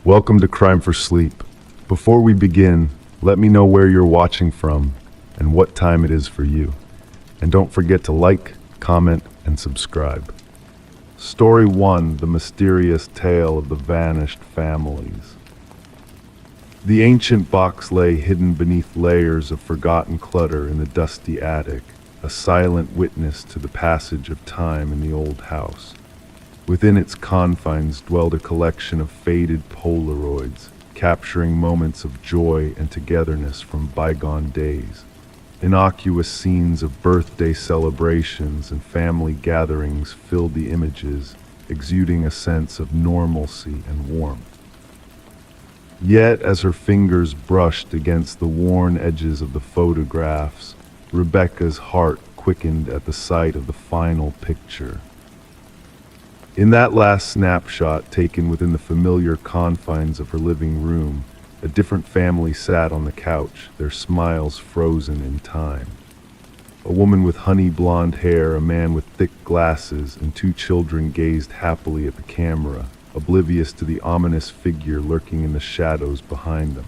Welcome to Crime for Sleep. Before we begin, let me know where you're watching from and what time it is for you. And don't forget to like, comment, and subscribe. Story 1: The Mysterious Tale of the Vanished Families. The ancient box lay hidden beneath layers of forgotten clutter in the dusty attic, a silent witness to the passage of time in the old house. Within its confines dwelled a collection of faded Polaroids, capturing moments of joy and togetherness from bygone days. Innocuous scenes of birthday celebrations and family gatherings filled the images, exuding a sense of normalcy and warmth. Yet, as her fingers brushed against the worn edges of the photographs, Rebecca's heart quickened at the sight of the final picture. In that last snapshot taken within the familiar confines of her living room, a different family sat on the couch, their smiles frozen in time. A woman with honey blonde hair, a man with thick glasses, and two children gazed happily at the camera, oblivious to the ominous figure lurking in the shadows behind them.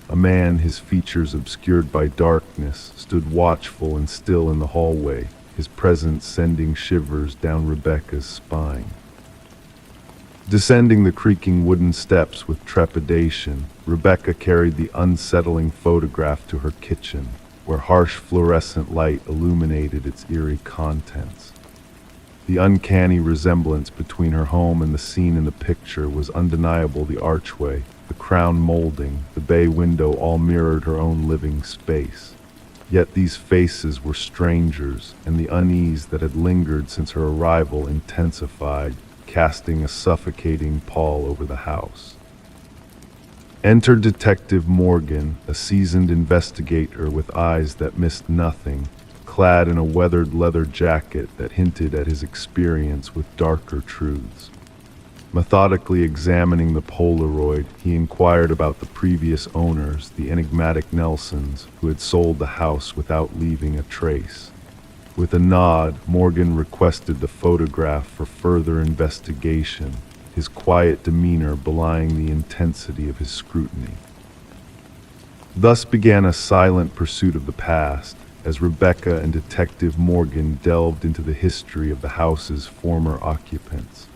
A man, his features obscured by darkness, stood watchful and still in the hallway, his presence sending shivers down Rebecca's spine. Descending the creaking wooden steps with trepidation, Rebecca carried the unsettling photograph to her kitchen, where harsh fluorescent light illuminated its eerie contents. The uncanny resemblance between her home and the scene in the picture was undeniable. The archway, the crown molding, the bay window all mirrored her own living space. Yet these faces were strangers, and the unease that had lingered since her arrival intensified, casting a suffocating pall over the house. Enter Detective Morgan, a seasoned investigator with eyes that missed nothing, clad in a weathered leather jacket that hinted at his experience with darker truths. Methodically examining the Polaroid, he inquired about the previous owners, the enigmatic Nelsons, who had sold the house without leaving a trace. With a nod, Morgan requested the photograph for further investigation, his quiet demeanor belying the intensity of his scrutiny. Thus began a silent pursuit of the past, as Rebecca and Detective Morgan delved into the history of the house's former occupants.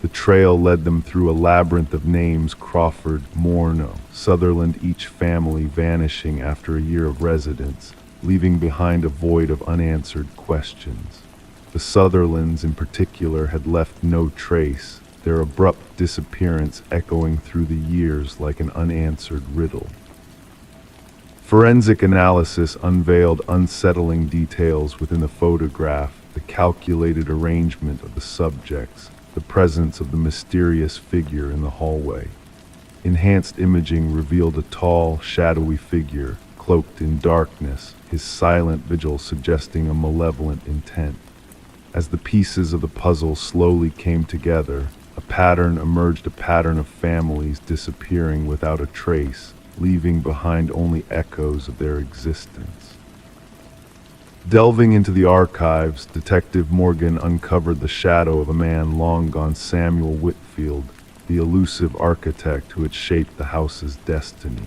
The trail led them through a labyrinth of names: Crawford, Morneau, Sutherland, each family vanishing after a year of residence, leaving behind a void of unanswered questions. The Sutherlands in particular had left no trace, their abrupt disappearance echoing through the years like an unanswered riddle. Forensic analysis unveiled unsettling details within the photograph: the calculated arrangement of the subjects, the presence of the mysterious figure in the hallway. Enhanced imaging revealed a tall, shadowy figure, cloaked in darkness, his silent vigil suggesting a malevolent intent. As the pieces of the puzzle slowly came together, a pattern of families disappearing without a trace, leaving behind only echoes of their existence. Delving into the archives, Detective Morgan uncovered the shadow of a man long gone: Samuel Whitfield, the elusive architect who had shaped the house's destiny.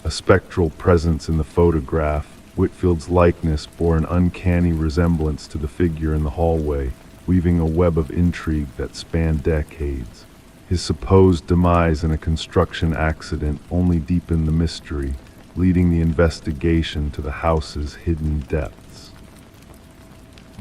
A spectral presence in the photograph, Whitfield's likeness bore an uncanny resemblance to the figure in the hallway, weaving a web of intrigue that spanned decades. His supposed demise in a construction accident only deepened the mystery, leading the investigation to the house's hidden depths.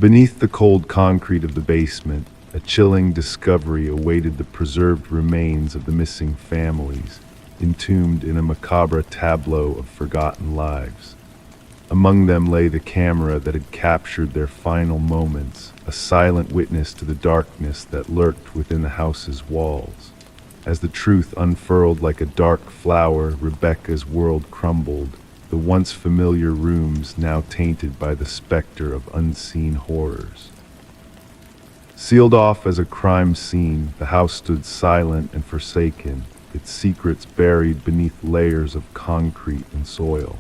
Beneath the cold concrete of the basement, a chilling discovery awaited: the preserved remains of the missing families, entombed in a macabre tableau of forgotten lives. Among them lay the camera that had captured their final moments, a silent witness to the darkness that lurked within the house's walls. As the truth unfurled like a dark flower, Rebecca's world crumbled, the once familiar rooms now tainted by the specter of unseen horrors. Sealed off as a crime scene, the house stood silent and forsaken, its secrets buried beneath layers of concrete and soil.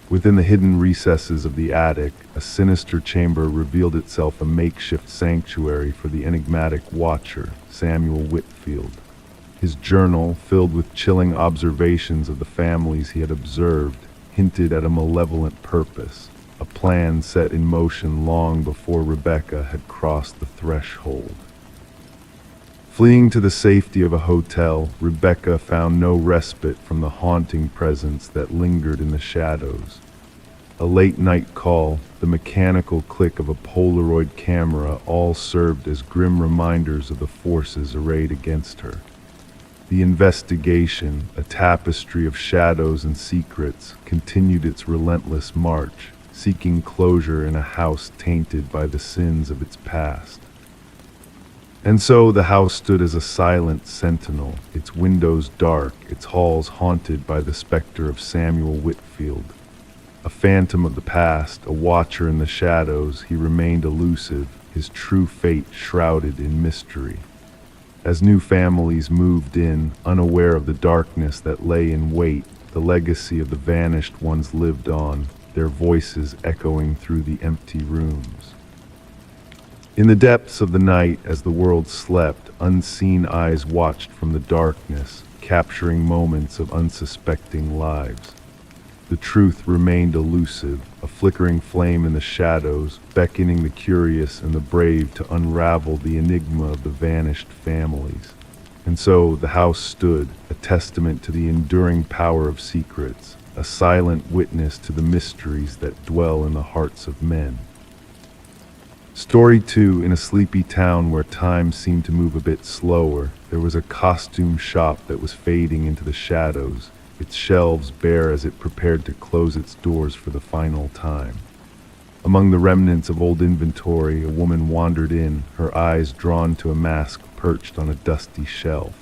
Within the hidden recesses of the attic, a sinister chamber revealed itself, a makeshift sanctuary for the enigmatic watcher, Samuel Whitfield. His journal, filled with chilling observations of the families he had observed, hinted at a malevolent purpose, a plan set in motion long before Rebecca had crossed the threshold. Fleeing to the safety of a hotel, Rebecca found no respite from the haunting presence that lingered in the shadows. A late-night call, the mechanical click of a Polaroid camera all served as grim reminders of the forces arrayed against her. The investigation, a tapestry of shadows and secrets, continued its relentless march, seeking closure in a house tainted by the sins of its past. And so the house stood as a silent sentinel, its windows dark, its halls haunted by the specter of Samuel Whitfield. A phantom of the past, a watcher in the shadows, he remained elusive, his true fate shrouded in mystery. As new families moved in, unaware of the darkness that lay in wait, the legacy of the vanished ones lived on, their voices echoing through the empty rooms. In the depths of the night, as the world slept, unseen eyes watched from the darkness, capturing moments of unsuspecting lives. The truth remained elusive, a flickering flame in the shadows, beckoning the curious and the brave to unravel the enigma of the vanished families. And so the house stood, a testament to the enduring power of secrets, a silent witness to the mysteries that dwell in the hearts of men. Story 2. In a sleepy town where time seemed to move a bit slower, there was a costume shop that was fading into the shadows, its shelves bare as it prepared to close its doors for the final time. Among the remnants of old inventory, a woman wandered in, her eyes drawn to a mask perched on a dusty shelf.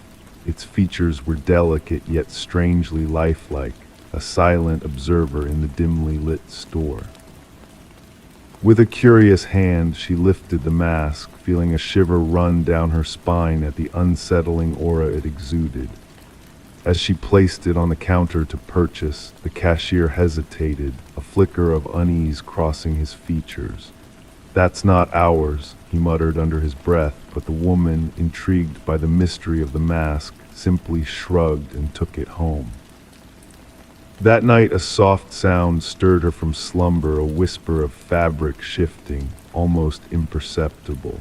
Its features were delicate yet strangely lifelike, a silent observer in the dimly lit store. With a curious hand, she lifted the mask, feeling a shiver run down her spine at the unsettling aura it exuded. As she placed it on the counter to purchase, the cashier hesitated, a flicker of unease crossing his features. "That's not ours," he muttered under his breath, but the woman, intrigued by the mystery of the mask, simply shrugged and took it home. That night a soft sound stirred her from slumber, a whisper of fabric shifting, almost imperceptible.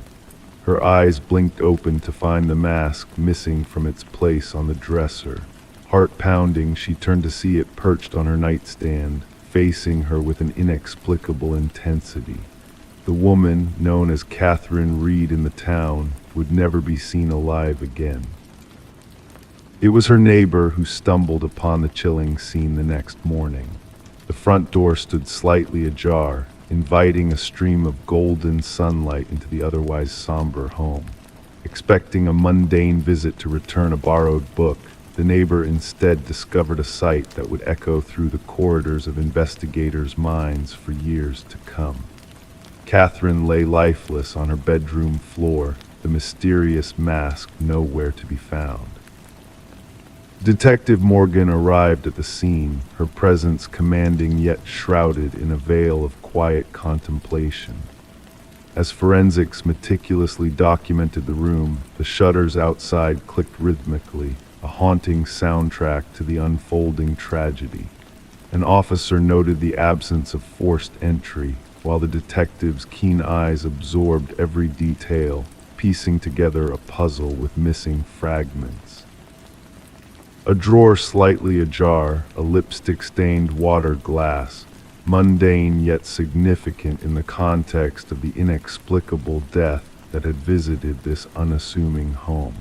Her eyes blinked open to find the mask missing from its place on the dresser. Heart pounding, she turned to see it perched on her nightstand, facing her with an inexplicable intensity. The woman, known as Catherine Reed in the town, would never be seen alive again. It was her neighbor who stumbled upon the chilling scene the next morning. The front door stood slightly ajar, inviting a stream of golden sunlight into the otherwise somber home. Expecting a mundane visit to return a borrowed book, the neighbor instead discovered a sight that would echo through the corridors of investigators' minds for years to come. Catherine lay lifeless on her bedroom floor, the mysterious mask nowhere to be found. Detective Morgan arrived at the scene, her presence commanding yet shrouded in a veil of quiet contemplation. As forensics meticulously documented the room, the shutters outside clicked rhythmically, a haunting soundtrack to the unfolding tragedy. An officer noted the absence of forced entry, while the detective's keen eyes absorbed every detail, piecing together a puzzle with missing fragments. A drawer slightly ajar, a lipstick-stained water glass, mundane yet significant in the context of the inexplicable death that had visited this unassuming home.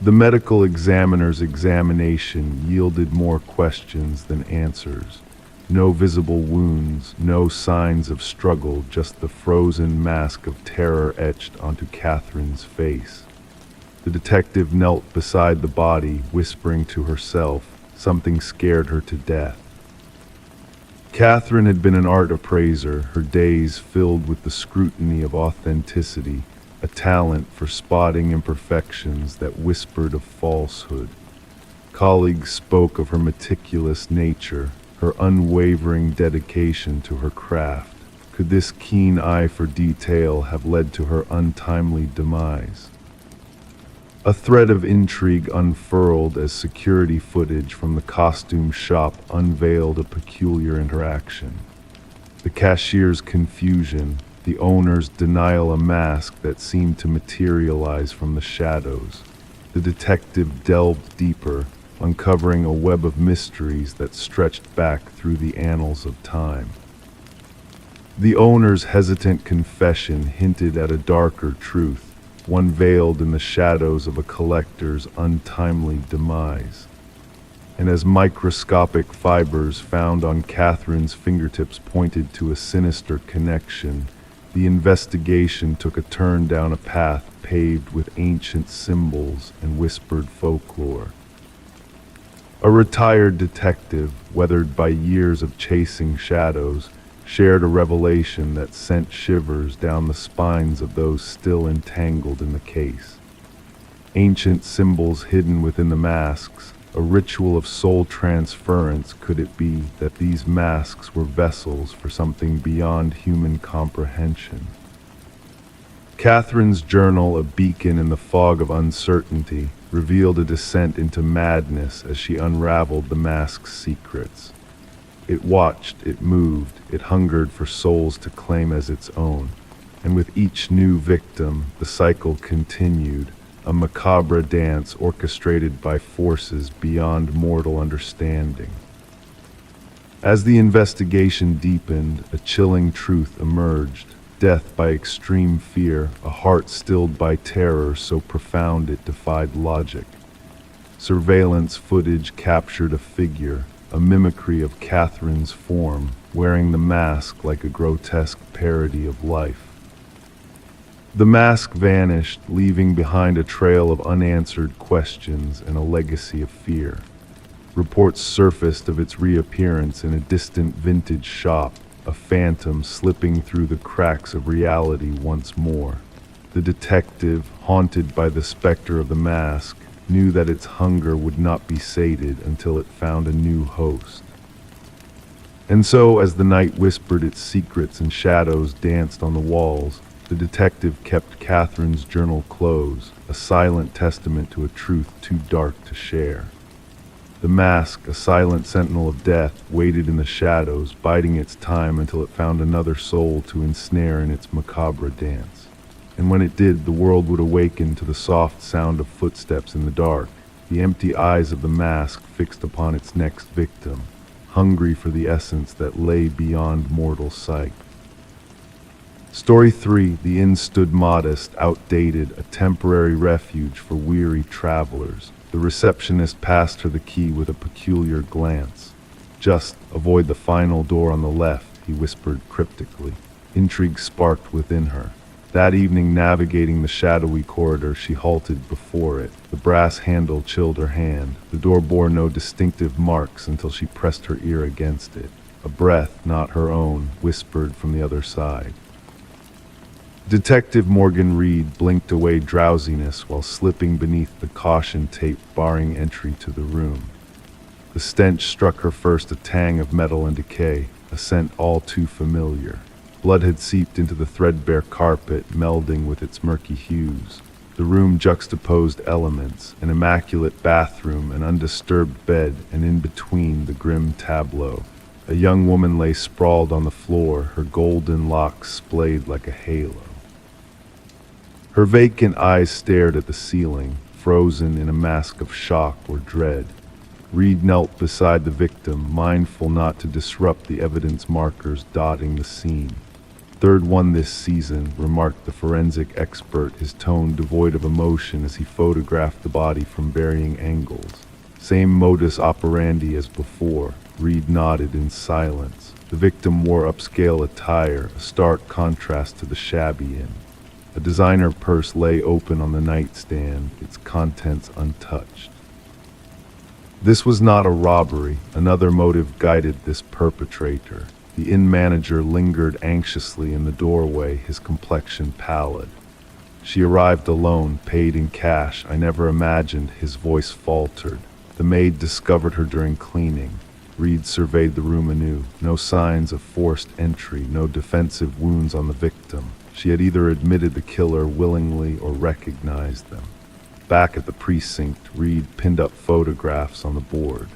The medical examiner's examination yielded more questions than answers. No visible wounds, no signs of struggle, just the frozen mask of terror etched onto Catherine's face. The detective knelt beside the body, whispering to herself. Something scared her to death. Catherine had been an art appraiser, her days filled with the scrutiny of authenticity, a talent for spotting imperfections that whispered of falsehood. Colleagues spoke of her meticulous nature, her unwavering dedication to her craft. Could this keen eye for detail have led to her untimely demise? A thread of intrigue unfurled as security footage from the costume shop unveiled a peculiar interaction. The cashier's confusion, the owner's denial, a mask that seemed to materialize from the shadows. The detective delved deeper, uncovering a web of mysteries that stretched back through the annals of time. The owner's hesitant confession hinted at a darker truth, one veiled in the shadows of a collector's untimely demise. And as microscopic fibers found on Catherine's fingertips pointed to a sinister connection, the investigation took a turn down a path paved with ancient symbols and whispered folklore. A retired detective, weathered by years of chasing shadows, shared a revelation that sent shivers down the spines of those still entangled in the case. Ancient symbols hidden within the masks, a ritual of soul transference. Could it be that these masks were vessels for something beyond human comprehension? Catherine's journal, a beacon in the fog of uncertainty, revealed a descent into madness as she unraveled the mask's secrets. It watched, it moved, it hungered for souls to claim as its own. And with each new victim, the cycle continued, a macabre dance orchestrated by forces beyond mortal understanding. As the investigation deepened, a chilling truth emerged. Death by extreme fear, a heart stilled by terror so profound it defied logic. Surveillance footage captured a figure, a mimicry of Catherine's form, wearing the mask like a grotesque parody of life. The mask vanished, leaving behind a trail of unanswered questions and a legacy of fear. Reports surfaced of its reappearance in a distant vintage shop, a phantom slipping through the cracks of reality once more. The detective, haunted by the specter of the mask, knew that its hunger would not be sated until it found a new host. And so, as the night whispered its secrets and shadows danced on the walls, the detective kept Catherine's journal closed, a silent testament to a truth too dark to share. The mask, a silent sentinel of death, waited in the shadows, biding its time until it found another soul to ensnare in its macabre dance. And when it did, the world would awaken to the soft sound of footsteps in the dark, the empty eyes of the mask fixed upon its next victim, hungry for the essence that lay beyond mortal sight. Story 3. The inn stood modest, outdated, a temporary refuge for weary travelers. The receptionist passed her the key with a peculiar glance. "Just avoid the final door on the left," he whispered cryptically. Intrigue sparked within her. That evening, navigating the shadowy corridor, she halted before it. The brass handle chilled her hand. The door bore no distinctive marks until she pressed her ear against it. A breath, not her own, whispered from the other side. Detective Morgan Reed blinked away drowsiness while slipping beneath the caution tape barring entry to the room. The stench struck her first, a tang of metal and decay, a scent all too familiar. Blood had seeped into the threadbare carpet, melding with its murky hues. The room juxtaposed elements, an immaculate bathroom, an undisturbed bed, and in between, the grim tableau. A young woman lay sprawled on the floor, her golden locks splayed like a halo. Her vacant eyes stared at the ceiling, frozen in a mask of shock or dread. Reed knelt beside the victim, mindful not to disrupt the evidence markers dotting the scene. "Third one this season," remarked the forensic expert, his tone devoid of emotion as he photographed the body from varying angles. "Same modus operandi as before." Reed nodded in silence. The victim wore upscale attire, a stark contrast to the shabby inn. A designer purse lay open on the nightstand, its contents untouched. This was not a robbery. Another motive guided this perpetrator. The inn manager lingered anxiously in the doorway, his complexion pallid. "She arrived alone, paid in cash. I never imagined," his voice faltered. "The maid discovered her during cleaning." Reed surveyed the room anew. No signs of forced entry, no defensive wounds on the victim. She had either admitted the killer willingly or recognized them. Back at the precinct, Reed pinned up photographs on the board.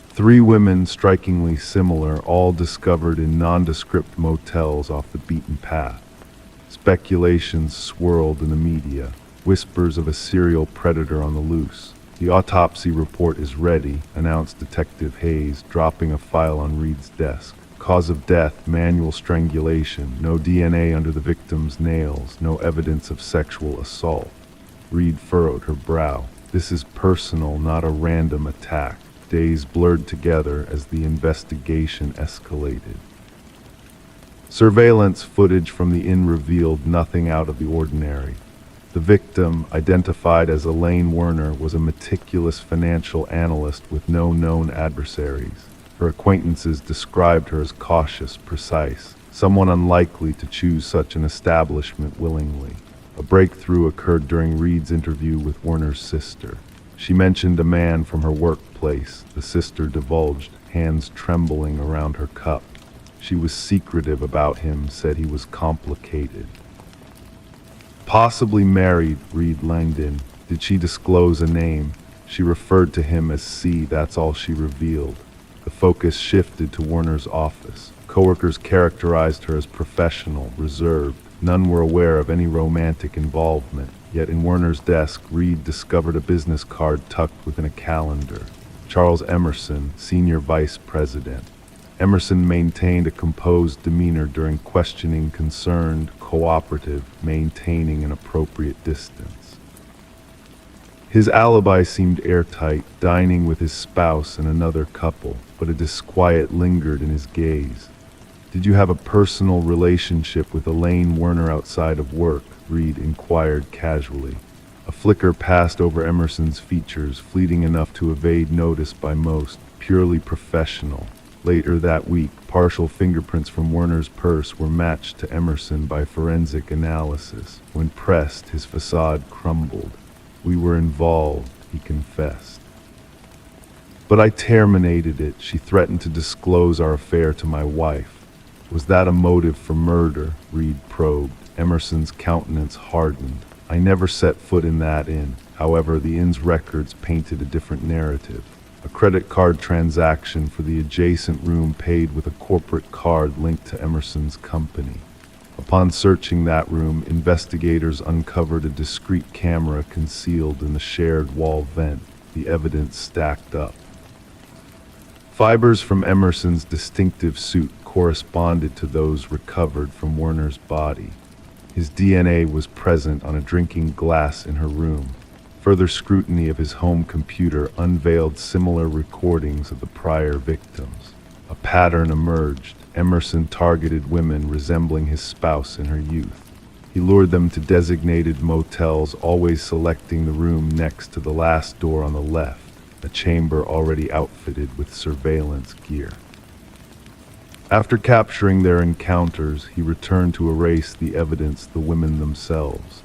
3 women strikingly similar, all discovered in nondescript motels off the beaten path. Speculations swirled in the media, whispers of a serial predator on the loose. The autopsy report is ready, announced Detective Hayes, dropping a file on Reed's desk. Cause of death, manual strangulation, no DNA under the victim's nails, no evidence of sexual assault. Reed furrowed her brow. This is personal, not a random attack. Days blurred together as the investigation escalated. Surveillance footage from the inn revealed nothing out of the ordinary. The victim, identified as Elaine Werner, was a meticulous financial analyst with no known adversaries. Her acquaintances described her as cautious, precise, someone unlikely to choose such an establishment willingly. A breakthrough occurred during Reed's interview with Werner's sister. She mentioned a man from her workplace, the sister divulged, hands trembling around her cup. She was secretive about him, said he was complicated. Possibly married, Reed Langdon. Did she disclose a name? She referred to him as C, that's all she revealed. The focus shifted to Werner's office. Coworkers characterized her as professional, reserved. None were aware of any romantic involvement. Yet in Werner's desk, Reed discovered a business card tucked within a calendar. Charles Emerson, Senior Vice President. Emerson maintained a composed demeanor during questioning, concerned, cooperative, maintaining an appropriate distance. His alibi seemed airtight, dining with his spouse and another couple, but a disquiet lingered in his gaze. Did you have a personal relationship with Elaine Werner outside of work? Reed inquired casually. A flicker passed over Emerson's features, fleeting enough to evade notice by most, purely professional. Later that week, partial fingerprints from Werner's purse were matched to Emerson by forensic analysis. When pressed, his facade crumbled. We were involved, he confessed. But I terminated it. She threatened to disclose our affair to my wife. Was that a motive for murder? Reed probed. Emerson's countenance hardened. I never set foot in that inn. However, the inn's records painted a different narrative. A credit card transaction for the adjacent room paid with a corporate card linked to Emerson's company. Upon searching that room, investigators uncovered a discreet camera concealed in the shared wall vent. The evidence stacked up. Fibers from Emerson's distinctive suit corresponded to those recovered from Werner's body. His DNA was present on a drinking glass in her room. Further scrutiny of his home computer unveiled similar recordings of the prior victims. A pattern emerged. Emerson targeted women resembling his spouse in her youth. He lured them to designated motels, always selecting the room next to the last door on the left, a chamber already outfitted with surveillance gear. After capturing their encounters, he returned to erase the evidence, the women themselves.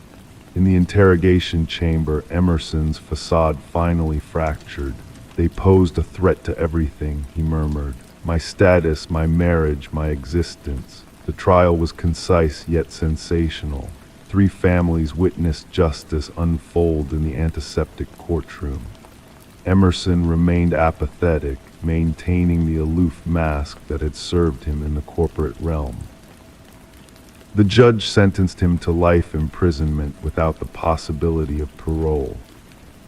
In the interrogation chamber, Emerson's facade finally fractured. They posed a threat to everything, he murmured. My status, my marriage, my existence. The trial was concise yet sensational. 3 families witnessed justice unfold in the antiseptic courtroom. Emerson remained apathetic, maintaining the aloof mask that had served him in the corporate realm. The judge sentenced him to life imprisonment without the possibility of parole.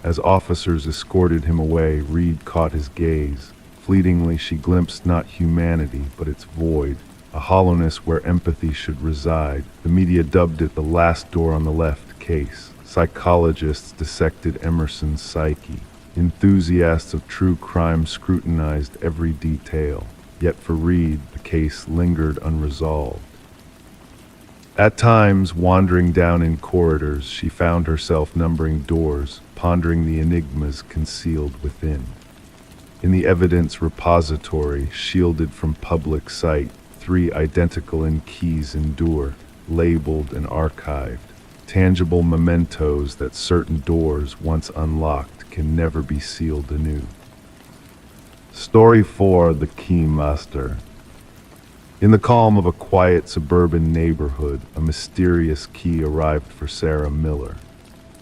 As officers escorted him away, Reed caught his gaze. Fleetingly, she glimpsed not humanity, but its void, a hollowness where empathy should reside. The media dubbed it the last door on the left case. Psychologists dissected Emerson's psyche. Enthusiasts of true crime scrutinized every detail. Yet for Reed, the case lingered unresolved. At times, wandering down in corridors, she found herself numbering doors, pondering the enigmas concealed within. In the evidence repository, shielded from public sight, 3 identical keys endure, labeled and archived, tangible mementos that certain doors, once unlocked, can never be sealed anew. Story 4: The Keymaster. In the calm of a quiet suburban neighborhood, a mysterious key arrived for Sarah Miller.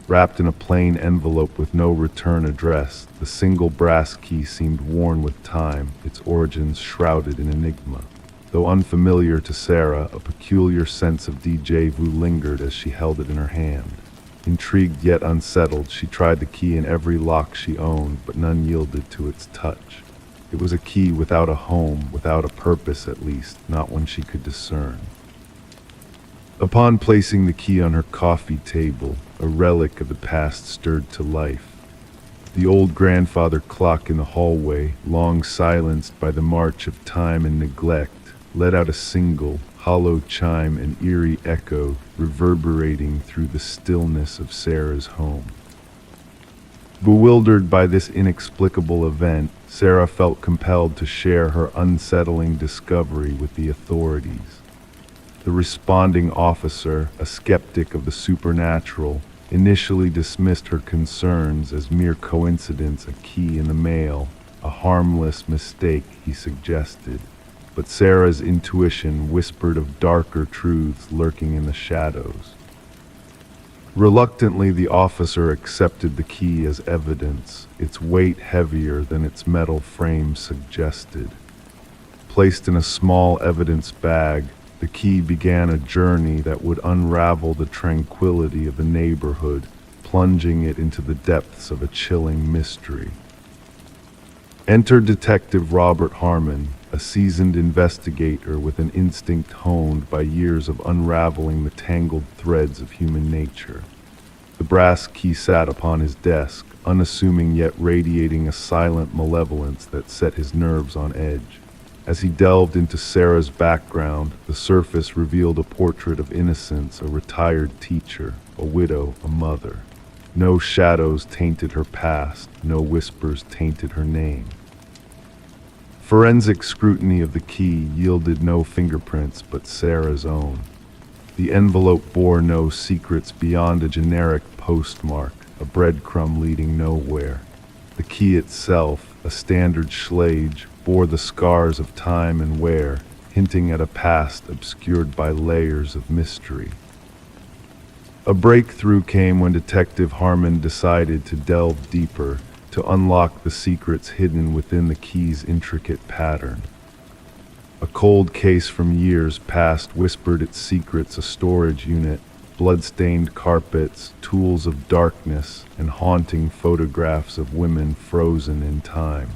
Wrapped in a plain envelope with no return address, the single brass key seemed worn with time, its origins shrouded in enigma. Though unfamiliar to Sarah, a peculiar sense of déjà vu lingered as she held it in her hand. Intrigued yet unsettled, she tried the key in every lock she owned, but none yielded to its touch. It was a key without a home, without a purpose at least, not one she could discern. Upon placing the key on her coffee table, a relic of the past stirred to life. The old grandfather clock in the hallway, long silenced by the march of time and neglect, let out a single, hollow chime, an eerie echo reverberating through the stillness of Sarah's home. Bewildered by this inexplicable event, Sarah felt compelled to share her unsettling discovery with the authorities. The responding officer, a skeptic of the supernatural, initially dismissed her concerns as mere coincidence, a key in the mail, a harmless mistake, he suggested. But Sarah's intuition whispered of darker truths lurking in the shadows. Reluctantly, the officer accepted the key as evidence, its weight heavier than its metal frame suggested. Placed in a small evidence bag, the key began a journey that would unravel the tranquility of the neighborhood, plunging it into the depths of a chilling mystery. Enter Detective Robert Harmon, a seasoned investigator with an instinct honed by years of unraveling the tangled threads of human nature. The brass key sat upon his desk, unassuming yet radiating a silent malevolence that set his nerves on edge. As he delved into Sarah's background, the surface revealed a portrait of innocence, a retired teacher, a widow, a mother. No shadows tainted her past, no whispers tainted her name. Forensic scrutiny of the key yielded no fingerprints but Sarah's own. The envelope bore no secrets beyond a generic postmark, a breadcrumb leading nowhere. The key itself, a standard Schlage, bore the scars of time and wear, hinting at a past obscured by layers of mystery. A breakthrough came when Detective Harmon decided to delve deeper, to unlock the secrets hidden within the key's intricate pattern. A cold case from years past whispered its secrets: a storage unit, blood-stained carpets, tools of darkness, and haunting photographs of women frozen in time.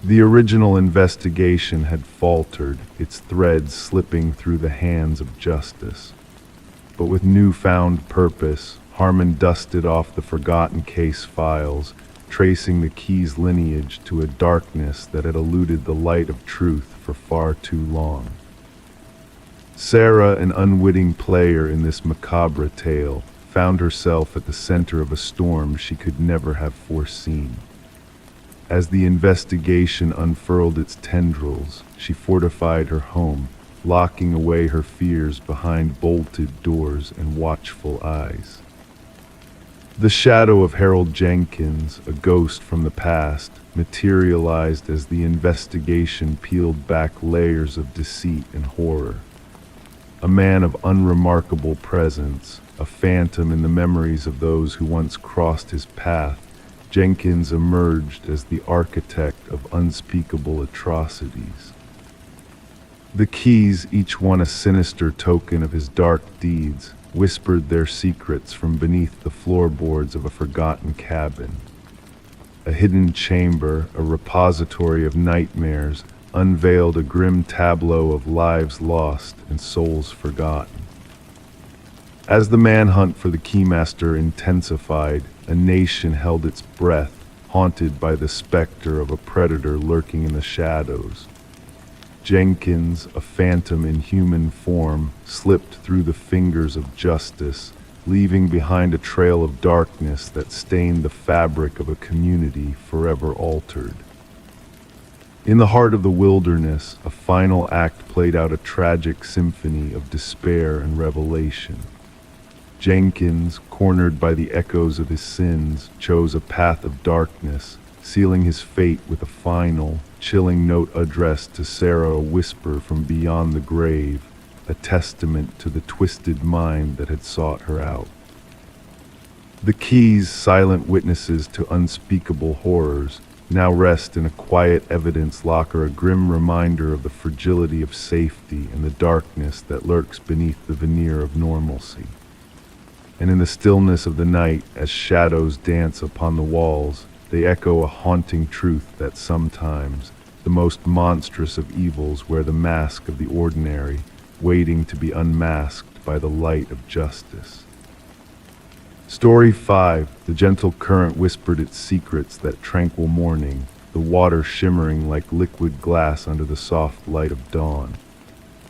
The original investigation had faltered, its threads slipping through the hands of justice. But with newfound purpose, Harmon dusted off the forgotten case files, tracing the key's lineage to a darkness that had eluded the light of truth for far too long. Sarah, an unwitting player in this macabre tale, found herself at the center of a storm she could never have foreseen. As the investigation unfurled its tendrils, she fortified her home, locking away her fears behind bolted doors and watchful eyes. The shadow of Harold Jenkins, a ghost from the past, materialized as the investigation peeled back layers of deceit and horror. A man of unremarkable presence, a phantom in the memories of those who once crossed his path, Jenkins emerged as the architect of unspeakable atrocities. The keys, each one a sinister token of his dark deeds, whispered their secrets from beneath the floorboards of a forgotten cabin. A hidden chamber, a repository of nightmares, unveiled a grim tableau of lives lost and souls forgotten. As the manhunt for the keymaster intensified, a nation held its breath, haunted by the specter of a predator lurking in the shadows. Jenkins, a phantom in human form, slipped through the fingers of justice, leaving behind a trail of darkness that stained the fabric of a community forever altered. In the heart of the wilderness, a final act played out a tragic symphony of despair and revelation. Jenkins, cornered by the echoes of his sins, chose a path of darkness, sealing his fate with a final, chilling note addressed to Sarah, a whisper from beyond the grave, a testament to the twisted mind that had sought her out. The keys, silent witnesses to unspeakable horrors, now rest in a quiet evidence locker, a grim reminder of the fragility of safety and the darkness that lurks beneath the veneer of normalcy. And in the stillness of the night, as shadows dance upon the walls, they echo a haunting truth that sometimes the most monstrous of evils wear the mask of the ordinary, waiting to be unmasked by the light of justice. Story 5. The gentle current whispered its secrets that tranquil morning, the water shimmering like liquid glass under the soft light of dawn.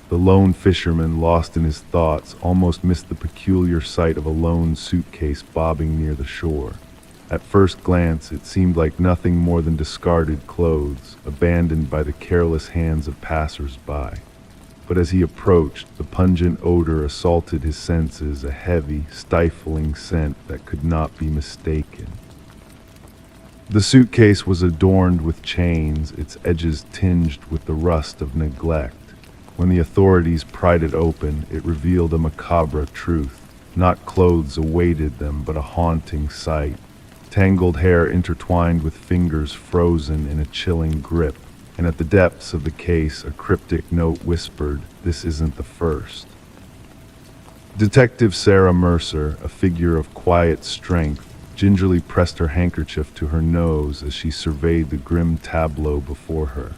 The lone fisherman, lost in his thoughts, almost missed the peculiar sight of a lone suitcase bobbing near the shore. At first glance, it seemed like nothing more than discarded clothes, abandoned by the careless hands of passers-by. But as he approached, the pungent odor assaulted his senses, a heavy, stifling scent that could not be mistaken. The suitcase was adorned with chains, its edges tinged with the rust of neglect. When the authorities pried it open, it revealed a macabre truth. Not clothes awaited them, but a haunting sight. Tangled hair intertwined with fingers frozen in a chilling grip. And at the depths of the case, a cryptic note whispered, "This isn't the first." Detective Sarah Mercer, a figure of quiet strength, gingerly pressed her handkerchief to her nose as she surveyed the grim tableau before her.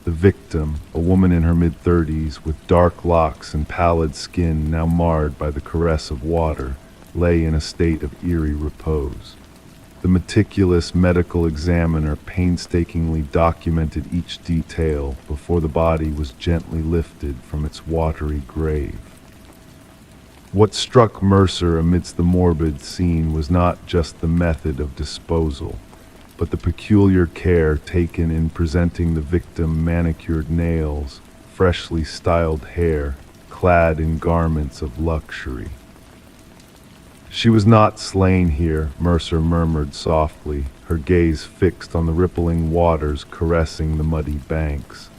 The victim, a woman in her mid-30s with dark locks and pallid skin now marred by the caress of water, lay in a state of eerie repose. The meticulous medical examiner painstakingly documented each detail before the body was gently lifted from its watery grave. What struck Mercer amidst the morbid scene was not just the method of disposal, but the peculiar care taken in presenting the victim manicured nails, freshly styled hair, clad in garments of luxury. "She was not slain here," Mercer murmured softly, her gaze fixed on the rippling waters caressing the muddy banks.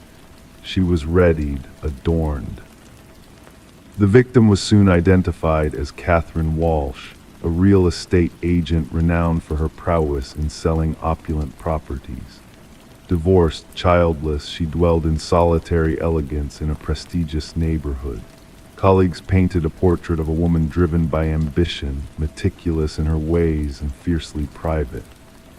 "She was readied, adorned." The victim was soon identified as Catherine Walsh, a real estate agent renowned for her prowess in selling opulent properties. Divorced, childless, she dwelled in solitary elegance in a prestigious neighborhood. Colleagues painted a portrait of a woman driven by ambition, meticulous in her ways and fiercely private.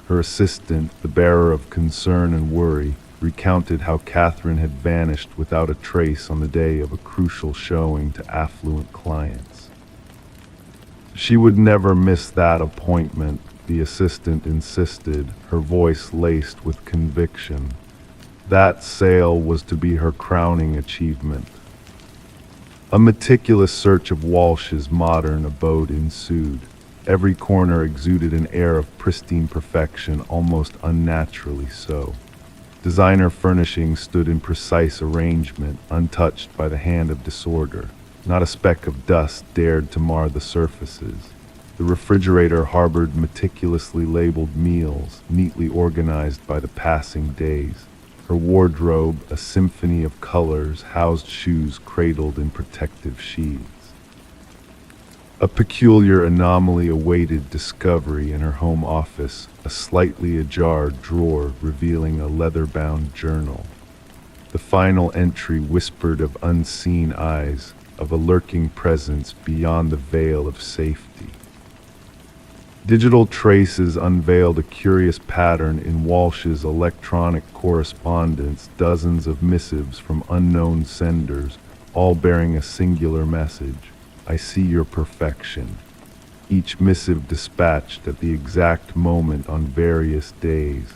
Her assistant, the bearer of concern and worry, recounted how Catherine had vanished without a trace on the day of a crucial showing to affluent clients. "She would never miss that appointment," the assistant insisted, her voice laced with conviction. "That sale was to be her crowning achievement." A meticulous search of Walsh's modern abode ensued. Every corner exuded an air of pristine perfection, almost unnaturally so. Designer furnishings stood in precise arrangement, untouched by the hand of disorder. Not a speck of dust dared to mar the surfaces. The refrigerator harbored meticulously labeled meals, neatly organized by the passing days. Her wardrobe, a symphony of colors, housed shoes cradled in protective sheaths. A peculiar anomaly awaited discovery in her home office, a slightly ajar drawer revealing a leather-bound journal. The final entry whispered of unseen eyes, of a lurking presence beyond the veil of safety. Digital traces unveiled a curious pattern in Walsh's electronic correspondence, dozens of missives from unknown senders, all bearing a singular message: "I see your perfection." Each missive dispatched at the exact moment on various days.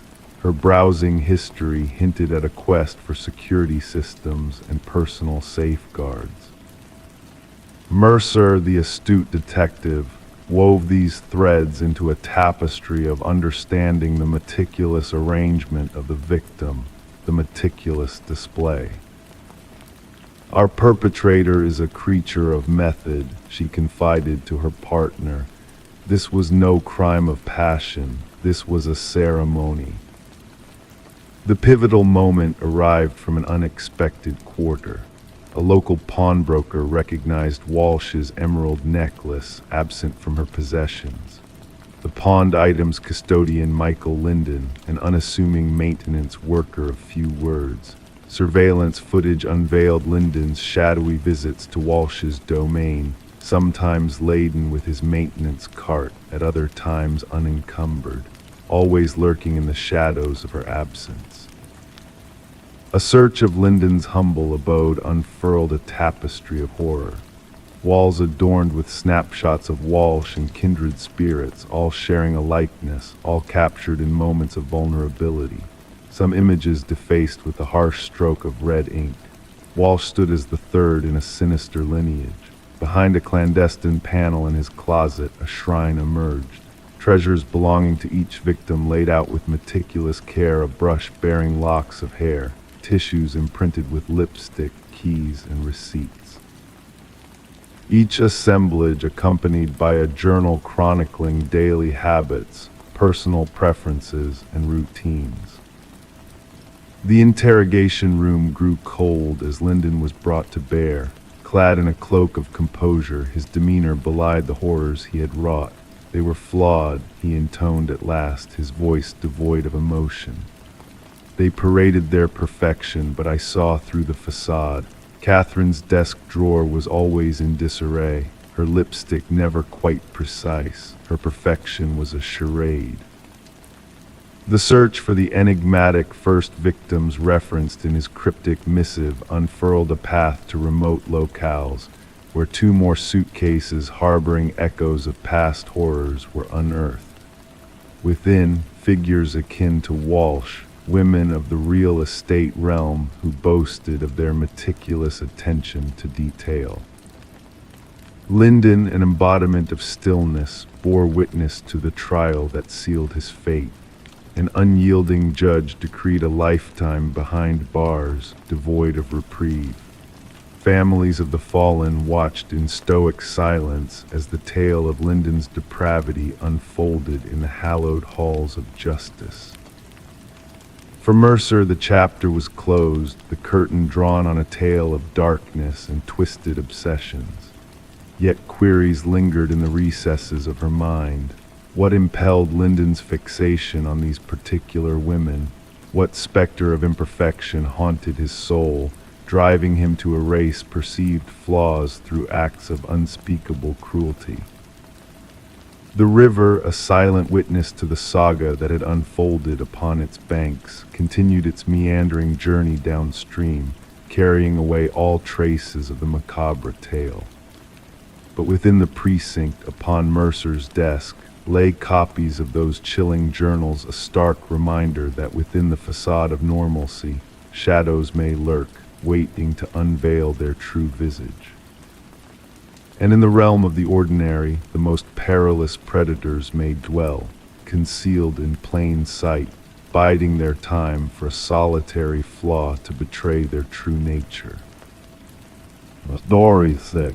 Her browsing history hinted at a quest for security systems and personal safeguards. Mercer, the astute detective, wove these threads into a tapestry of understanding the meticulous arrangement of the victim, the meticulous display. "Our perpetrator is a creature of method," she confided to her partner. "This was no crime of passion, this was a ceremony." The pivotal moment arrived from an unexpected quarter. A local pawnbroker recognized Walsh's emerald necklace absent from her possessions. The pawned items custodian Michael Linden, an unassuming maintenance worker of few words. Surveillance footage unveiled Linden's shadowy visits to Walsh's domain, sometimes laden with his maintenance cart, at other times unencumbered, always lurking in the shadows of her absence. A search of Linden's humble abode unfurled a tapestry of horror. Walls adorned with snapshots of Walsh and kindred spirits, all sharing a likeness, all captured in moments of vulnerability. Some images defaced with a harsh stroke of red ink. Walsh stood as the third in a sinister lineage. Behind a clandestine panel in his closet, a shrine emerged. Treasures belonging to each victim laid out with meticulous care, a brush bearing locks of hair, tissues imprinted with lipstick, keys, and receipts. Each assemblage accompanied by a journal chronicling daily habits, personal preferences, and routines. The interrogation room grew cold as Linden was brought to bear. Clad in a cloak of composure, his demeanor belied the horrors he had wrought. They were flawed, he intoned at last, his voice devoid of emotion. They paraded their perfection, but I saw through the facade. Catherine's desk drawer was always in disarray, her lipstick never quite precise. Her perfection was a charade. The search for the enigmatic first victims referenced in his cryptic missive unfurled a path to remote locales, where two more suitcases harboring echoes of past horrors were unearthed. Within, figures akin to Walsh, women of the real estate realm who boasted of their meticulous attention to detail. Linden, an embodiment of stillness, bore witness to the trial that sealed his fate. An unyielding judge decreed a lifetime behind bars, devoid of reprieve. Families of the fallen watched in stoic silence as the tale of Linden's depravity unfolded in the hallowed halls of justice. For Mercer, the chapter was closed, the curtain drawn on a tale of darkness and twisted obsessions. Yet queries lingered in the recesses of her mind. What impelled Linden's fixation on these particular women? What specter of imperfection haunted his soul, driving him to erase perceived flaws through acts of unspeakable cruelty? The river, a silent witness to the saga that had unfolded upon its banks, continued its meandering journey downstream, carrying away all traces of the macabre tale. But within the precinct, upon Mercer's desk, lay copies of those chilling journals, a stark reminder that within the facade of normalcy, shadows may lurk, waiting to unveil their true visage. And in the realm of the ordinary, the most perilous predators may dwell, concealed in plain sight, biding their time for a solitary flaw to betray their true nature. The story's thick.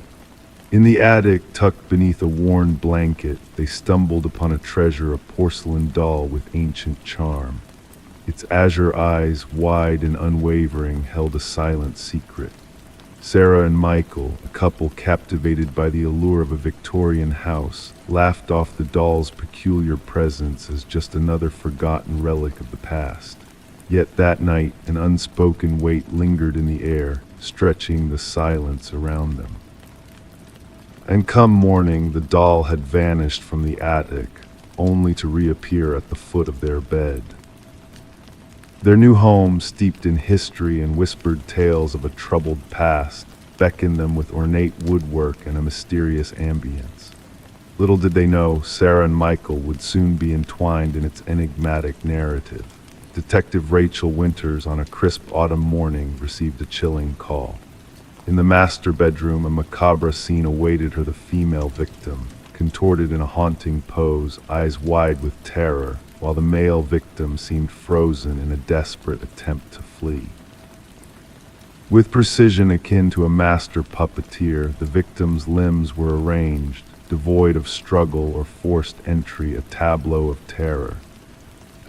In the attic, tucked beneath a worn blanket, they stumbled upon a treasure, a porcelain doll with ancient charm. Its azure eyes, wide and unwavering, held a silent secret. Sarah and Michael, a couple captivated by the allure of a Victorian house, laughed off the doll's peculiar presence as just another forgotten relic of the past. Yet that night, an unspoken weight lingered in the air, stretching the silence around them. And come morning, the doll had vanished from the attic, only to reappear at the foot of their bed. Their new home, steeped in history and whispered tales of a troubled past, beckoned them with ornate woodwork and a mysterious ambience. Little did they know, Sarah and Michael would soon be entwined in its enigmatic narrative. Detective Rachel Winters, on a crisp autumn morning, received a chilling call. In the master bedroom, a macabre scene awaited her, the female victim, contorted in a haunting pose, eyes wide with terror, while the male victim seemed frozen in a desperate attempt to flee. With precision akin to a master puppeteer, the victim's limbs were arranged, devoid of struggle or forced entry, a tableau of terror.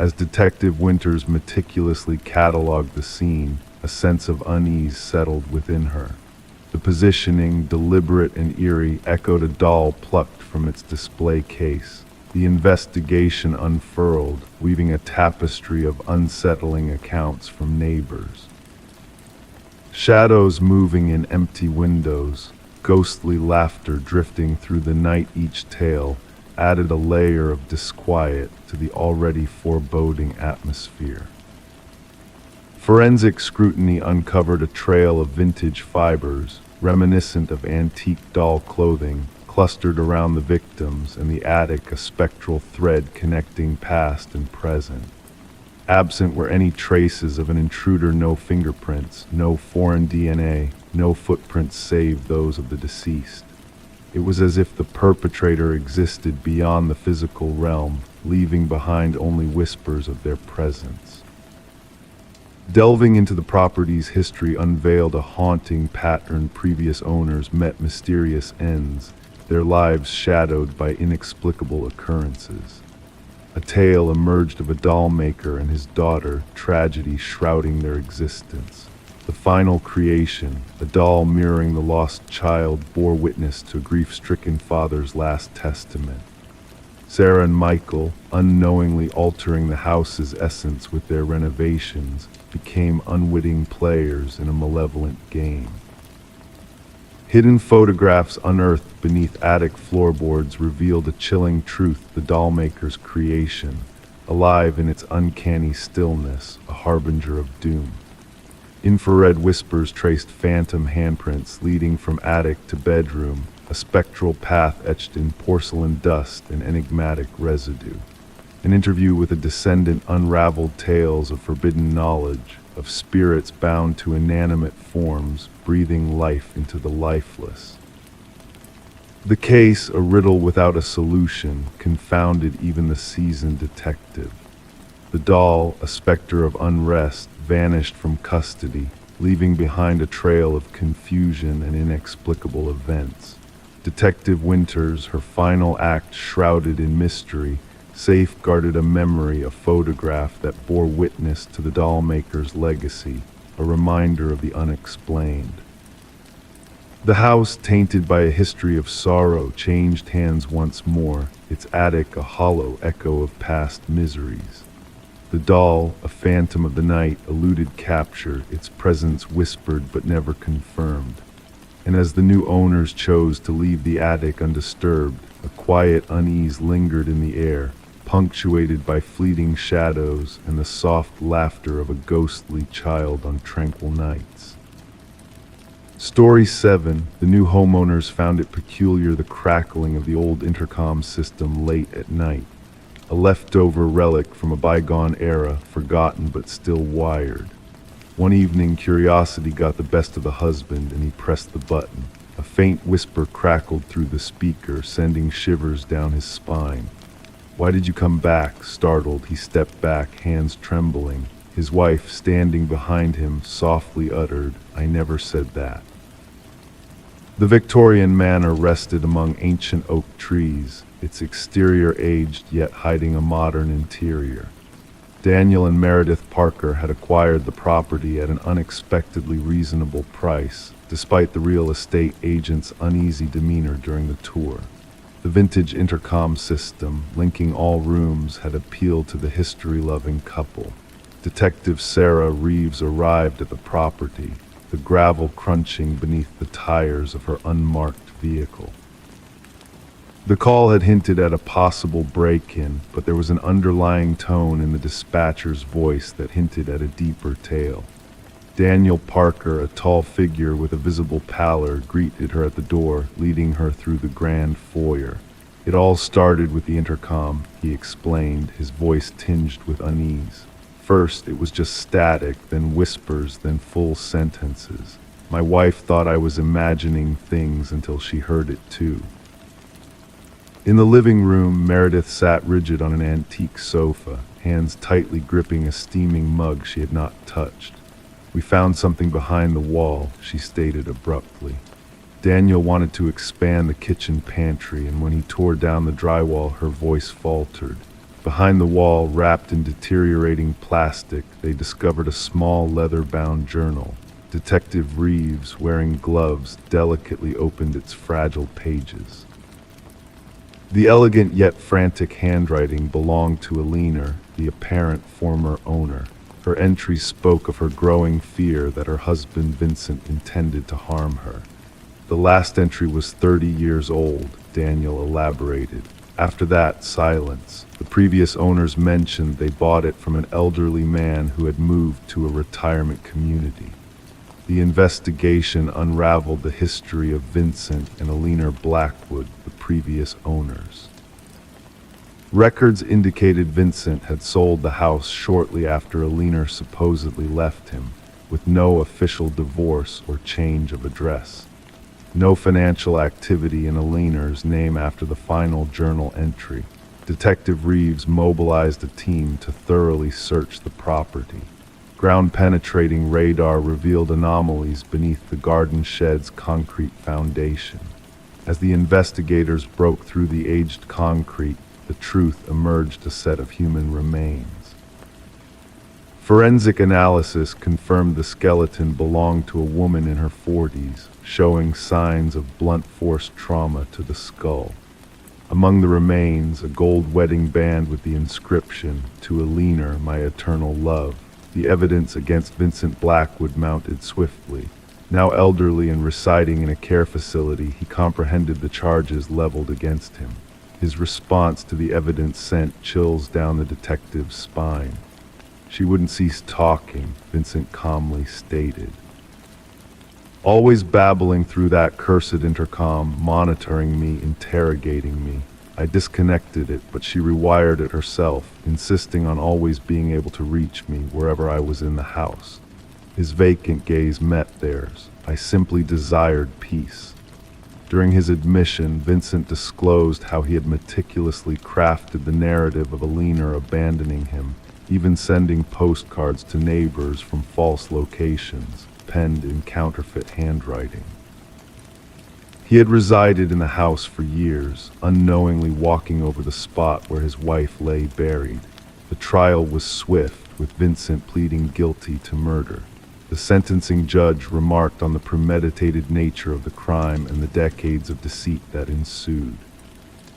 As Detective Winters meticulously cataloged the scene, a sense of unease settled within her. The positioning, deliberate and eerie, echoed a doll plucked from its display case. The investigation unfurled, weaving a tapestry of unsettling accounts from neighbors. Shadows moving in empty windows, ghostly laughter drifting through the night. Each tale added a layer of disquiet to the already foreboding atmosphere. Forensic scrutiny uncovered a trail of vintage fibers, reminiscent of antique doll clothing, clustered around the victims, and the attic a spectral thread connecting past and present. Absent were any traces of an intruder, no fingerprints, no foreign DNA, no footprints save those of the deceased. It was as if the perpetrator existed beyond the physical realm, leaving behind only whispers of their presence. Delving into the property's history unveiled a haunting pattern. Previous owners met mysterious ends, their lives shadowed by inexplicable occurrences. A tale emerged of a doll maker and his daughter, tragedy shrouding their existence. The final creation, a doll mirroring the lost child, bore witness to a grief-stricken father's last testament. Sarah and Michael, unknowingly altering the house's essence with their renovations, became unwitting players in a malevolent game. Hidden photographs unearthed beneath attic floorboards revealed a chilling truth: the dollmaker's creation, alive in its uncanny stillness, a harbinger of doom. Infrared whispers traced phantom handprints leading from attic to bedroom, a spectral path etched in porcelain dust and enigmatic residue. An interview with a descendant unraveled tales of forbidden knowledge, of spirits bound to inanimate forms, breathing life into the lifeless. The case, a riddle without a solution, confounded even the seasoned detective. The doll, a specter of unrest, vanished from custody, leaving behind a trail of confusion and inexplicable events. Detective Winters, her final act shrouded in mystery, safeguarded a memory, a photograph that bore witness to the dollmaker's legacy, a reminder of the unexplained. The house, tainted by a history of sorrow, changed hands once more, its attic a hollow echo of past miseries. The doll, a phantom of the night, eluded capture, its presence whispered but never confirmed. And as the new owners chose to leave the attic undisturbed, a quiet unease lingered in the air, punctuated by fleeting shadows and the soft laughter of a ghostly child on tranquil nights. Story 7. The new homeowners found it peculiar the crackling of the old intercom system late at night, a leftover relic from a bygone era, forgotten but still wired. One evening, curiosity got the best of the husband and he pressed the button. A faint whisper crackled through the speaker, sending shivers down his spine. "Why did you come back?" Startled, he stepped back, hands trembling. His wife, standing behind him, softly uttered, "I never said that." The Victorian manor rested among ancient oak trees, its exterior aged yet hiding a modern interior. Daniel and Meredith Parker had acquired the property at an unexpectedly reasonable price, despite the real estate agent's uneasy demeanor during the tour. The vintage intercom system, linking all rooms, had appealed to the history-loving couple. Detective Sarah Reeves arrived at the property, the gravel crunching beneath the tires of her unmarked vehicle. The call had hinted at a possible break-in, but there was an underlying tone in the dispatcher's voice that hinted at a deeper tale. Daniel Parker, a tall figure with a visible pallor, greeted her at the door, leading her through the grand foyer. It all started with the intercom, he explained, his voice tinged with unease. First, it was just static, then whispers, then full sentences. My wife thought I was imagining things until she heard it too. In the living room, Meredith sat rigid on an antique sofa, hands tightly gripping a steaming mug she had not touched. "We found something behind the wall," she stated abruptly. Daniel wanted to expand the kitchen pantry, and when he tore down the drywall, her voice faltered. Behind the wall, wrapped in deteriorating plastic, they discovered a small leather-bound journal. Detective Reeves, wearing gloves, delicately opened its fragile pages. The elegant yet frantic handwriting belonged to Alina, the apparent former owner. Her entry spoke of her growing fear that her husband Vincent intended to harm her. The last entry was 30 years old, Daniel elaborated. After that, silence. The previous owners mentioned they bought it from an elderly man who had moved to a retirement community. The investigation unraveled the history of Vincent and Alina Blackwood, the previous owners. Records indicated Vincent had sold the house shortly after Alina supposedly left him, with no official divorce or change of address. No financial activity in Alina's name after the final journal entry. Detective Reeves mobilized a team to thoroughly search the property. Ground-penetrating radar revealed anomalies beneath the garden shed's concrete foundation. As the investigators broke through the aged concrete, the truth emerged: a set of human remains. Forensic analysis confirmed the skeleton belonged to a woman in her 40s, showing signs of blunt force trauma to the skull. Among the remains, a gold wedding band with the inscription, "To Alina, my eternal love." The evidence against Vincent Blackwood mounted swiftly. Now elderly and residing in a care facility, he comprehended the charges leveled against him. His response to the evidence sent chills down the detective's spine. "She wouldn't cease talking," Vincent calmly stated. "Always babbling through that cursed intercom, monitoring me, interrogating me. I disconnected it, but she rewired it herself, insisting on always being able to reach me wherever I was in the house." His vacant gaze met theirs. "I simply desired peace." During his admission, Vincent disclosed how he had meticulously crafted the narrative of Alina abandoning him, even sending postcards to neighbors from false locations, penned in counterfeit handwriting. He had resided in the house for years, unknowingly walking over the spot where his wife lay buried. The trial was swift, with Vincent pleading guilty to murder. The sentencing judge remarked on the premeditated nature of the crime and the decades of deceit that ensued.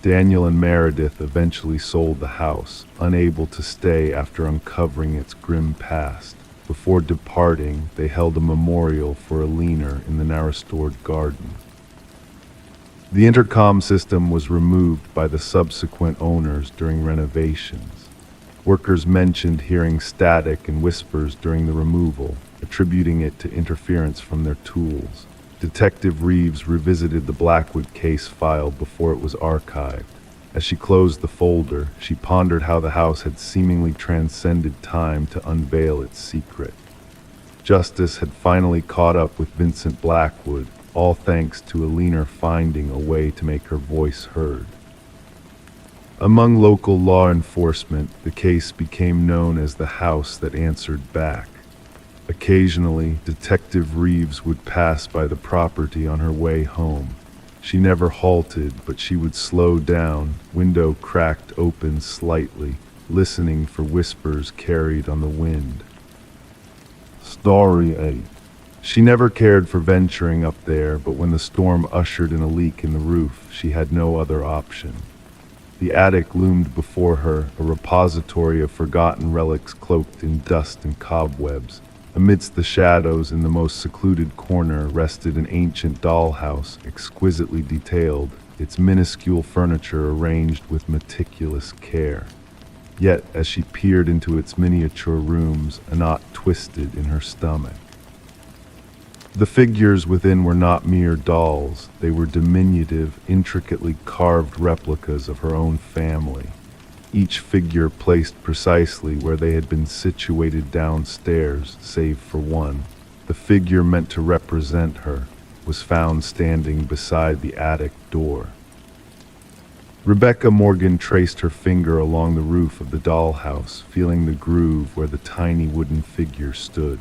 Daniel and Meredith eventually sold the house, unable to stay after uncovering its grim past. Before departing, they held a memorial for Alina in the now-restored garden. The intercom system was removed by the subsequent owners during renovations. Workers mentioned hearing static and whispers during the removal, attributing it to interference from their tools. Detective Reeves revisited the Blackwood case file before it was archived. As she closed the folder, she pondered how the house had seemingly transcended time to unveil its secret. Justice had finally caught up with Vincent Blackwood, all thanks to Alina finding a way to make her voice heard. Among local law enforcement, the case became known as the house that answered back. Occasionally, Detective Reeves would pass by the property on her way home. She never halted, but she would slow down, window cracked open slightly, listening for whispers carried on the wind. Story 8. She never cared for venturing up there, but when the storm ushered in a leak in the roof, she had no other option. The attic loomed before her, a repository of forgotten relics cloaked in dust and cobwebs. Amidst the shadows in the most secluded corner rested an ancient dollhouse, exquisitely detailed, its minuscule furniture arranged with meticulous care. Yet, as she peered into its miniature rooms, a knot twisted in her stomach. The figures within were not mere dolls. They were diminutive, intricately carved replicas of her own family. Each figure placed precisely where they had been situated downstairs, save for one. The figure meant to represent her was found standing beside the attic door. Rebecca Morgan traced her finger along the roof of the dollhouse, feeling the groove where the tiny wooden figure stood.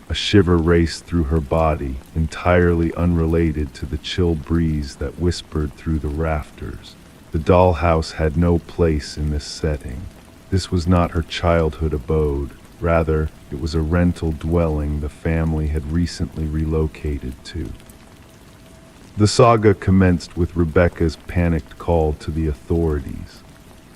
A shiver raced through her body, entirely unrelated to the chill breeze that whispered through the rafters. The dollhouse had no place in this setting. This was not her childhood abode. Rather, it was a rental dwelling the family had recently relocated to. The saga commenced with Rebecca's panicked call to the authorities.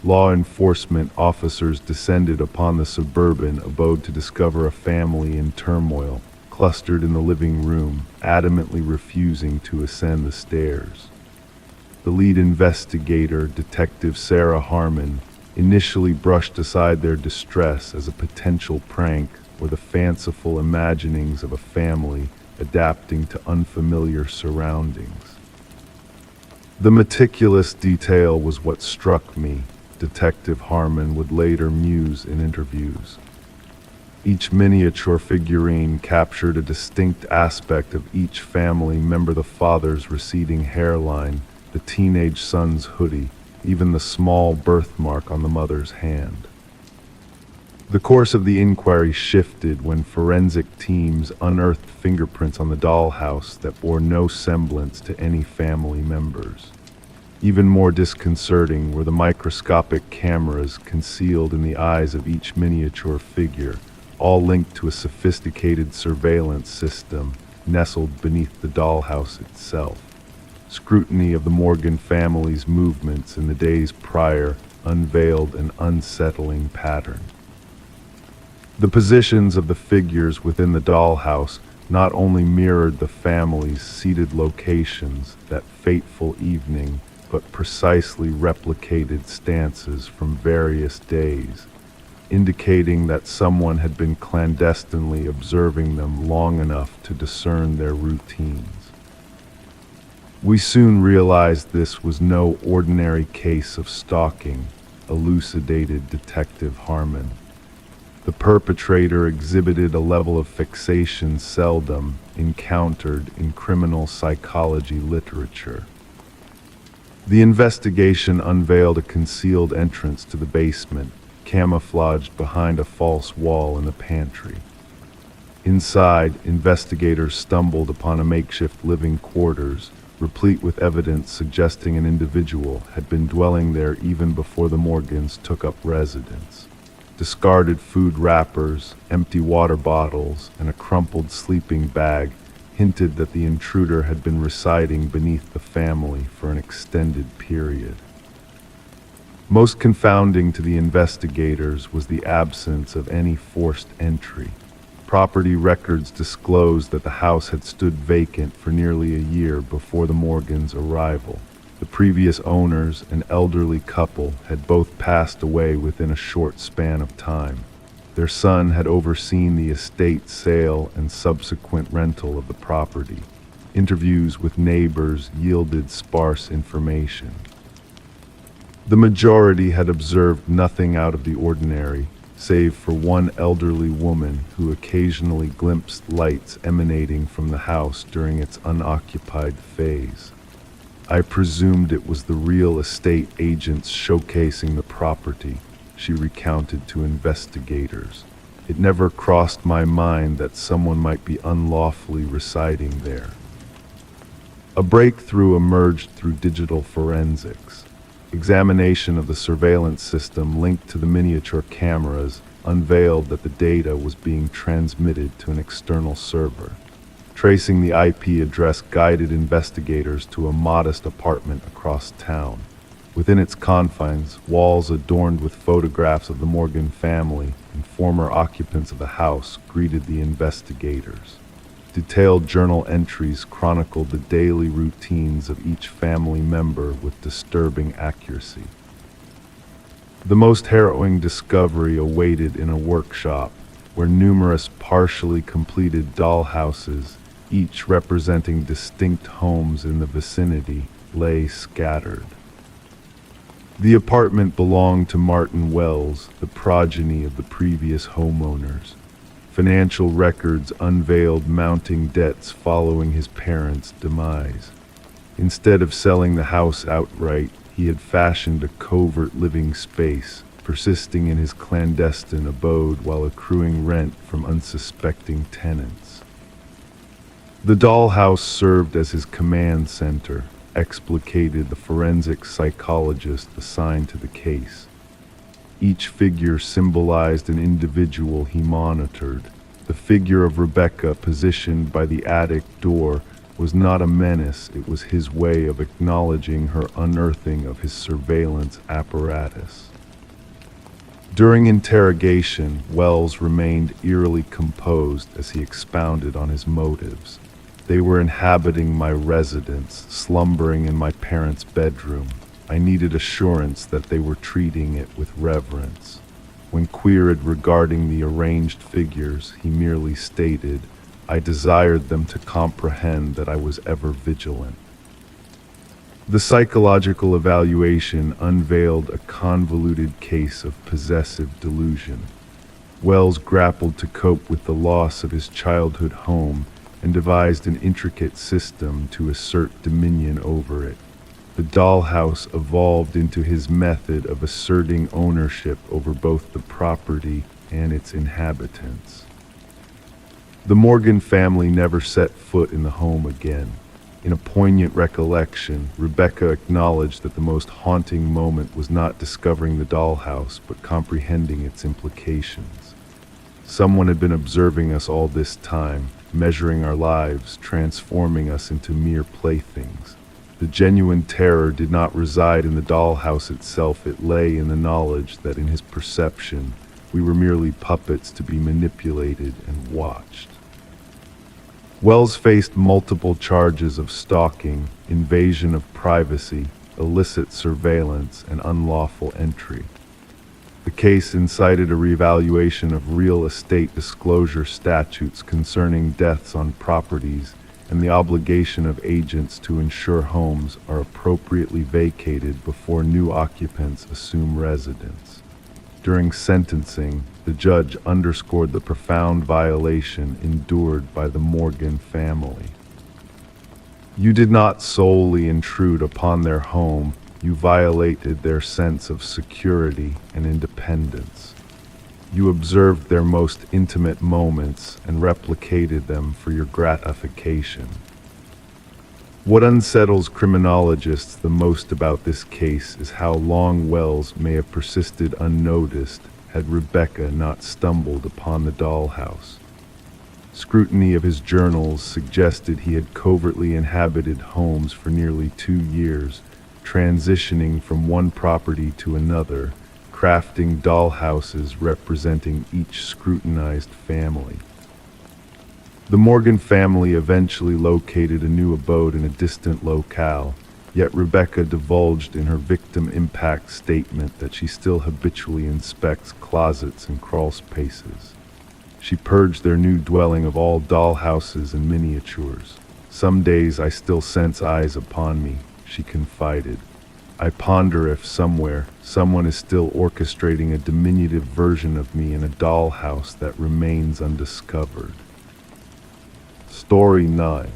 Law enforcement officers descended upon the suburban abode to discover a family in turmoil, clustered in the living room, adamantly refusing to ascend the stairs. The lead investigator, Detective Sarah Harmon, initially brushed aside their distress as a potential prank or the fanciful imaginings of a family adapting to unfamiliar surroundings. The meticulous detail was what struck me, Detective Harmon would later muse in interviews. Each miniature figurine captured a distinct aspect of each family member: the father's receding hairline, the teenage son's hoodie, even the small birthmark on the mother's hand. The course of the inquiry shifted when forensic teams unearthed fingerprints on the dollhouse that bore no semblance to any family members. Even more disconcerting were the microscopic cameras concealed in the eyes of each miniature figure, all linked to a sophisticated surveillance system nestled beneath the dollhouse itself. Scrutiny of the Morgan family's movements in the days prior unveiled an unsettling pattern. The positions of the figures within the dollhouse not only mirrored the family's seated locations that fateful evening, but precisely replicated stances from various days, indicating that someone had been clandestinely observing them long enough to discern their routines. We soon realized this was no ordinary case of stalking, elucidated Detective Harmon. The perpetrator exhibited a level of fixation seldom encountered in criminal psychology literature. The investigation unveiled a concealed entrance to the basement, camouflaged behind a false wall in the pantry. Inside, investigators stumbled upon a makeshift living quarters, replete with evidence suggesting an individual had been dwelling there even before the Morgans took up residence. Discarded food wrappers, empty water bottles, and a crumpled sleeping bag hinted that the intruder had been residing beneath the family for an extended period. Most confounding to the investigators was the absence of any forced entry. Property records disclosed that the house had stood vacant for nearly a year before the Morgans' arrival. The previous owners, an elderly couple, had both passed away within a short span of time. Their son had overseen the estate sale and subsequent rental of the property. Interviews with neighbors yielded sparse information. The majority had observed nothing out of the ordinary, save for one elderly woman who occasionally glimpsed lights emanating from the house during its unoccupied phase. I presumed it was the real estate agents showcasing the property, she recounted to investigators. It never crossed my mind that someone might be unlawfully residing there. A breakthrough emerged through digital forensics. Examination of the surveillance system linked to the miniature cameras unveiled that the data was being transmitted to an external server. Tracing the IP address guided investigators to a modest apartment across town. Within its confines, walls adorned with photographs of the Morgan family and former occupants of the house greeted the investigators. Detailed journal entries chronicled the daily routines of each family member with disturbing accuracy. The most harrowing discovery awaited in a workshop, where numerous partially completed dollhouses, each representing distinct homes in the vicinity, lay scattered. The apartment belonged to Martin Wells, the progeny of the previous homeowners. Financial records unveiled mounting debts following his parents' demise. Instead of selling the house outright, he had fashioned a covert living space, persisting in his clandestine abode while accruing rent from unsuspecting tenants. The dollhouse served as his command center, explicated the forensic psychologist assigned to the case. Each figure symbolized an individual he monitored. The figure of Rebecca, positioned by the attic door, was not a menace, it was his way of acknowledging her unearthing of his surveillance apparatus. During interrogation, Wells remained eerily composed as he expounded on his motives. They were inhabiting my residence, slumbering in my parents' bedroom. I needed assurance that they were treating it with reverence. When queried regarding the arranged figures, he merely stated, I desired them to comprehend that I was ever vigilant. The psychological evaluation unveiled a convoluted case of possessive delusion. Wells grappled to cope with the loss of his childhood home and devised an intricate system to assert dominion over it. The dollhouse evolved into his method of asserting ownership over both the property and its inhabitants. The Morgan family never set foot in the home again. In a poignant recollection, Rebecca acknowledged that the most haunting moment was not discovering the dollhouse, but comprehending its implications. Someone had been observing us all this time, measuring our lives, transforming us into mere playthings. The genuine terror did not reside in the dollhouse itself, it lay in the knowledge that in his perception, we were merely puppets to be manipulated and watched. Wells faced multiple charges of stalking, invasion of privacy, illicit surveillance, and unlawful entry. The case incited a reevaluation of real estate disclosure statutes concerning deaths on properties and the obligation of agents to ensure homes are appropriately vacated before new occupants assume residence. During sentencing, the judge underscored the profound violation endured by the Morgan family. You did not solely intrude upon their home, you violated their sense of security and independence. You observed their most intimate moments and replicated them for your gratification. What unsettles criminologists the most about this case is how long Wells may have persisted unnoticed had Rebecca not stumbled upon the dollhouse. Scrutiny of his journals suggested he had covertly inhabited homes for nearly 2 years, transitioning from one property to another, crafting dollhouses representing each scrutinized family. The Morgan family eventually located a new abode in a distant locale, yet Rebecca divulged in her victim impact statement that she still habitually inspects closets and crawl spaces. She purged their new dwelling of all dollhouses and miniatures. Some days I still sense eyes upon me, she confided. I ponder if somewhere, someone is still orchestrating a diminutive version of me in a dollhouse that remains undiscovered. Story 9.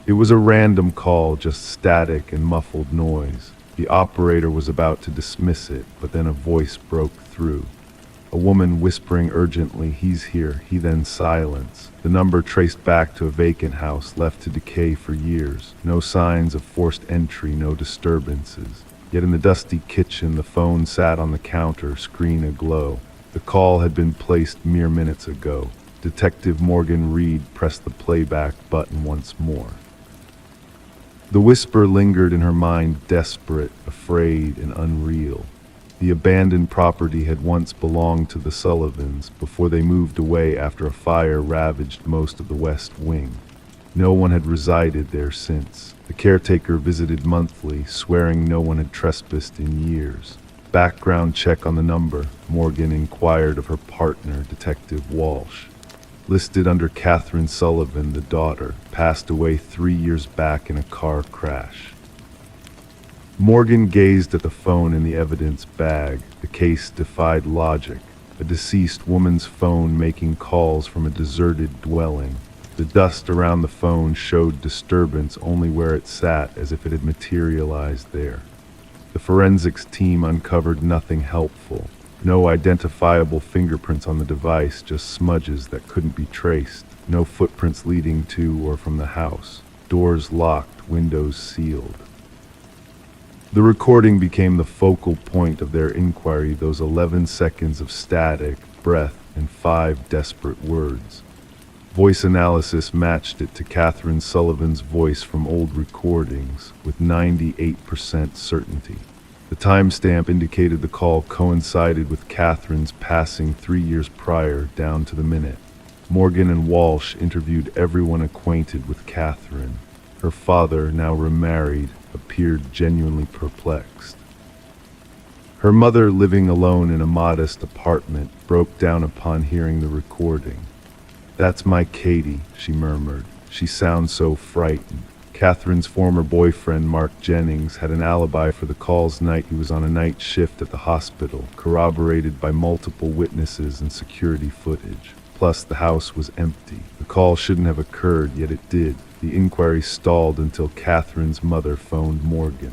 It was a random call, just static and muffled noise. The operator was about to dismiss it, but then a voice broke through. A woman whispering urgently, "He's here," he then silence. The number traced back to a vacant house left to decay for years. No signs of forced entry, no disturbances. Yet in the dusty kitchen, the phone sat on the counter, screen aglow. The call had been placed mere minutes ago. Detective Morgan Reed pressed the playback button once more. The whisper lingered in her mind, desperate, afraid, and unreal. The abandoned property had once belonged to the Sullivans before they moved away after a fire ravaged most of the West Wing. No one had resided there since. The caretaker visited monthly, swearing no one had trespassed in years. Background check on the number, Morgan inquired of her partner, Detective Walsh. Listed under Catherine Sullivan, the daughter, passed away 3 years back in a car crash. Morgan gazed at the phone in the evidence bag. The case defied logic. A deceased woman's phone making calls from a deserted dwelling. The dust around the phone showed disturbance only where it sat, as if it had materialized there. The forensics team uncovered nothing helpful. No identifiable fingerprints on the device, just smudges that couldn't be traced. No footprints leading to or from the house. Doors locked, windows sealed. The recording became the focal point of their inquiry, those 11 seconds of static, breath, and 5 desperate words. Voice analysis matched it to Catherine Sullivan's voice from old recordings with 98% certainty. The timestamp indicated the call coincided with Catherine's passing 3 years prior, down to the minute. Morgan and Walsh interviewed everyone acquainted with Catherine. Her father, now remarried, appeared genuinely perplexed. Her mother, living alone in a modest apartment, broke down upon hearing the recording. "That's my Katie," she murmured. "She sounds so frightened." Catherine's former boyfriend, Mark Jennings, had an alibi for the call's night. He was on a night shift at the hospital, corroborated by multiple witnesses and security footage. Plus, the house was empty. The call shouldn't have occurred, yet it did. The inquiry stalled until Catherine's mother phoned Morgan.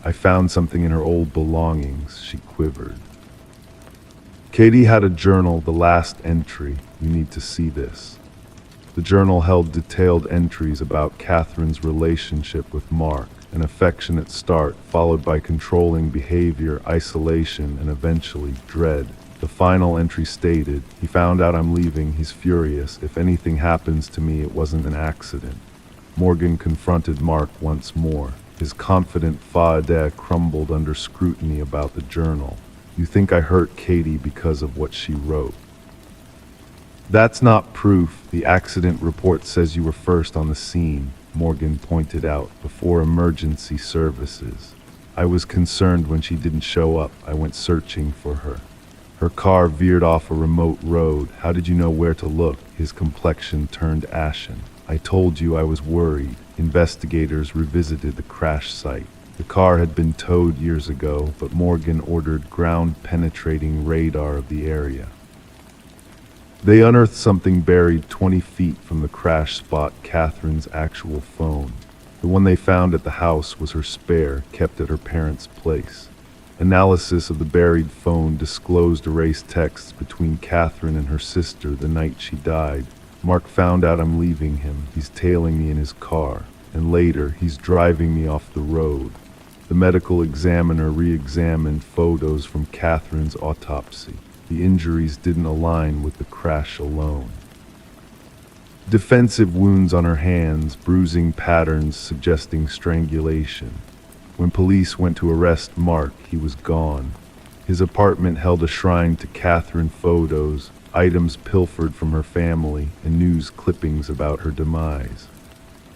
"I found something in her old belongings," she quivered. Katie had a journal, the last entry. "You need to see this." The journal held detailed entries about Catherine's relationship with Mark, an affectionate start, followed by controlling behavior, isolation, and eventually dread. The final entry stated, "He found out I'm leaving, he's furious. If anything happens to me, it wasn't an accident." Morgan confronted Mark once more. His confident fa-de crumbled under scrutiny about the journal. "You think I hurt Katie because of what she wrote?" "That's not proof. The accident report says you were first on the scene," Morgan pointed out, "before emergency services. I was concerned when she didn't show up. I went searching for her. Her car veered off a remote road. How did you know where to look?" His complexion turned ashen. "I told you I was worried." Investigators revisited the crash site. The car had been towed years ago, but Morgan ordered ground-penetrating radar of the area. They unearthed something buried 20 feet from the crash spot, Catherine's actual phone. The one they found at the house was her spare, kept at her parents' place. Analysis of the buried phone disclosed erased texts between Catherine and her sister the night she died. "Mark found out I'm leaving him. He's tailing me in his car. And later, he's driving me off the road." The medical examiner re-examined photos from Catherine's autopsy. The injuries didn't align with the crash alone. Defensive wounds on her hands, bruising patterns suggesting strangulation. When police went to arrest Mark, he was gone. His apartment held a shrine to Catherine photos, items pilfered from her family, and news clippings about her demise.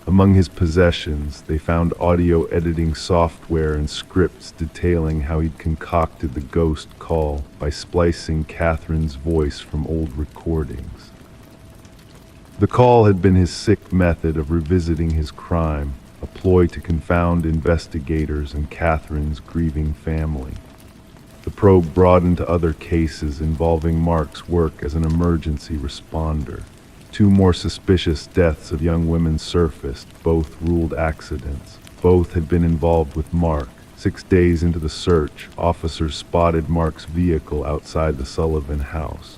Among his possessions, they found audio editing software and scripts detailing how he'd concocted the ghost call by splicing Catherine's voice from old recordings. The call had been his sick method of revisiting his crime, a ploy to confound investigators and Catherine's grieving family. The probe broadened to other cases involving Mark's work as an emergency responder. 2 more suspicious deaths of young women surfaced, both ruled accidents. Both had been involved with Mark. 6 days into the search, officers spotted Mark's vehicle outside the Sullivan house.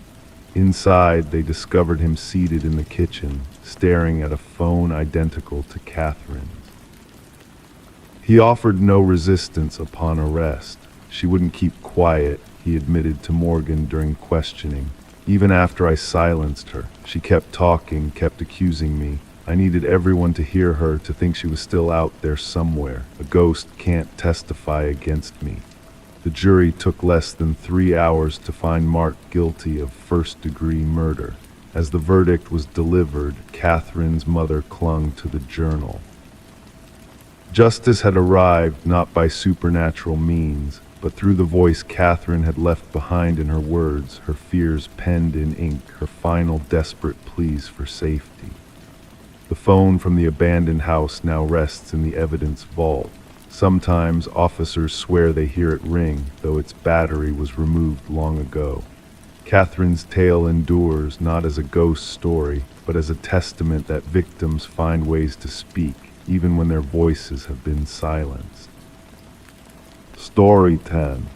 Inside, they discovered him seated in the kitchen, staring at a phone identical to Catherine's. He offered no resistance upon arrest. She wouldn't keep quiet, he admitted to Morgan during questioning. "Even after I silenced her, she kept talking, kept accusing me. I needed everyone to hear her, to think she was still out there somewhere. A ghost can't testify against me." The jury took less than 3 hours to find Mark guilty of first-degree murder. As the verdict was delivered, Catherine's mother clung to the journal. Justice had arrived, not by supernatural means, but through the voice Catherine had left behind in her words, her fears penned in ink, her final desperate pleas for safety. The phone from the abandoned house now rests in the evidence vault. Sometimes officers swear they hear it ring, though its battery was removed long ago. Catherine's tale endures not as a ghost story, but as a testament that victims find ways to speak, even when their voices have been silenced. Story 10.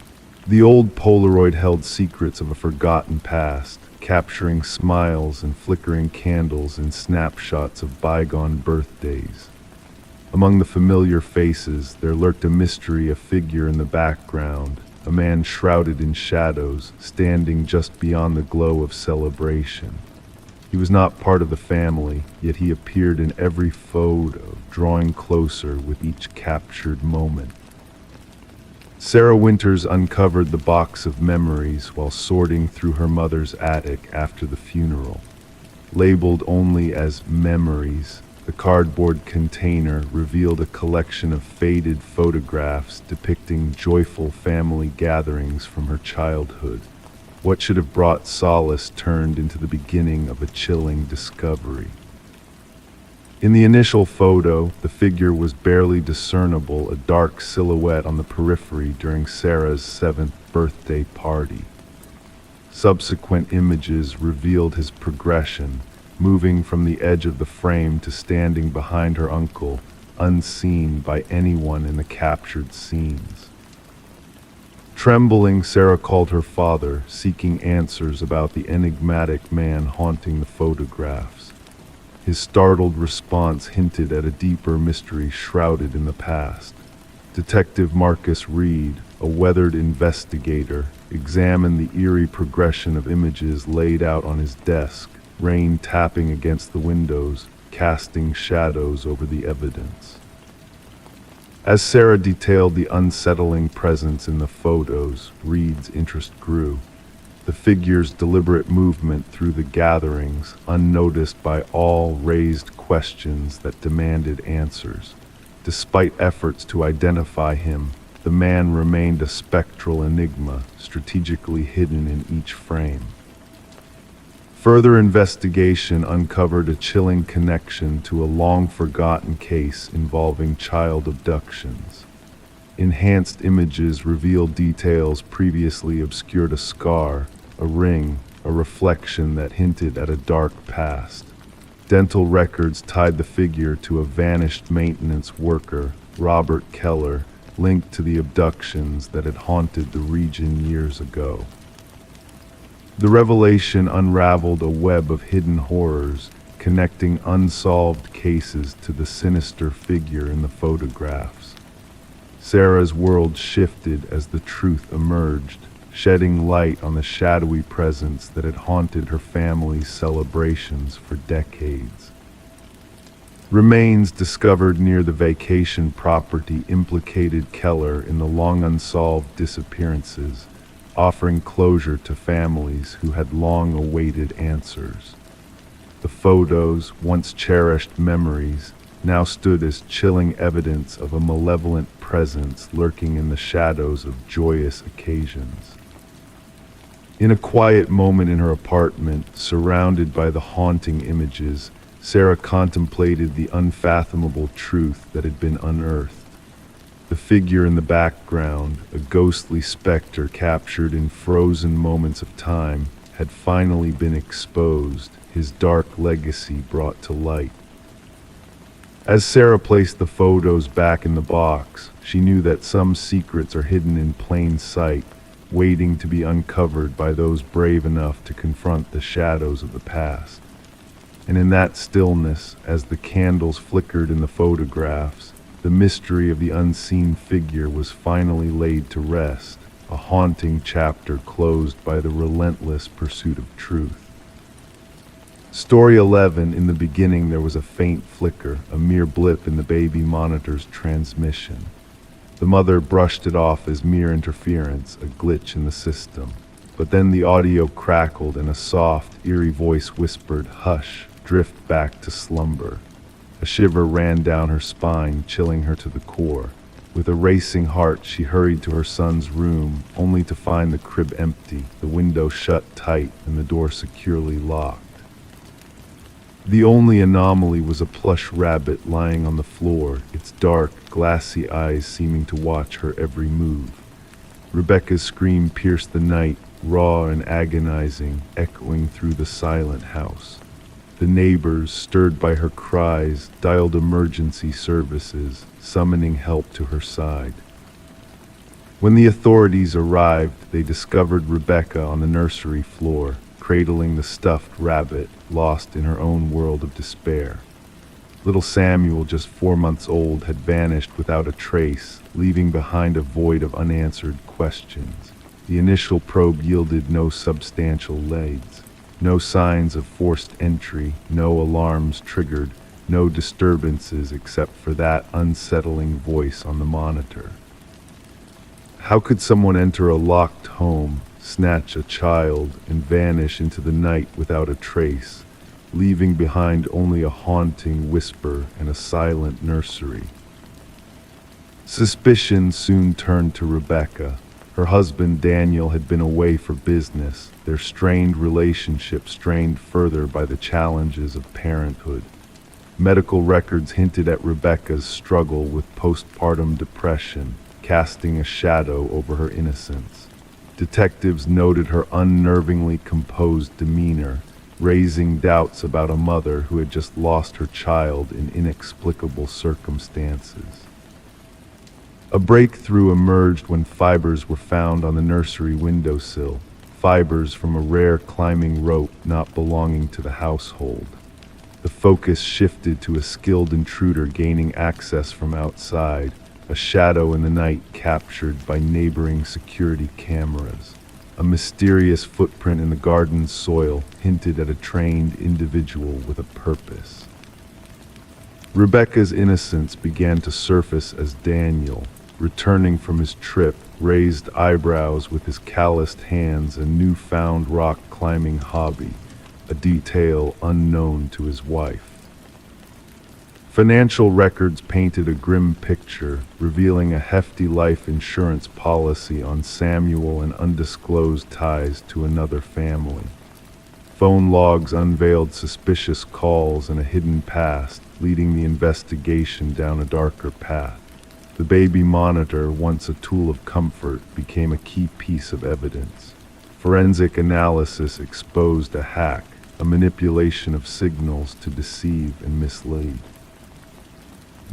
The old Polaroid held secrets of a forgotten past, capturing smiles and flickering candles in snapshots of bygone birthdays. Among the familiar faces, there lurked a mystery, a figure in the background, a man shrouded in shadows, standing just beyond the glow of celebration. He was not part of the family, yet he appeared in every photo, drawing closer with each captured moment. Sarah Winters uncovered the box of memories while sorting through her mother's attic after the funeral. Labeled only as memories, the cardboard container revealed a collection of faded photographs depicting joyful family gatherings from her childhood. What should have brought solace turned into the beginning of a chilling discovery. In the initial photo, the figure was barely discernible, a dark silhouette on the periphery during Sarah's 7th birthday party. Subsequent images revealed his progression, moving from the edge of the frame to standing behind her uncle, unseen by anyone in the captured scenes. Trembling, Sarah called her father, seeking answers about the enigmatic man haunting the photographs. His startled response hinted at a deeper mystery shrouded in the past. Detective Marcus Reed, a weathered investigator, examined the eerie progression of images laid out on his desk, rain tapping against the windows, casting shadows over the evidence. As Sarah detailed the unsettling presence in the photos, Reed's interest grew. The figure's deliberate movement through the gatherings, unnoticed by all, raised questions that demanded answers. Despite efforts to identify him, the man remained a spectral enigma, strategically hidden in each frame. Further investigation uncovered a chilling connection to a long-forgotten case involving child abductions. Enhanced images revealed details previously obscured: a scar, a ring, a reflection that hinted at a dark past. Dental records tied the figure to a vanished maintenance worker, Robert Keller, linked to the abductions that had haunted the region years ago. The revelation unraveled a web of hidden horrors, connecting unsolved cases to the sinister figure in the photographs. Sarah's world shifted as the truth emerged, shedding light on the shadowy presence that had haunted her family's celebrations for decades. Remains discovered near the vacation property implicated Keller in the long unsolved disappearances, offering closure to families who had long awaited answers. The photos, once cherished memories, now stood as chilling evidence of a malevolent presence lurking in the shadows of joyous occasions. In a quiet moment in her apartment, surrounded by the haunting images, Sarah contemplated the unfathomable truth that had been unearthed. The figure in the background, a ghostly specter captured in frozen moments of time, had finally been exposed, his dark legacy brought to light. As Sarah placed the photos back in the box, she knew that some secrets are hidden in plain sight, waiting to be uncovered by those brave enough to confront the shadows of the past. And in that stillness, as the candles flickered in the photographs, the mystery of the unseen figure was finally laid to rest, a haunting chapter closed by the relentless pursuit of truth. Story 11. In the beginning there was a faint flicker, a mere blip in the baby monitor's transmission. The mother brushed it off as mere interference, a glitch in the system. But then the audio crackled and a soft, eerie voice whispered, "Hush, drift back to slumber." A shiver ran down her spine, chilling her to the core. With a racing heart, she hurried to her son's room, only to find the crib empty, the window shut tight, and the door securely locked. The only anomaly was a plush rabbit lying on the floor, its dark, glassy eyes seeming to watch her every move. Rebecca's scream pierced the night, raw and agonizing, echoing through the silent house. The neighbors, stirred by her cries, dialed emergency services, summoning help to her side. When the authorities arrived, they discovered Rebecca on the nursery floor, cradling the stuffed rabbit, lost in her own world of despair. Little Samuel, just 4 months old, had vanished without a trace, leaving behind a void of unanswered questions. The initial probe yielded no substantial leads. No signs of forced entry, no alarms triggered, no disturbances except for that unsettling voice on the monitor. How could someone enter a locked home, snatch a child, and vanish into the night without a trace, leaving behind only a haunting whisper and a silent nursery? Suspicion soon turned to Rebecca. Her husband Daniel had been away for business, their strained relationship strained further by the challenges of parenthood. Medical records hinted at Rebecca's struggle with postpartum depression, casting a shadow over her innocence. Detectives noted her unnervingly composed demeanor, raising doubts about a mother who had just lost her child in inexplicable circumstances. A breakthrough emerged when fibers were found on the nursery windowsill, fibers from a rare climbing rope not belonging to the household. The focus shifted to a skilled intruder gaining access from outside, a shadow in the night captured by neighboring security cameras. A mysterious footprint in the garden's soil hinted at a trained individual with a purpose. Rebecca's innocence began to surface as Daniel, returning from his trip, raised eyebrows with his calloused hands and newfound rock climbing hobby, a detail unknown to his wife. Financial records painted a grim picture, revealing a hefty life insurance policy on Samuel and undisclosed ties to another family. Phone logs unveiled suspicious calls and a hidden past, leading the investigation down a darker path. The baby monitor, once a tool of comfort, became a key piece of evidence. Forensic analysis exposed a hack, a manipulation of signals to deceive and mislead.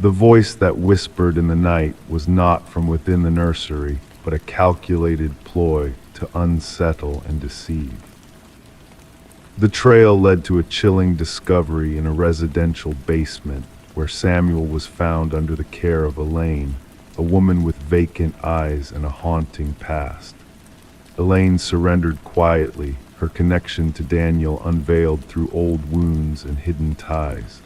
The voice that whispered in the night was not from within the nursery, but a calculated ploy to unsettle and deceive. The trail led to a chilling discovery in a residential basement, where Samuel was found under the care of Elaine, a woman with vacant eyes and a haunting past. Elaine surrendered quietly, her connection to Daniel unveiled through old wounds and hidden ties.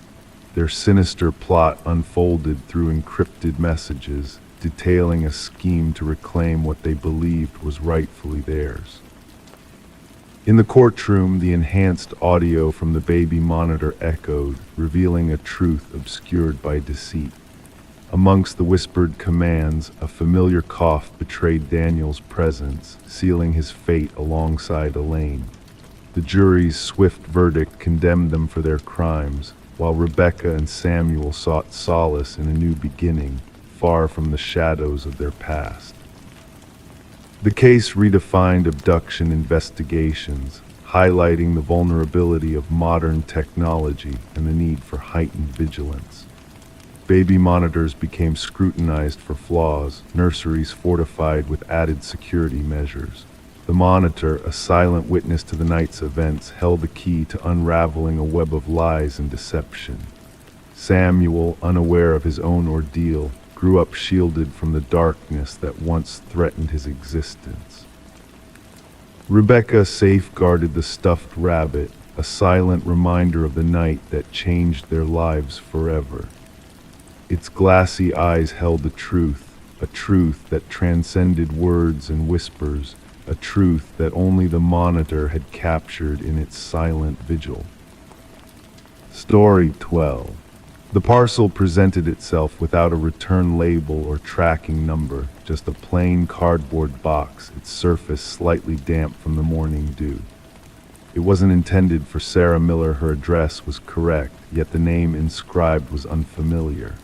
Their sinister plot unfolded through encrypted messages, detailing a scheme to reclaim what they believed was rightfully theirs. In the courtroom, the enhanced audio from the baby monitor echoed, revealing a truth obscured by deceit. Amongst the whispered commands, a familiar cough betrayed Daniel's presence, sealing his fate alongside Elaine. The jury's swift verdict condemned them for their crimes, while Rebecca and Samuel sought solace in a new beginning, far from the shadows of their past. The case redefined abduction investigations, highlighting the vulnerability of modern technology and the need for heightened vigilance. Baby monitors became scrutinized for flaws, nurseries fortified with added security measures. The monitor, a silent witness to the night's events, held the key to unraveling a web of lies and deception. Samuel, unaware of his own ordeal, grew up shielded from the darkness that once threatened his existence. Rebecca safeguarded the stuffed rabbit, a silent reminder of the night that changed their lives forever. Its glassy eyes held the truth, a truth that transcended words and whispers, a truth that only the monitor had captured in its silent vigil. Story 12. The parcel presented itself without a return label or tracking number, just a plain cardboard box, its surface slightly damp from the morning dew. It wasn't intended for Sarah Miller. Her address was correct, yet the name inscribed was unfamiliar.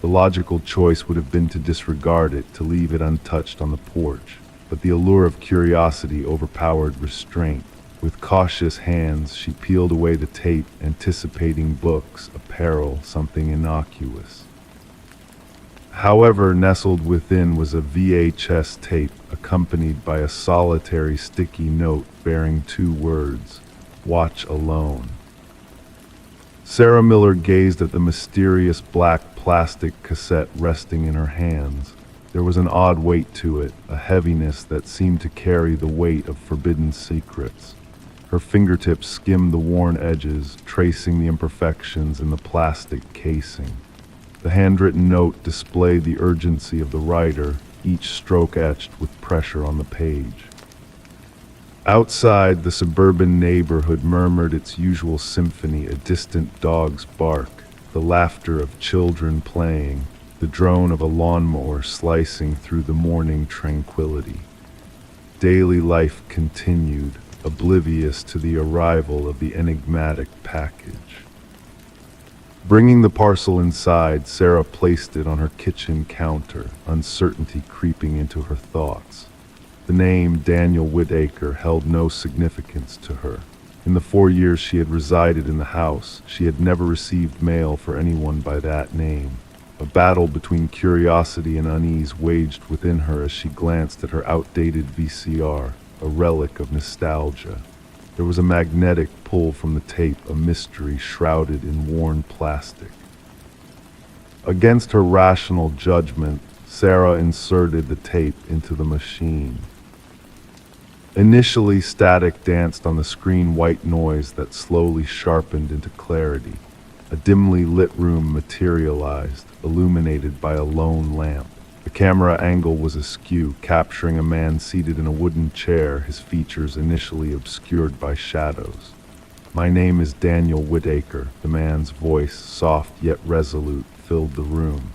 The logical choice would have been to disregard it, to leave it untouched on the porch, but the allure of curiosity overpowered restraint. With cautious hands, she peeled away the tape, anticipating books, apparel, something innocuous. However, nestled within was a VHS tape, accompanied by a solitary sticky note bearing 2 words, "Watch alone." Sarah Miller gazed at the mysterious black plastic cassette resting in her hands. There was an odd weight to it, a heaviness that seemed to carry the weight of forbidden secrets. Her fingertips skimmed the worn edges, tracing the imperfections in the plastic casing. The handwritten note displayed the urgency of the writer, each stroke etched with pressure on the page. Outside, the suburban neighborhood murmured its usual symphony, a distant dog's bark, the laughter of children playing, the drone of a lawnmower slicing through the morning tranquility. Daily life continued, oblivious to the arrival of the enigmatic package. Bringing the parcel inside, Sarah placed it on her kitchen counter, uncertainty creeping into her thoughts. The name Daniel Whitaker held no significance to her. In the 4 years she had resided in the house, she had never received mail for anyone by that name. A battle between curiosity and unease waged within her as she glanced at her outdated VCR, a relic of nostalgia. There was a magnetic pull from the tape, a mystery shrouded in worn plastic. Against her rational judgment, Sarah inserted the tape into the machine. Initially, static danced on the screen, white noise that slowly sharpened into clarity. A dimly lit room materialized, illuminated by a lone lamp. The camera angle was askew, capturing a man seated in a wooden chair, his features initially obscured by shadows. "My name is Daniel Whitaker," the man's voice, soft yet resolute, filled the room.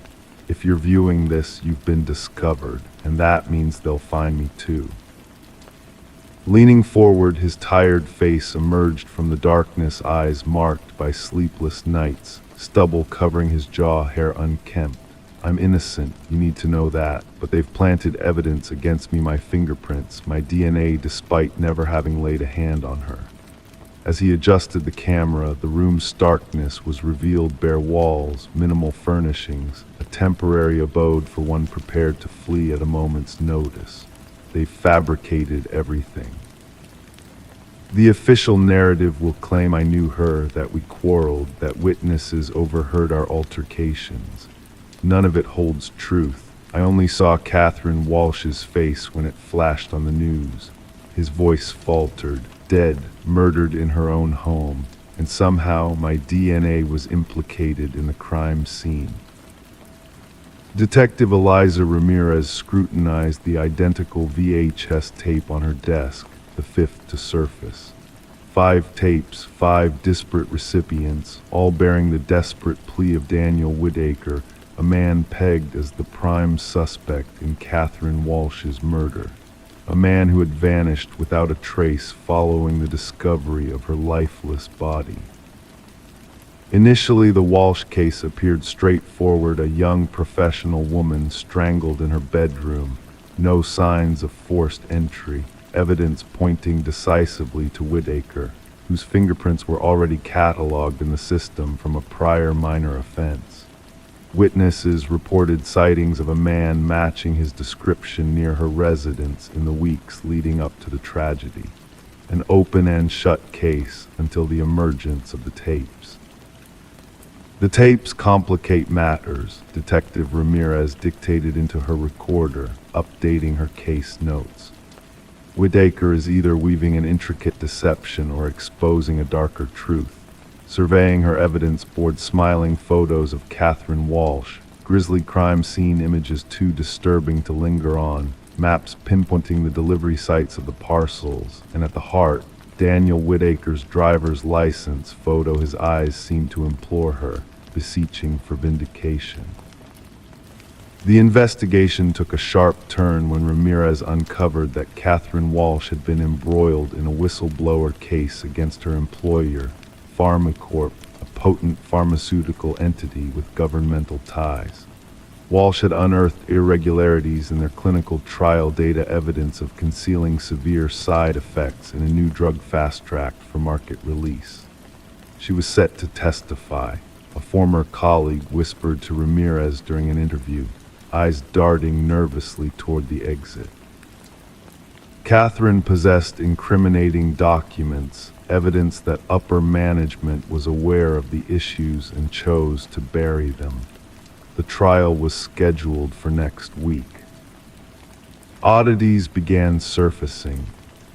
"If you're viewing this, you've been discovered, and that means they'll find me too." Leaning forward, his tired face emerged from the darkness, eyes marked by sleepless nights, stubble covering his jaw, hair unkempt. "I'm innocent, you need to know that, but they've planted evidence against me, my fingerprints, my DNA, despite never having laid a hand on her." As he adjusted the camera, the room's starkness was revealed: bare walls, minimal furnishings, a temporary abode for one prepared to flee at a moment's notice. They fabricated everything. The official narrative will claim I knew her, that we quarreled, that witnesses overheard our altercations. None of it holds truth. I only saw Catherine Walsh's face when it flashed on the news. His voice faltered. Dead, murdered in her own home, and somehow my DNA was implicated in the crime scene. Detective Eliza Ramirez scrutinized the identical VHS tape on her desk, the fifth to surface. 5 tapes, 5 disparate recipients, all bearing the desperate plea of Daniel Whitaker, a man pegged as the prime suspect in Catherine Walsh's murder. A man who had vanished without a trace following the discovery of her lifeless body. Initially, the Walsh case appeared straightforward: a young professional woman strangled in her bedroom, no signs of forced entry, evidence pointing decisively to Whitaker, whose fingerprints were already cataloged in the system from a prior minor offense. Witnesses reported sightings of a man matching his description near her residence in the weeks leading up to the tragedy. An open and shut case until the emergence of the tapes. "The tapes complicate matters," Detective Ramirez dictated into her recorder, updating her case notes. "Whitaker is either weaving an intricate deception or exposing a darker truth." Surveying her evidence board, smiling photos of Catherine Walsh, grisly crime scene images too disturbing to linger on, maps pinpointing the delivery sites of the parcels, and at the heart, Daniel Whitaker's driver's license photo. His eyes seemed to implore her, beseeching for vindication. The investigation took a sharp turn when Ramirez uncovered that Catherine Walsh had been embroiled in a whistleblower case against her employer, Pharmacorp, a potent pharmaceutical entity with governmental ties. Walsh had unearthed irregularities in their clinical trial data, evidence of concealing severe side effects in a new drug fast-tracked for market release. She was set to testify, a former colleague whispered to Ramirez during an interview, eyes darting nervously toward the exit. Catherine possessed incriminating documents, evidence that upper management was aware of the issues and chose to bury them. The trial was scheduled for next week. Oddities began surfacing.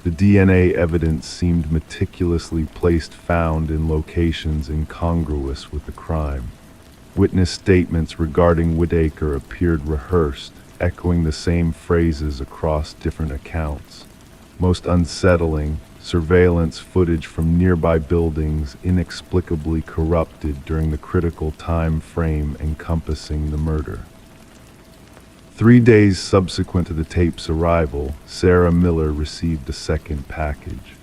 The The DNA evidence seemed meticulously placed, found in locations incongruous with the crime. Witness statements regarding Whitaker appeared rehearsed, echoing the same phrases across different accounts. Most unsettling, surveillance footage from nearby buildings inexplicably corrupted during the critical time frame encompassing the murder. 3 days subsequent to the tape's arrival, Sarah Miller received a second package.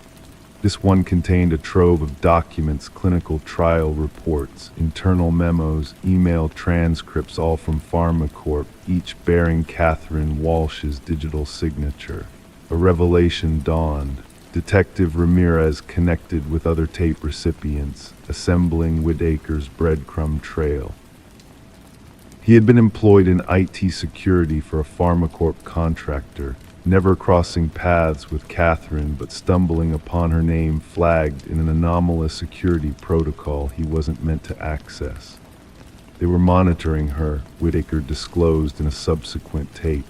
This one contained a trove of documents, clinical trial reports, internal memos, email transcripts, all from PharmaCorp, each bearing Catherine Walsh's digital signature. A revelation dawned. Detective Ramirez connected with other tape recipients, assembling Whitaker's breadcrumb trail. He had been employed in IT security for a PharmaCorp contractor, never crossing paths with Catherine but stumbling upon her name flagged in an anomalous security protocol he wasn't meant to access. They were monitoring her, Whitaker disclosed in a subsequent tape.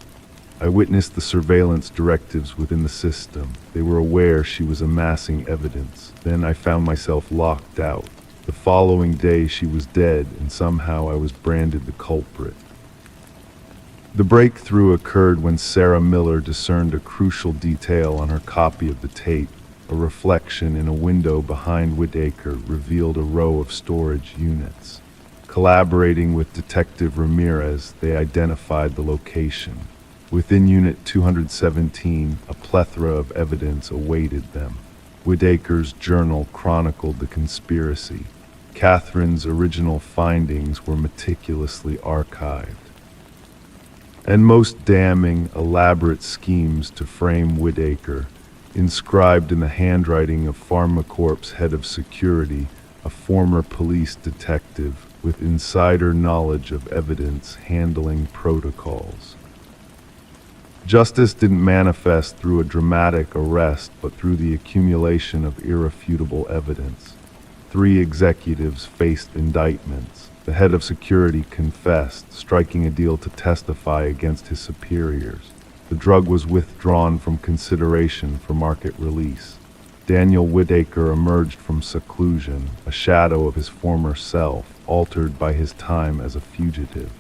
I witnessed the surveillance directives within the system. They were aware she was amassing evidence. Then I found myself locked out. The following day she was dead, and somehow I was branded the culprit. The breakthrough occurred when Sarah Miller discerned a crucial detail on her copy of the tape. A reflection in a window behind Whitaker revealed a row of storage units. Collaborating with Detective Ramirez, they identified the location. Within Unit 217, a plethora of evidence awaited them. Whitaker's journal chronicled the conspiracy. Catherine's original findings were meticulously archived. And most damning, elaborate schemes to frame Whitaker, inscribed in the handwriting of PharmaCorp's head of security, a former police detective with insider knowledge of evidence handling protocols. Justice didn't manifest through a dramatic arrest, but through the accumulation of irrefutable evidence. 3 executives faced indictments. The head of security confessed, striking a deal to testify against his superiors. The drug was withdrawn from consideration for market release. Daniel Whitaker emerged from seclusion, a shadow of his former self, altered by his time as a fugitive.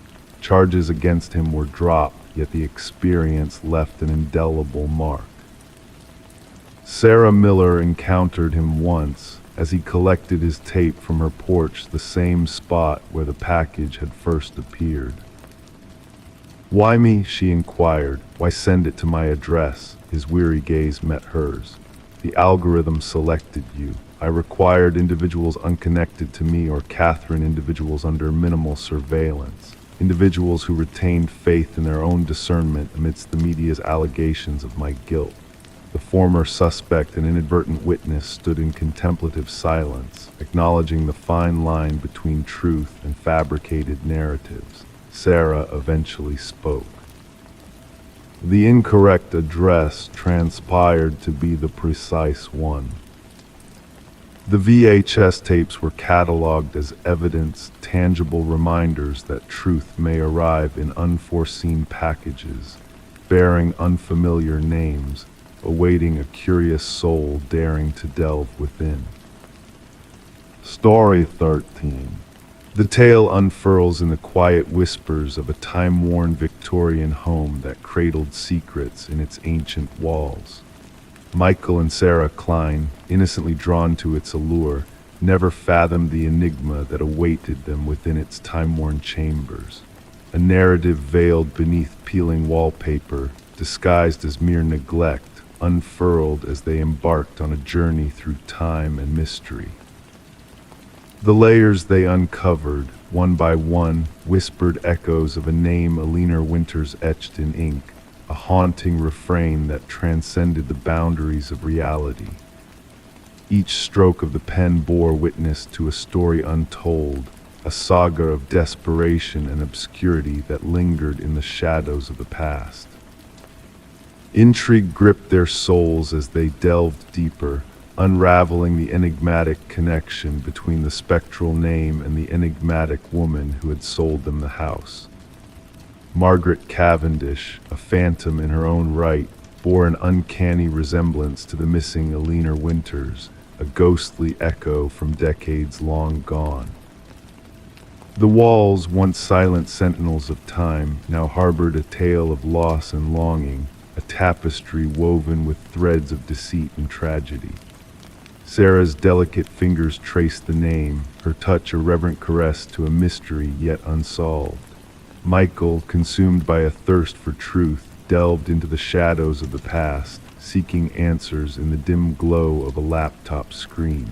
Charges against him were dropped, yet the experience left an indelible mark. Sarah Miller encountered him once as he collected his tape from her porch, the same spot where the package had first appeared. "Why me?" she inquired. "Why send it to my address?" His weary gaze met hers. "The algorithm selected you. I required individuals unconnected to me or Catherine, individuals under minimal surveillance. Individuals who retained faith in their own discernment amidst the media's allegations of my guilt." The former suspect, an inadvertent witness, stood in contemplative silence, acknowledging the fine line between truth and fabricated narratives. Sarah eventually spoke. The incorrect address transpired to be the precise one. The VHS tapes were cataloged as evidence, tangible reminders that truth may arrive in unforeseen packages, bearing unfamiliar names, awaiting a curious soul daring to delve within. Story 13. The tale unfurls in the quiet whispers of a time-worn Victorian home that cradled secrets in its ancient walls. Michael and Sarah Klein, innocently drawn to its allure, never fathomed the enigma that awaited them within its time-worn chambers. A narrative veiled beneath peeling wallpaper, disguised as mere neglect, unfurled as they embarked on a journey through time and mystery. The layers they uncovered, one by one, whispered echoes of a name Alina Winters etched in ink, a haunting refrain that transcended the boundaries of reality. Each stroke of the pen bore witness to a story untold, a saga of desperation and obscurity that lingered in the shadows of the past. Intrigue gripped their souls as they delved deeper, unraveling the enigmatic connection between the spectral name and the enigmatic woman who had sold them the house. Margaret Cavendish, a phantom in her own right, bore an uncanny resemblance to the missing Alina Winters, a ghostly echo from decades long gone. The walls, once silent sentinels of time, now harbored a tale of loss and longing, a tapestry woven with threads of deceit and tragedy. Sarah's delicate fingers traced the name, her touch a reverent caress to a mystery yet unsolved. Michael, consumed by a thirst for truth, delved into the shadows of the past, seeking answers in the dim glow of a laptop screen.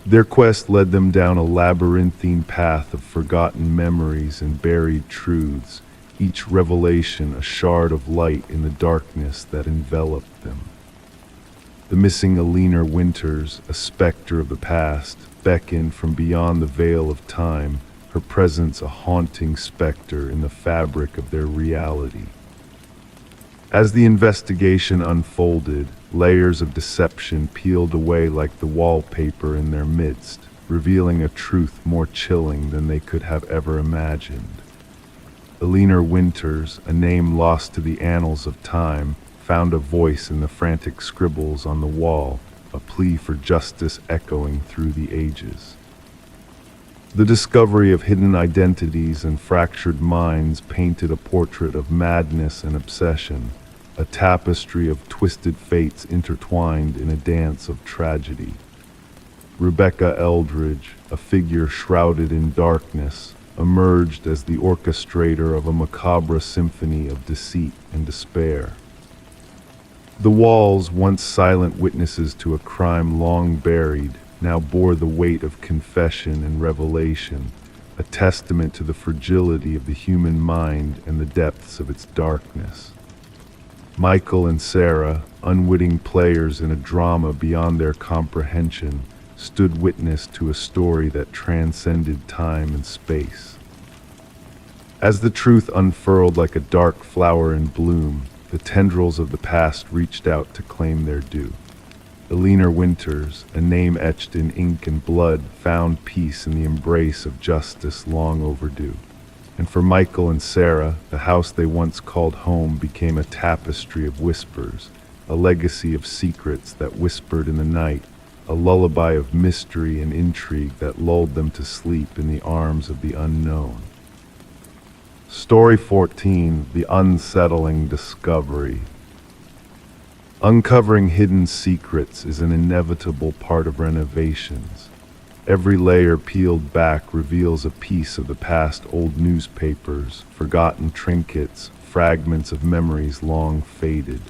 Their quest led them down a labyrinthine path of forgotten memories and buried truths, each revelation a shard of light in the darkness that enveloped them. The missing Alina Winters, a specter of the past, beckoned from beyond the veil of time, her presence a haunting specter in the fabric of their reality. As the investigation unfolded, layers of deception peeled away like the wallpaper in their midst, revealing a truth more chilling than they could have ever imagined. Alina Winters, a name lost to the annals of time, found a voice in the frantic scribbles on the wall, a plea for justice echoing through the ages. The discovery of hidden identities and fractured minds painted a portrait of madness and obsession, a tapestry of twisted fates intertwined in a dance of tragedy. Rebecca Eldridge, a figure shrouded in darkness, emerged as the orchestrator of a macabre symphony of deceit and despair. The walls, once silent witnesses to a crime long buried, now bore the weight of confession and revelation, a testament to the fragility of the human mind and the depths of its darkness. Michael and Sarah, unwitting players in a drama beyond their comprehension, stood witness to a story that transcended time and space. As the truth unfurled like a dark flower in bloom, the tendrils of the past reached out to claim their due. Alina Winters, a name etched in ink and blood, found peace in the embrace of justice long overdue. And for Michael and Sarah, the house they once called home became a tapestry of whispers, a legacy of secrets that whispered in the night, a lullaby of mystery and intrigue that lulled them to sleep in the arms of the unknown. Story 14, The Unsettling Discovery. Uncovering hidden secrets is an inevitable part of renovations. Every layer peeled back reveals a piece of the past: old newspapers, forgotten trinkets, fragments of memories long faded.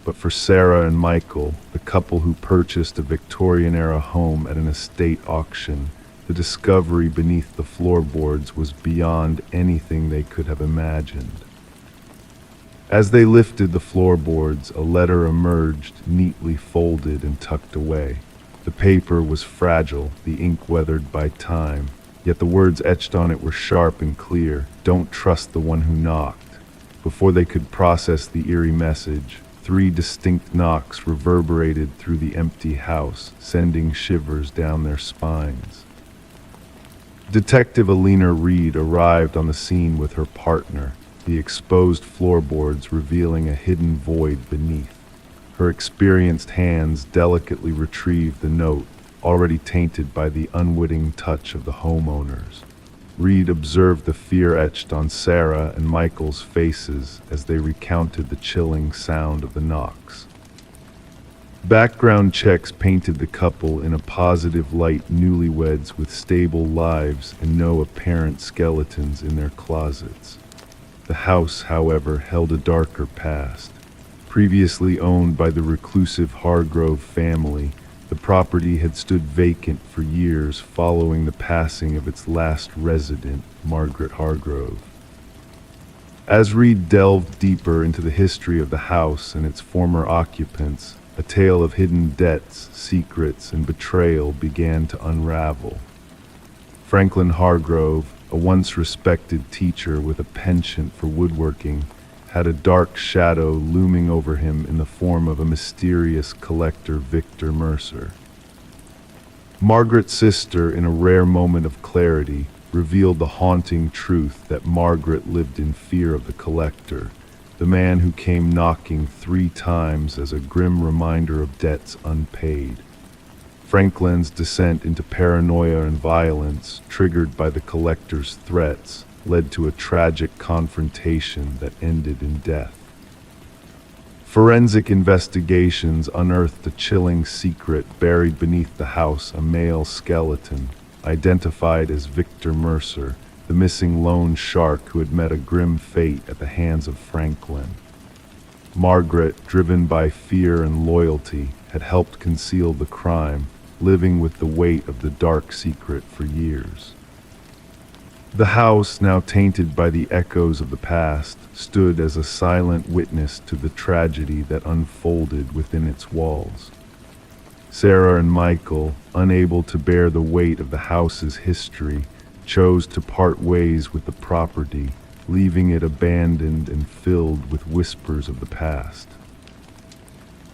But for Sarah and Michael, the couple who purchased a Victorian-era home at an estate auction, the discovery beneath the floorboards was beyond anything they could have imagined. As they lifted the floorboards, a letter emerged, neatly folded and tucked away. The paper was fragile, the ink weathered by time, yet the words etched on it were sharp and clear. Don't trust the one who knocked. Before they could process the eerie message, 3 distinct knocks reverberated through the empty house, sending shivers down their spines. Detective Alina Reed arrived on the scene with her partner, the exposed floorboards revealing a hidden void beneath. Her experienced hands delicately retrieved the note, already tainted by the unwitting touch of the homeowners. Reed observed the fear etched on Sarah and Michael's faces as they recounted the chilling sound of the knocks. Background checks painted the couple in a positive light, newlyweds with stable lives and no apparent skeletons in their closets. The house, however, held a darker past. Previously owned by the reclusive Hargrove family, the property had stood vacant for years following the passing of its last resident, Margaret Hargrove. As Reed delved deeper into the history of the house and its former occupants, a tale of hidden debts, secrets, and betrayal began to unravel. Franklin Hargrove, a once respected teacher with a penchant for woodworking, had a dark shadow looming over him in the form of a mysterious collector, Victor Mercer. Margaret's sister, in a rare moment of clarity, revealed the haunting truth that Margaret lived in fear of the collector, the man who came knocking 3 times as a grim reminder of debts unpaid. Franklin's descent into paranoia and violence, triggered by the collector's threats, led to a tragic confrontation that ended in death. Forensic investigations unearthed a chilling secret buried beneath the house: a male skeleton, identified as Victor Mercer, the missing loan shark who had met a grim fate at the hands of Franklin. Margaret, driven by fear and loyalty, had helped conceal the crime, living with the weight of the dark secret for years. The house, now tainted by the echoes of the past, stood as a silent witness to the tragedy that unfolded within its walls. Sarah and Michael, unable to bear the weight of the house's history, chose to part ways with the property, leaving it abandoned and filled with whispers of the past.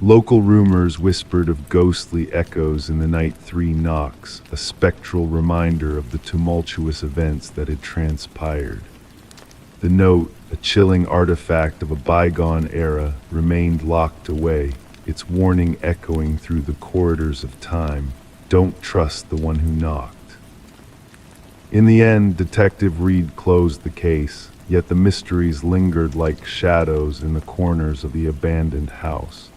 Local rumors whispered of ghostly echoes in the night 3 knocks, a spectral reminder of the tumultuous events that had transpired. The note, a chilling artifact of a bygone era, remained locked away, its warning echoing through the corridors of time: don't trust the one who knocked. In the end, Detective Reed closed the case, yet the mysteries lingered like shadows in the corners of the abandoned house.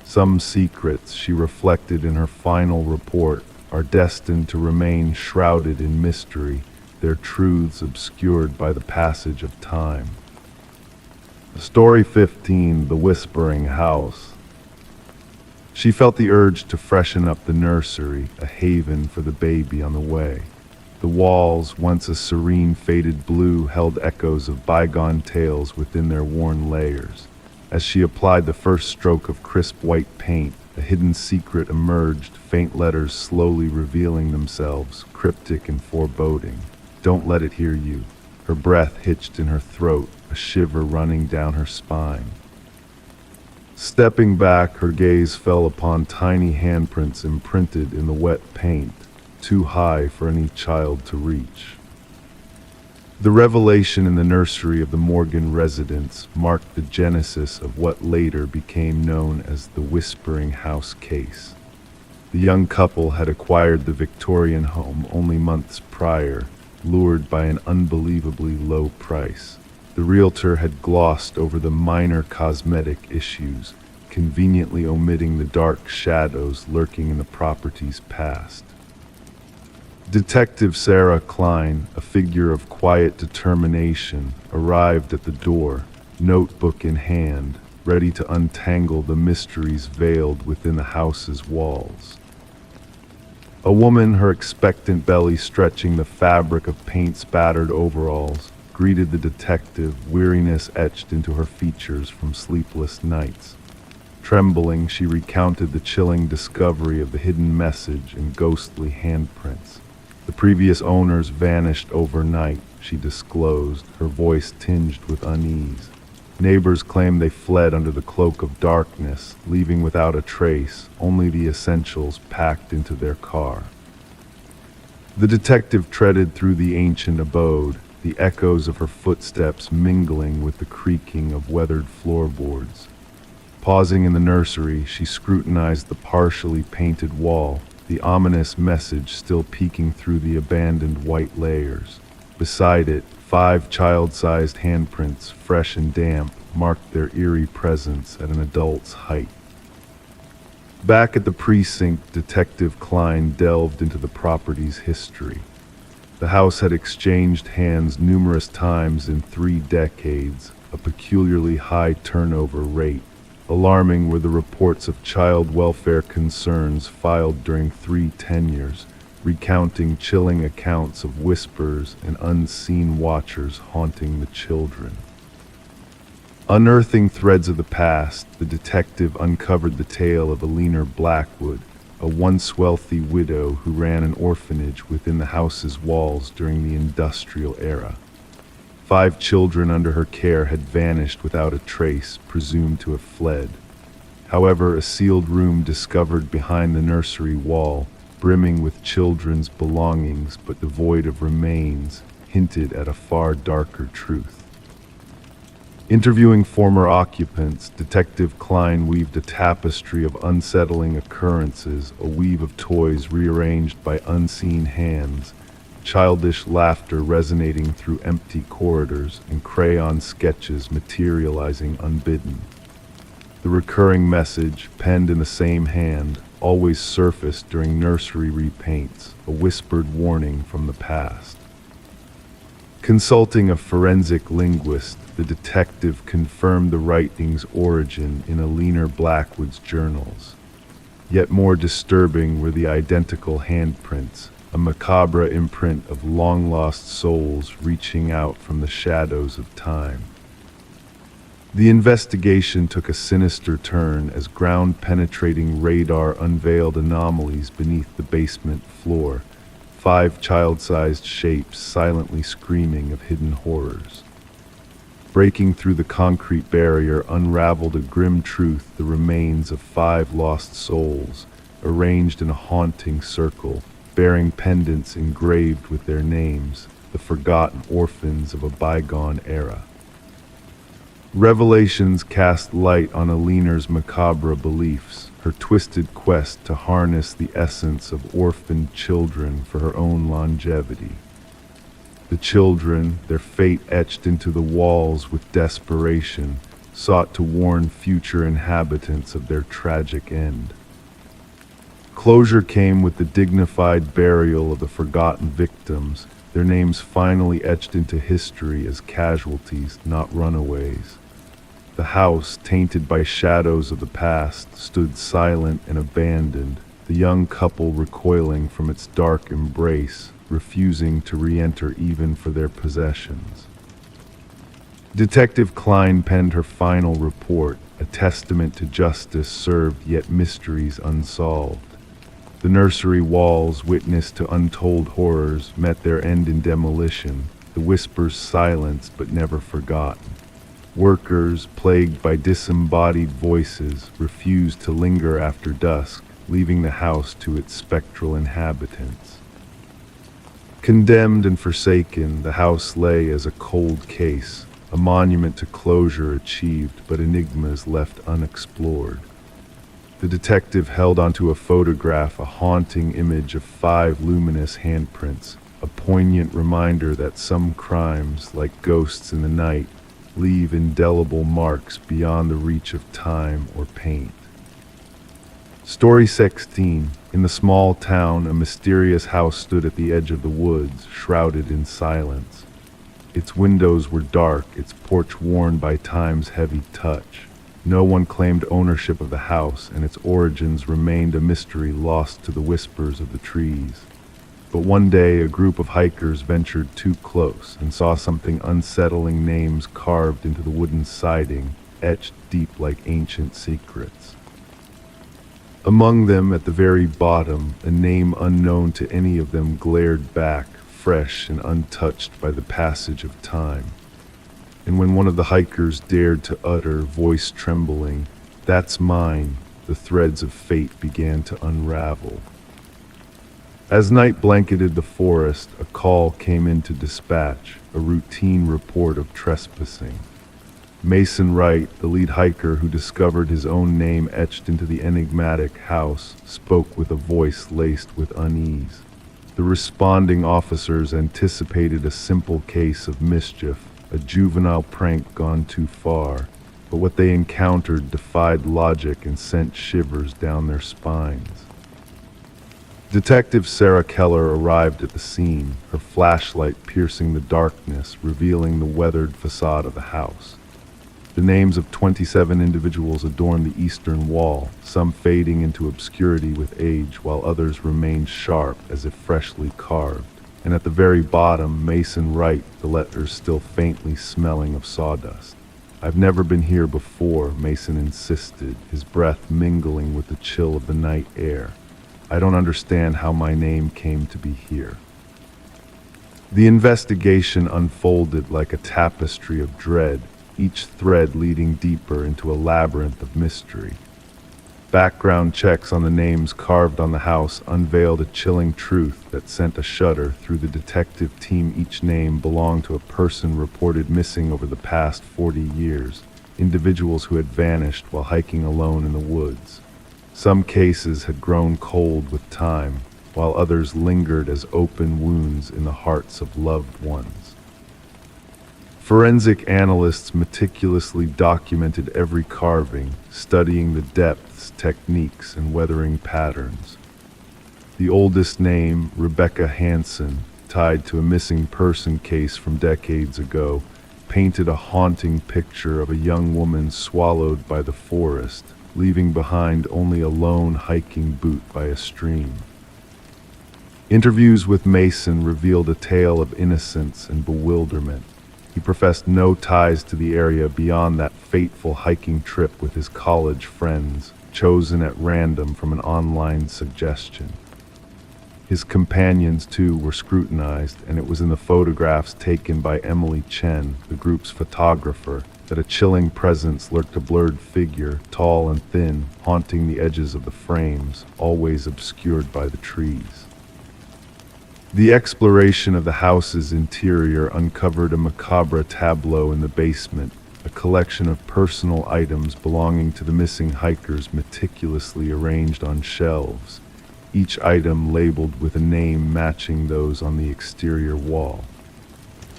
Some secrets, she reflected in her final report, are destined to remain shrouded in mystery, their truths obscured by the passage of time. Story 15, The Whispering House. She felt the urge to freshen up the nursery, a haven for the baby on the way. The walls, once a serene faded blue, held echoes of bygone tales within their worn layers. As she applied the first stroke of crisp white paint, a hidden secret emerged, faint letters slowly revealing themselves, cryptic and foreboding. Don't let it hear you. Her breath hitched in her throat, a shiver running down her spine. Stepping back, her gaze fell upon tiny handprints imprinted in the wet paint, too high for any child to reach. The revelation in the nursery of the Morgan residence marked the genesis of what later became known as the Whispering House case. The young couple had acquired the Victorian home only months prior, lured by an unbelievably low price. The realtor had glossed over the minor cosmetic issues, conveniently omitting the dark shadows lurking in the property's past. Detective Sarah Klein, a figure of quiet determination, arrived at the door, notebook in hand, ready to untangle the mysteries veiled within the house's walls. A woman, her expectant belly stretching the fabric of paint-spattered overalls, greeted the detective, weariness etched into her features from sleepless nights. Trembling, she recounted the chilling discovery of the hidden message in ghostly handprints. The previous owners vanished overnight, she disclosed, her voice tinged with unease. Neighbors claimed they fled under the cloak of darkness, leaving without a trace, only the essentials packed into their car. The detective treaded through the ancient abode, the echoes of her footsteps mingling with the creaking of weathered floorboards. Pausing in the nursery, she scrutinized the partially painted wall, the ominous message still peeking through the abandoned white layers. Beside it, 5 child-sized handprints, fresh and damp, marked their eerie presence at an adult's height. Back at the precinct, Detective Klein delved into the property's history. The house had exchanged hands numerous times in 3 decades, a peculiarly high turnover rate. Alarming were the reports of child welfare concerns filed during 3 tenures, recounting chilling accounts of whispers and unseen watchers haunting the children. Unearthing threads of the past, the detective uncovered the tale of Alina Blackwood, a once wealthy widow who ran an orphanage within the house's walls during the industrial era. 5 children under her care had vanished without a trace, presumed to have fled. However, a sealed room discovered behind the nursery wall, brimming with children's belongings but devoid of remains, hinted at a far darker truth. Interviewing former occupants, Detective Klein weaved a tapestry of unsettling occurrences, a weave of toys rearranged by unseen hands, childish laughter resonating through empty corridors, and crayon sketches materializing unbidden. The recurring message, penned in the same hand, always surfaced during nursery repaints, a whispered warning from the past. Consulting a forensic linguist, the detective confirmed the writing's origin in Alina Blackwood's journals. Yet more disturbing were the identical handprints, a macabre imprint of long-lost souls reaching out from the shadows of time. The investigation took a sinister turn as ground-penetrating radar unveiled anomalies beneath the basement floor, 5 child-sized shapes silently screaming of hidden horrors. Breaking through the concrete barrier unraveled a grim truth: the remains of 5 lost souls, arranged in a haunting circle, bearing pendants engraved with their names, the forgotten orphans of a bygone era. Revelations cast light on Alina's macabre beliefs, her twisted quest to harness the essence of orphaned children for her own longevity. The children, their fate etched into the walls with desperation, sought to warn future inhabitants of their tragic end. Closure came with the dignified burial of the forgotten victims, their names finally etched into history as casualties, not runaways. The house, tainted by shadows of the past, stood silent and abandoned, the young couple recoiling from its dark embrace, refusing to re-enter even for their possessions. Detective Klein penned her final report, a testament to justice served yet mysteries unsolved. The nursery walls, witness to untold horrors, met their end in demolition, the whispers silenced but never forgotten. Workers, plagued by disembodied voices, refused to linger after dusk, leaving the house to its spectral inhabitants. Condemned and forsaken, the house lay as a cold case, a monument to closure achieved but enigmas left unexplored. The detective held onto a photograph, a haunting image of 5 luminous handprints, a poignant reminder that some crimes, like ghosts in the night, leave indelible marks beyond the reach of time or paint. Story 16. In the small town, a mysterious house stood at the edge of the woods, shrouded in silence. Its windows were dark, its porch worn by time's heavy touch. No one claimed ownership of the house, and its origins remained a mystery lost to the whispers of the trees. But one day, a group of hikers ventured too close and saw something unsettling: names carved into the wooden siding, etched deep like ancient secrets. Among them, at the very bottom, a name unknown to any of them glared back, fresh and untouched by the passage of time. And when one of the hikers dared to utter, voice trembling, "That's mine," the threads of fate began to unravel. As night blanketed the forest, a call came into dispatch, a routine report of trespassing. Mason Wright, the lead hiker who discovered his own name etched into the enigmatic house, spoke with a voice laced with unease. The responding officers anticipated a simple case of mischief, a juvenile prank gone too far, but what they encountered defied logic and sent shivers down their spines. Detective Sarah Keller arrived at the scene, her flashlight piercing the darkness, revealing the weathered facade of the house. The names of 27 individuals adorned the eastern wall, some fading into obscurity with age, while others remained sharp as if freshly carved. And at the very bottom, Mason Wright, the letters still faintly smelling of sawdust. "I've never been here before," Mason insisted, his breath mingling with the chill of the night air. "I don't understand how my name came to be here." The investigation unfolded like a tapestry of dread, each thread leading deeper into a labyrinth of mystery. Background checks on the names carved on the house unveiled a chilling truth that sent a shudder through the detective team. Each name belonged to a person reported missing over the past 40 years, individuals who had vanished while hiking alone in the woods. Some cases had grown cold with time, while others lingered as open wounds in the hearts of loved ones. Forensic analysts meticulously documented every carving, studying the depths, techniques, and weathering patterns. The oldest name, Rebecca Hansen, tied to a missing person case from decades ago, painted a haunting picture of a young woman swallowed by the forest, leaving behind only a lone hiking boot by a stream. Interviews with Mason revealed a tale of innocence and bewilderment. He professed no ties to the area beyond that fateful hiking trip with his college friends, chosen at random from an online suggestion. His companions, too, were scrutinized, and it was in the photographs taken by Emily Chen, the group's photographer, that a chilling presence lurked, a blurred figure, tall and thin, haunting the edges of the frames, always obscured by the trees. The exploration of the house's interior uncovered a macabre tableau in the basement, a collection of personal items belonging to the missing hikers meticulously arranged on shelves, each item labeled with a name matching those on the exterior wall.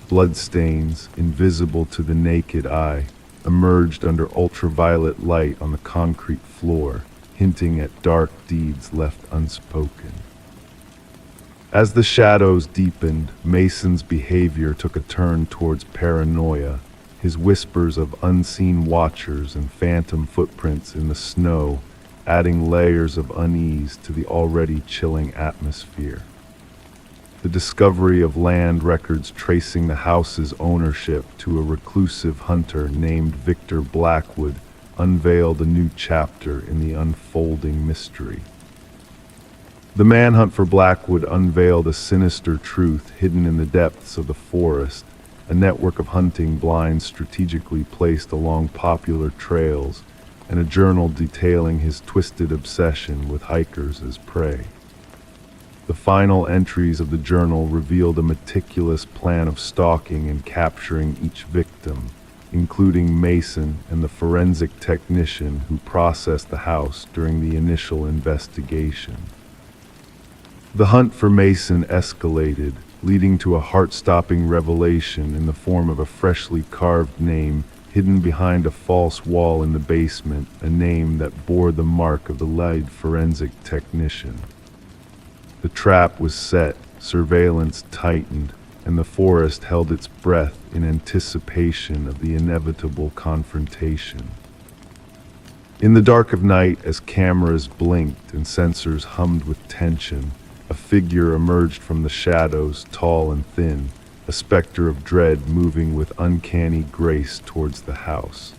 Bloodstains, invisible to the naked eye, emerged under ultraviolet light on the concrete floor, hinting at dark deeds left unspoken. As the shadows deepened, Mason's behavior took a turn towards paranoia, his whispers of unseen watchers and phantom footprints in the snow adding layers of unease to the already chilling atmosphere. The discovery of land records tracing the house's ownership to a reclusive hunter named Victor Blackwood unveiled a new chapter in the unfolding mystery. The manhunt for Blackwood unveiled a sinister truth hidden in the depths of the forest, a network of hunting blinds strategically placed along popular trails, and a journal detailing his twisted obsession with hikers as prey. The final entries of the journal revealed a meticulous plan of stalking and capturing each victim, including Mason and the forensic technician who processed the house during the initial investigation. The hunt for Mason escalated, leading to a heart-stopping revelation in the form of a freshly carved name hidden behind a false wall in the basement, a name that bore the mark of the lead forensic technician. The trap was set, surveillance tightened, and the forest held its breath in anticipation of the inevitable confrontation. In the dark of night, as cameras blinked and sensors hummed with tension, a figure emerged from the shadows, tall and thin, a specter of dread moving with uncanny grace towards the house.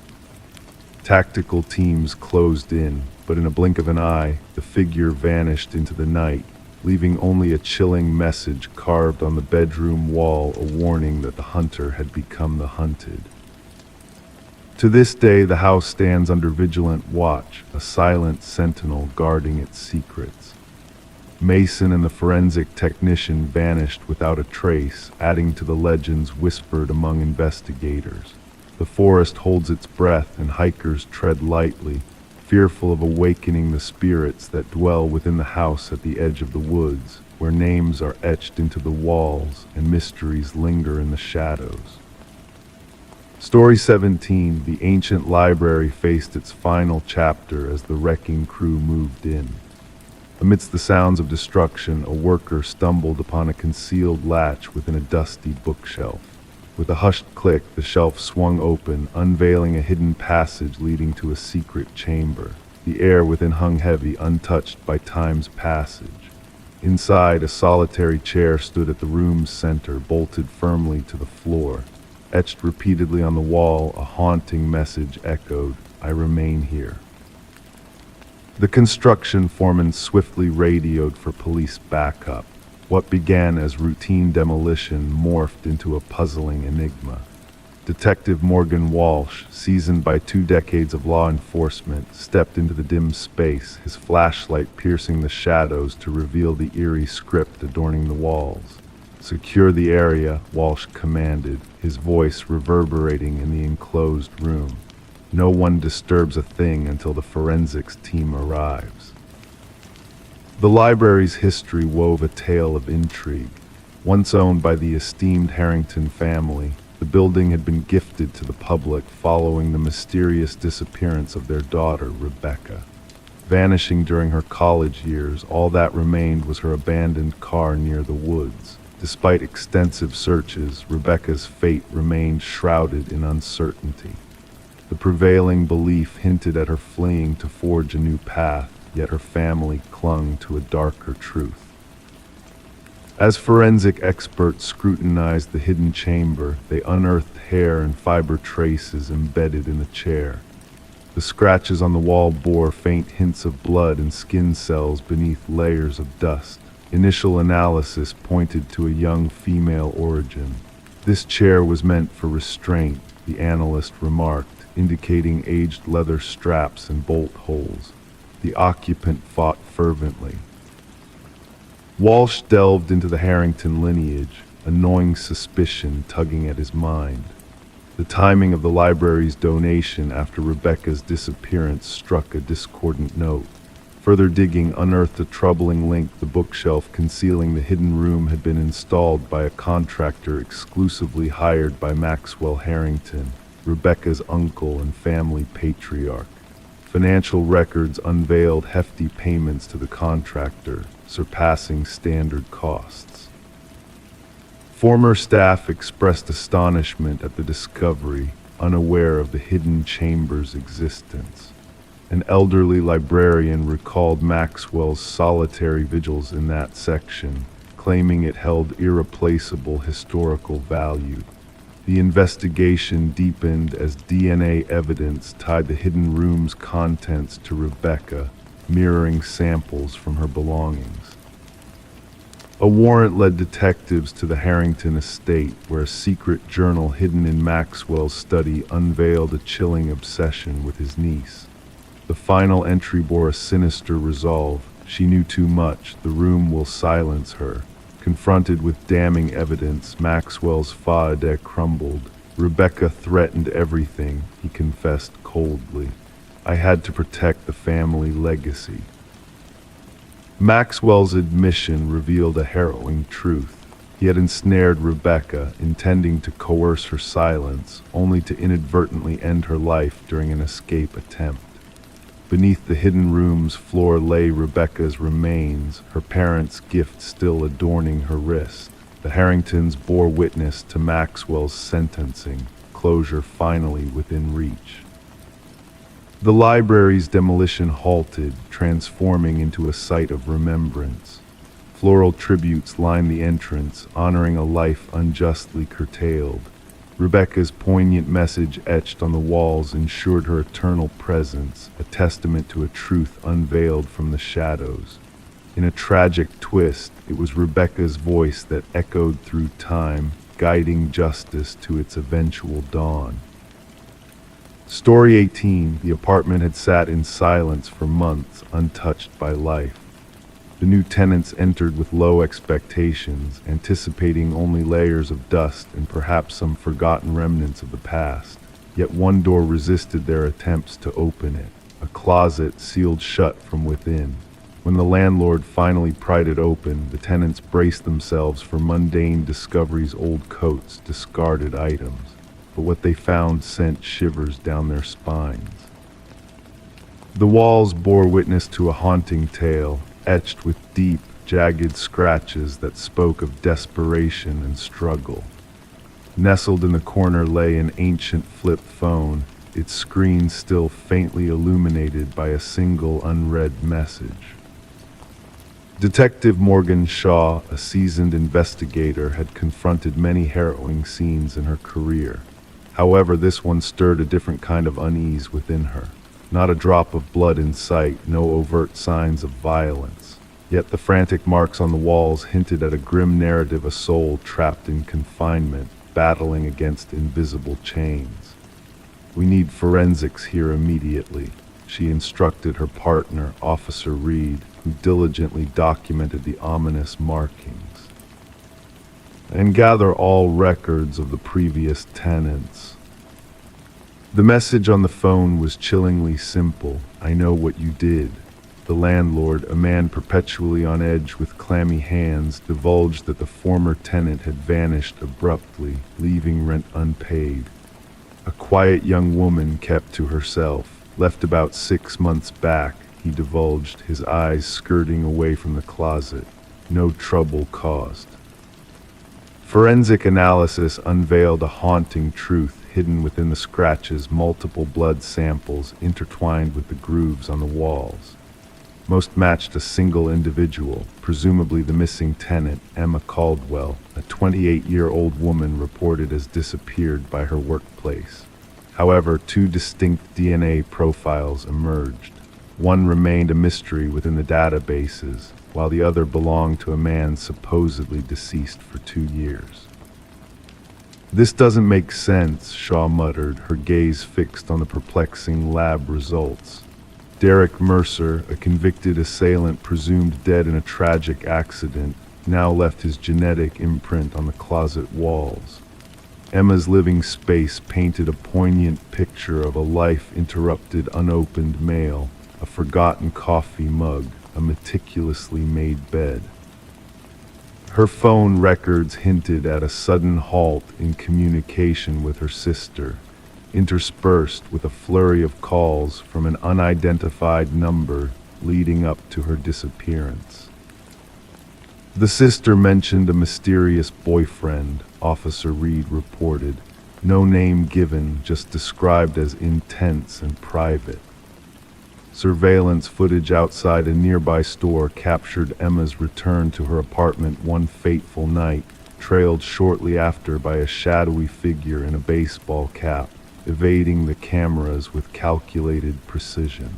Tactical teams closed in, but in a blink of an eye, the figure vanished into the night, leaving only a chilling message carved on the bedroom wall, a warning that the hunter had become the hunted. To this day, the house stands under vigilant watch, a silent sentinel guarding its secrets. Mason and the forensic technician vanished without a trace, adding to the legends whispered among investigators. The forest holds its breath and hikers tread lightly, fearful of awakening the spirits that dwell within the house at the edge of the woods, where names are etched into the walls and mysteries linger in the shadows. Story 17, the ancient library faced its final chapter as the wrecking crew moved in. Amidst the sounds of destruction, a worker stumbled upon a concealed latch within a dusty bookshelf. With a hushed click, the shelf swung open, unveiling a hidden passage leading to a secret chamber. The air within hung heavy, untouched by time's passage. Inside, a solitary chair stood at the room's center, bolted firmly to the floor. Etched repeatedly on the wall, a haunting message echoed, "I remain here." The construction foreman swiftly radioed for police backup. What began as routine demolition morphed into a puzzling enigma. Detective Morgan Walsh, seasoned by 2 decades of law enforcement, stepped into the dim space, his flashlight piercing the shadows to reveal the eerie script adorning the walls. "Secure the area," Walsh commanded, his voice reverberating in the enclosed room. "No one disturbs a thing until the forensics team arrives." The library's history wove a tale of intrigue. Once owned by the esteemed Harrington family, the building had been gifted to the public following the mysterious disappearance of their daughter, Rebecca. Vanishing during her college years, all that remained was her abandoned car near the woods. Despite extensive searches, Rebecca's fate remained shrouded in uncertainty. The prevailing belief hinted at her fleeing to forge a new path, yet her family clung to a darker truth. As forensic experts scrutinized the hidden chamber, they unearthed hair and fiber traces embedded in the chair. The scratches on the wall bore faint hints of blood and skin cells beneath layers of dust. Initial analysis pointed to a young female origin. "This chair was meant for restraint," the analyst remarked, indicating aged leather straps and bolt holes. The occupant fought fervently. Walsh delved into the Harrington lineage, a gnawing suspicion tugging at his mind. The timing of the library's donation after Rebecca's disappearance struck a discordant note. Further digging unearthed a troubling link. The bookshelf concealing the hidden room had been installed by a contractor exclusively hired by Maxwell Harrington, Rebecca's uncle and family patriarch. Financial records unveiled hefty payments to the contractor, surpassing standard costs. Former staff expressed astonishment at the discovery, unaware of the hidden chamber's existence. An elderly librarian recalled Maxwell's solitary vigils in that section, claiming it held irreplaceable historical value. The investigation deepened as DNA evidence tied the hidden room's contents to Rebecca, mirroring samples from her belongings. A warrant led detectives to the Harrington estate, where a secret journal hidden in Maxwell's study unveiled a chilling obsession with his niece. The final entry bore a sinister resolve. "She knew too much. The room will silence her." Confronted with damning evidence, Maxwell's fa-de crumbled. "Rebecca threatened everything," he confessed coldly. "I had to protect the family legacy." Maxwell's admission revealed a harrowing truth. He had ensnared Rebecca, intending to coerce her silence, only to inadvertently end her life during an escape attempt. Beneath the hidden room's floor lay Rebecca's remains, her parents' gift still adorning her wrist. The Harringtons bore witness to Maxwell's sentencing, closure finally within reach. The library's demolition halted, transforming into a site of remembrance. Floral tributes lined the entrance, honoring a life unjustly curtailed. Rebecca's poignant message etched on the walls ensured her eternal presence, a testament to a truth unveiled from the shadows. In a tragic twist, it was Rebecca's voice that echoed through time, guiding justice to its eventual dawn. Story 18. The apartment had sat in silence for months, untouched by life. The new tenants entered with low expectations, anticipating only layers of dust and perhaps some forgotten remnants of the past. Yet one door resisted their attempts to open it, a closet sealed shut from within. When the landlord finally pried it open, the tenants braced themselves for mundane discoveries: old coats, discarded items. But what they found sent shivers down their spines. The walls bore witness to a haunting tale, etched with deep, jagged scratches that spoke of desperation and struggle. Nestled in the corner lay an ancient flip phone, its screen still faintly illuminated by a single unread message. Detective Morgan Shaw, a seasoned investigator, had confronted many harrowing scenes in her career. However, this one stirred a different kind of unease within her. Not a drop of blood in sight, no overt signs of violence. Yet the frantic marks on the walls hinted at a grim narrative: a soul trapped in confinement, battling against invisible chains. "We need forensics here immediately," she instructed her partner, Officer Reed, who diligently documented the ominous markings. "And gather all records of the previous tenants." The message on the phone was chillingly simple. "I know what you did." The landlord, a man perpetually on edge with clammy hands, divulged that the former tenant had vanished abruptly, leaving rent unpaid. A quiet young woman kept to herself, left about 6 months back, he divulged, his eyes skirting away from the closet. No trouble caused. Forensic analysis unveiled a haunting truth hidden within the scratches, multiple blood samples intertwined with the grooves on the walls. Most matched a single individual, presumably the missing tenant, Emma Caldwell, a 28-year-old woman reported as disappeared by her workplace. However, 2 distinct DNA profiles emerged. One remained a mystery within the databases, while the other belonged to a man supposedly deceased for 2 years. "This doesn't make sense," Shaw muttered, her gaze fixed on the perplexing lab results. Derek Mercer, a convicted assailant presumed dead in a tragic accident, now left his genetic imprint on the closet walls. Emma's living space painted a poignant picture of a life-interrupted, unopened mail, a forgotten coffee mug, a meticulously made bed. Her phone records hinted at a sudden halt in communication with her sister, interspersed with a flurry of calls from an unidentified number leading up to her disappearance. The sister mentioned a mysterious boyfriend, Officer Reed reported. No name given, just described as intense and private. Surveillance footage outside a nearby store captured Emma's return to her apartment one fateful night, trailed shortly after by a shadowy figure in a baseball cap, evading the cameras with calculated precision.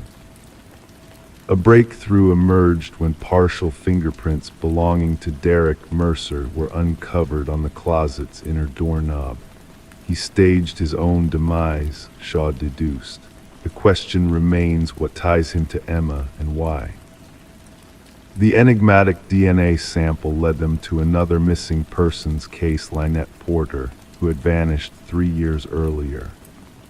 A breakthrough emerged when partial fingerprints belonging to Derek Mercer were uncovered on the closet's inner doorknob. He staged his own demise, Shaw deduced. The question remains, what ties him to Emma and why? The enigmatic DNA sample led them to another missing persons case, Lynette Porter, who had vanished 3 years earlier.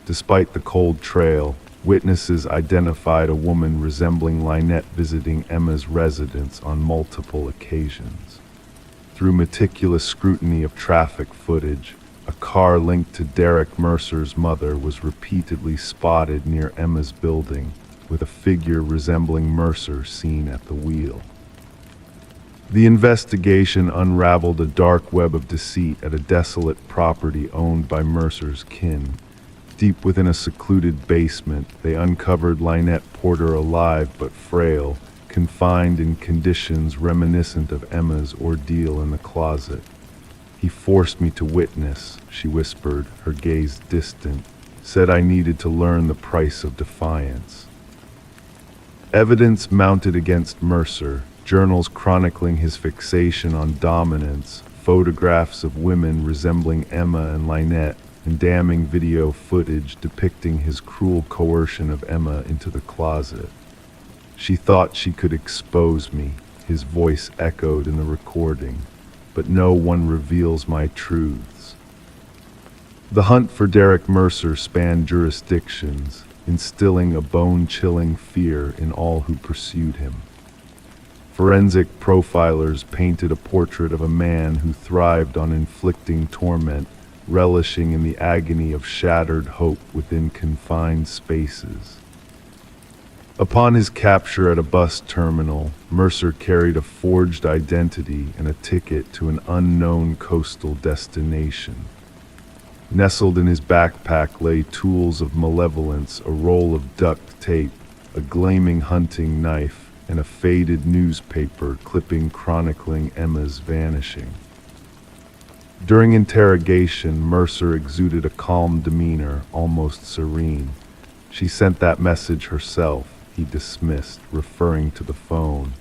Despite the cold trail, witnesses identified a woman resembling Lynette visiting Emma's residence on multiple occasions. Through meticulous scrutiny of traffic footage, a car linked to Derek Mercer's mother was repeatedly spotted near Emma's building, with a figure resembling Mercer seen at the wheel. The investigation unraveled a dark web of deceit at a desolate property owned by Mercer's kin. Deep within a secluded basement, they uncovered Lynette Porter alive but frail, confined in conditions reminiscent of Emma's ordeal in the closet. "He forced me to witness," she whispered, her gaze distant, "said I needed to learn the price of defiance." Evidence mounted against Mercer, journals chronicling his fixation on dominance, photographs of women resembling Emma and Lynette, and damning video footage depicting his cruel coercion of Emma into the closet. "She thought she could expose me," his voice echoed in the recording, "but no one reveals my truths." The hunt for Derek Mercer spanned jurisdictions, instilling a bone-chilling fear in all who pursued him. Forensic profilers painted a portrait of a man who thrived on inflicting torment, relishing in the agony of shattered hope within confined spaces. Upon his capture at a bus terminal, Mercer carried a forged identity and a ticket to an unknown coastal destination. Nestled in his backpack lay tools of malevolence, a roll of duct tape, a gleaming hunting knife, and a faded newspaper clipping chronicling Emma's vanishing. During interrogation, Mercer exuded a calm demeanor, almost serene. "She sent that message herself," he dismissed, referring to the phone.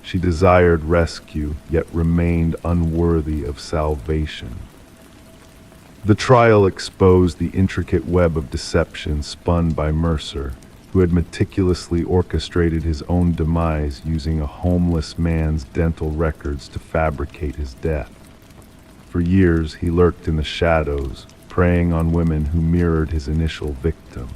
"She desired rescue, yet remained unworthy of salvation." The trial exposed the intricate web of deception spun by Mercer, who had meticulously orchestrated his own demise using a homeless man's dental records to fabricate his death. For years, he lurked in the shadows, preying on women who mirrored his initial victim.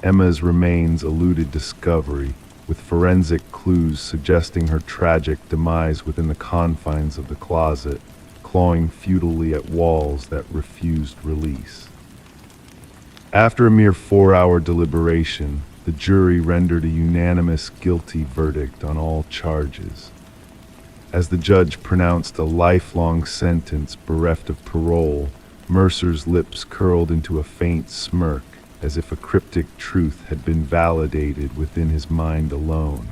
Emma's remains eluded discovery, with forensic clues suggesting her tragic demise within the confines of the closet, clawing futilely at walls that refused release. After a mere 4-hour deliberation, the jury rendered a unanimous guilty verdict on all charges. As the judge pronounced a lifelong sentence bereft of parole, Mercer's lips curled into a faint smirk, as if a cryptic truth had been validated within his mind alone.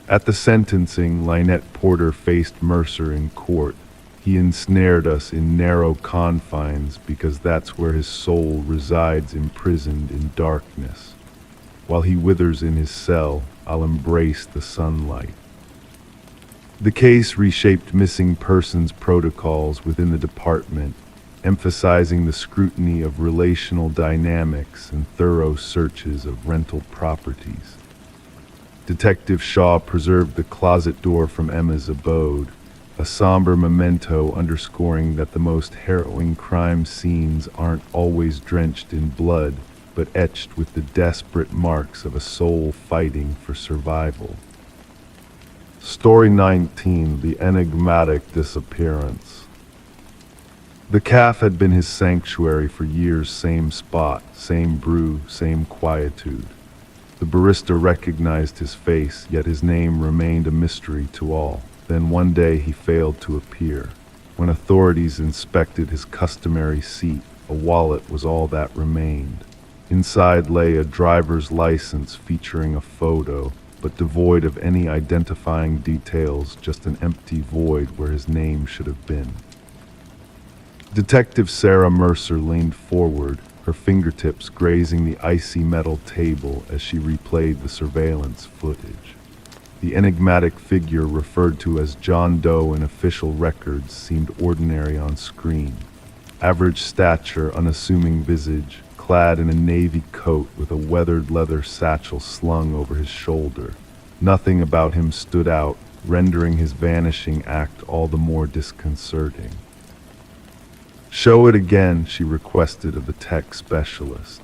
At the sentencing, Lynette Porter faced Mercer in court. He ensnared us in narrow confines because that's where his soul resides, imprisoned in darkness. While he withers in his cell, I'll embrace the sunlight. The case reshaped missing persons protocols within the department, emphasizing the scrutiny of relational dynamics and thorough searches of rental properties. Detective Shaw preserved the closet door from Emma's abode, a somber memento underscoring that the most harrowing crime scenes aren't always drenched in blood, but etched with the desperate marks of a soul fighting for survival. Story 19: The Enigmatic Disappearance. The cafe had been his sanctuary for years, same spot, same brew, same quietude. The barista recognized his face, yet his name remained a mystery to all. Then one day he failed to appear. When authorities inspected his customary seat, a wallet was all that remained. Inside lay a driver's license featuring a photo, but devoid of any identifying details, just an empty void where his name should have been. Detective Sarah Mercer leaned forward, her fingertips grazing the icy metal table as she replayed the surveillance footage. The enigmatic figure referred to as John Doe in official records seemed ordinary on screen. Average stature, unassuming visage, clad in a navy coat with a weathered leather satchel slung over his shoulder. Nothing about him stood out, rendering his vanishing act all the more disconcerting. "Show it again," she requested of the tech specialist.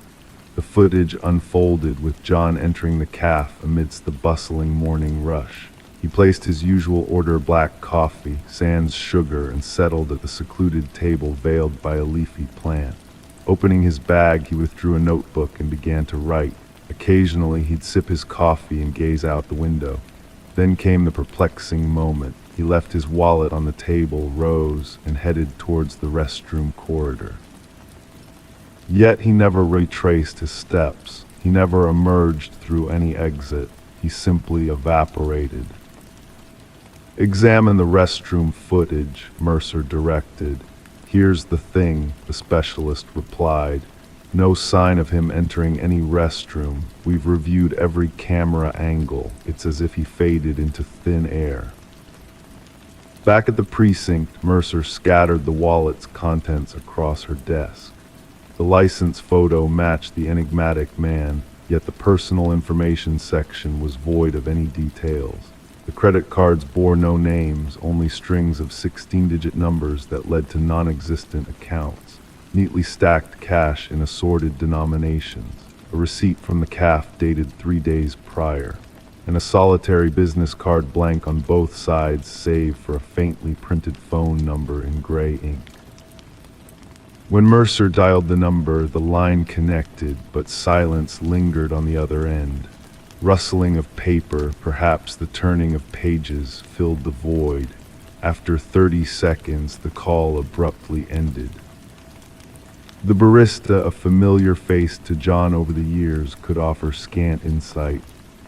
The footage unfolded with John entering the cafe amidst the bustling morning rush. He placed his usual order black coffee, sans sugar, and settled at the secluded table veiled by a leafy plant. Opening his bag, he withdrew a notebook and began to write. Occasionally, he'd sip his coffee and gaze out the window. Then came the perplexing moment. He left his wallet on the table, rose, and headed towards the restroom corridor. Yet he never retraced his steps. He never emerged through any exit. He simply evaporated. "Examine the restroom footage," Mercer directed. "Here's the thing," the specialist replied. "No sign of him entering any restroom. We've reviewed every camera angle. It's as if he faded into thin air." Back at the precinct, Mercer scattered the wallet's contents across her desk. The license photo matched the enigmatic man, yet the personal information section was void of any details. The credit cards bore no names, only strings of 16-digit numbers that led to non-existent accounts, neatly stacked cash in assorted denominations, a receipt from the cafe dated 3 days prior, and a solitary business card blank on both sides save for a faintly printed phone number in gray ink. When Mercer dialed the number, the line connected, but silence lingered on the other end. Rustling of paper, perhaps the turning of pages, filled the void. After 30 seconds, the call abruptly ended. The barista, a familiar face to John over the years, could offer scant insight.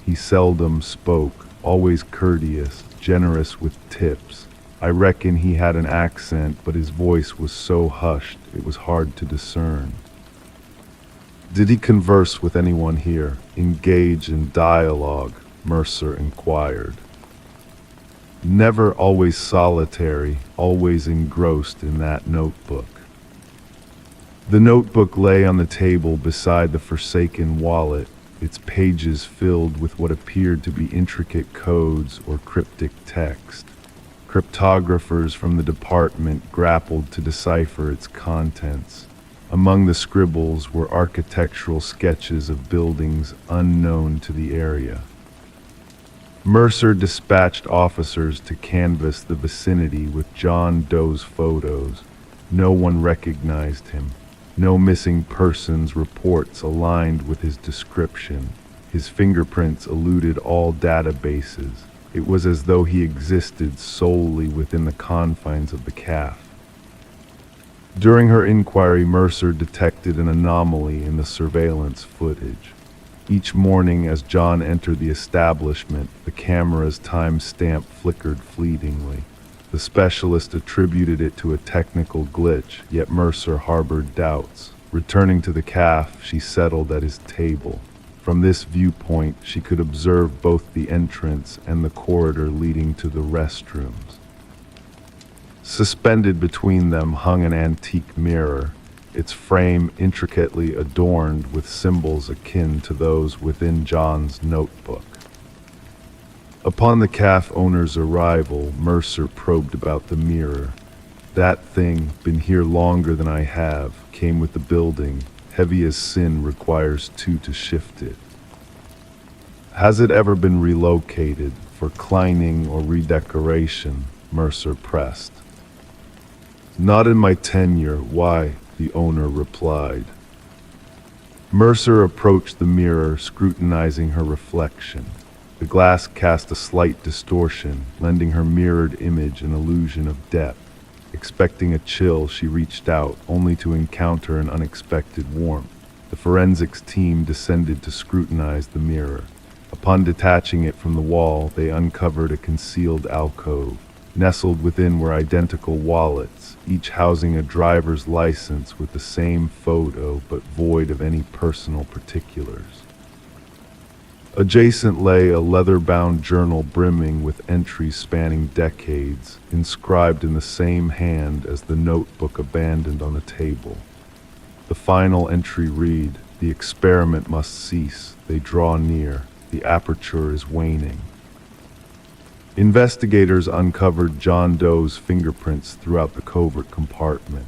He seldom spoke, always courteous, generous with tips. I reckon he had an accent, but his voice was so hushed it was hard to discern. "Did he converse with anyone here, engage in dialogue?" Mercer inquired. "Never, always solitary, always engrossed in that notebook." The notebook lay on the table beside the forsaken wallet, its pages filled with what appeared to be intricate codes or cryptic text. Cryptographers from the department grappled to decipher its contents. Among the scribbles were architectural sketches of buildings unknown to the area. Mercer dispatched officers to canvass the vicinity with John Doe's photos. No one recognized him. No missing persons reports aligned with his description. His fingerprints eluded all databases. It was as though he existed solely within the confines of the CAF. During her inquiry, Mercer detected an anomaly in the surveillance footage. Each morning as John entered the establishment, the camera's time-stamp flickered fleetingly. The specialist attributed it to a technical glitch, yet Mercer harbored doubts. Returning to the CAF, she settled at his table. From this viewpoint, she could observe both the entrance and the corridor leading to the restrooms. Suspended between them hung an antique mirror, its frame intricately adorned with symbols akin to those within John's notebook. Upon the CAF owner's arrival, Mercer probed about the mirror. "That thing, been here longer than I have, came with the building. Heavy as sin requires two to shift it." "Has it ever been relocated for cleaning or redecoration?" Mercer pressed. "Not in my tenure. Why?" the owner replied. Mercer approached the mirror, scrutinizing her reflection. The glass cast a slight distortion, lending her mirrored image an illusion of depth. Expecting a chill, she reached out, only to encounter an unexpected warmth. The forensics team descended to scrutinize the mirror. Upon detaching it from the wall, they uncovered a concealed alcove. Nestled within were identical wallets, each housing a driver's license with the same photo but void of any personal particulars. Adjacent lay a leather-bound journal brimming with entries spanning decades, inscribed in the same hand as the notebook abandoned on the table. The final entry read, "The experiment must cease. They draw near. The aperture is waning." Investigators uncovered John Doe's fingerprints throughout the covert compartment.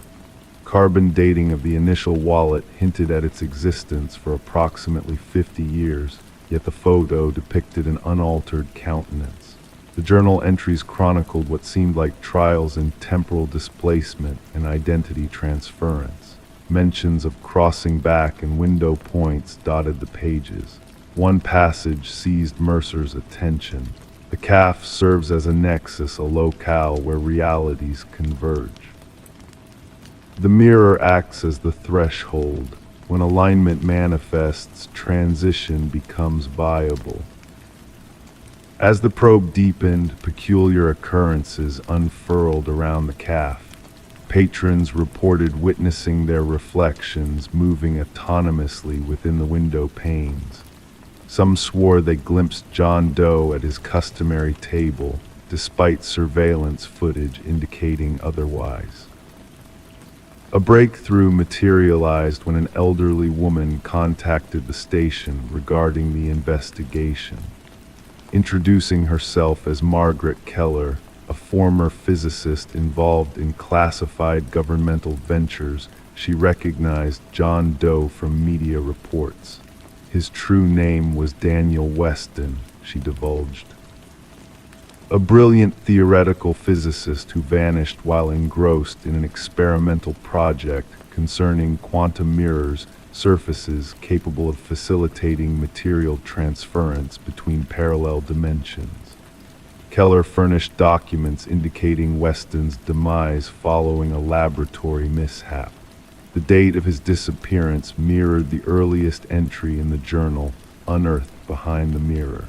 Carbon dating of the initial wallet hinted at its existence for approximately 50 years, yet the photo depicted an unaltered countenance. The journal entries chronicled what seemed like trials in temporal displacement and identity transference. Mentions of crossing back and window points dotted the pages. One passage seized Mercer's attention. The CAF serves as a nexus, a locale where realities converge. The mirror acts as the threshold. When alignment manifests, transition becomes viable. As the probe deepened, peculiar occurrences unfurled around the CAF. Patrons reported witnessing their reflections moving autonomously within the window panes. Some swore they glimpsed John Doe at his customary table, despite surveillance footage indicating otherwise. A breakthrough materialized when an elderly woman contacted the station regarding the investigation. Introducing herself as Margaret Keller, a former physicist involved in classified governmental ventures, she recognized John Doe from media reports. His true name was Daniel Weston, she divulged. A brilliant theoretical physicist who vanished while engrossed in an experimental project concerning quantum mirrors, surfaces capable of facilitating material transference between parallel dimensions. Keller furnished documents indicating Weston's demise following a laboratory mishap. The date of his disappearance mirrored the earliest entry in the journal, unearthed behind the mirror.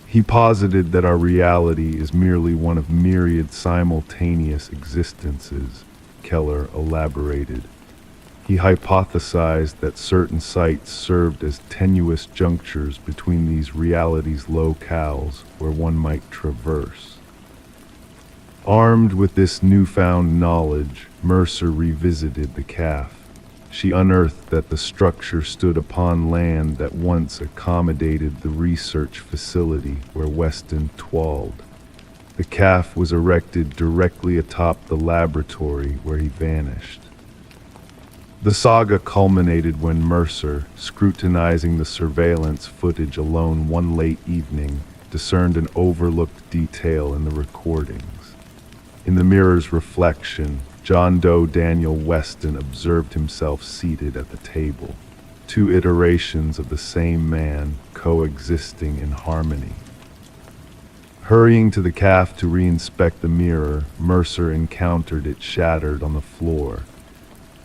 He posited that our reality is merely one of myriad simultaneous existences, Keller elaborated. He hypothesized that certain sites served as tenuous junctures between these realities' locales where one might traverse. Armed with this newfound knowledge, Mercer revisited the calf. She unearthed that the structure stood upon land that once accommodated the research facility where Weston twalled. The calf was erected directly atop the laboratory where he vanished. The saga culminated when Mercer, scrutinizing the surveillance footage alone one late evening, discerned an overlooked detail in the recordings. In the mirror's reflection, John Doe Daniel Weston observed himself seated at the table, two iterations of the same man coexisting in harmony. Hurrying to the calf to re-inspect the mirror, Mercer encountered it shattered on the floor.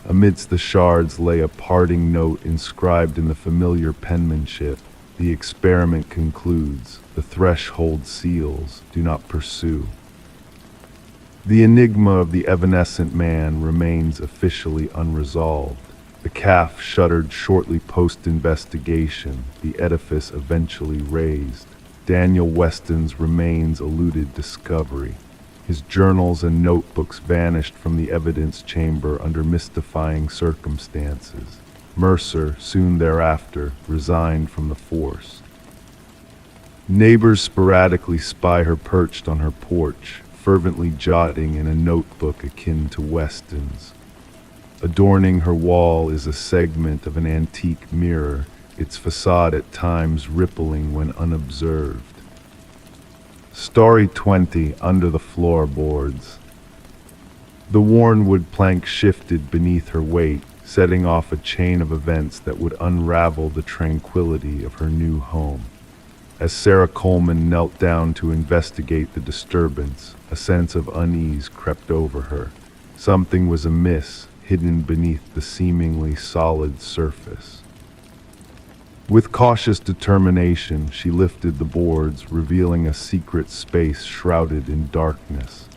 Amidst the shards lay a parting note inscribed in the familiar penmanship. The experiment concludes. The threshold seals. Do not pursue. The enigma of the evanescent man remains officially unresolved. The calf shuttered shortly post-investigation. The edifice eventually razed. Daniel Weston's remains eluded discovery. His journals and notebooks vanished from the evidence chamber under mystifying circumstances. Mercer, soon thereafter, resigned from the force. Neighbors sporadically spy her perched on her porch, fervently jotting in a notebook akin to Weston's. Adorning her wall is a segment of an antique mirror, its facade at times rippling when unobserved. Story 20, Under the Floorboards. The worn wood plank shifted beneath her weight, setting off a chain of events that would unravel the tranquility of her new home. As Sarah Coleman knelt down to investigate the disturbance, a sense of unease crept over her. Something was amiss, hidden beneath the seemingly solid surface. With cautious determination, she lifted the boards, revealing a secret space shrouded in darkness.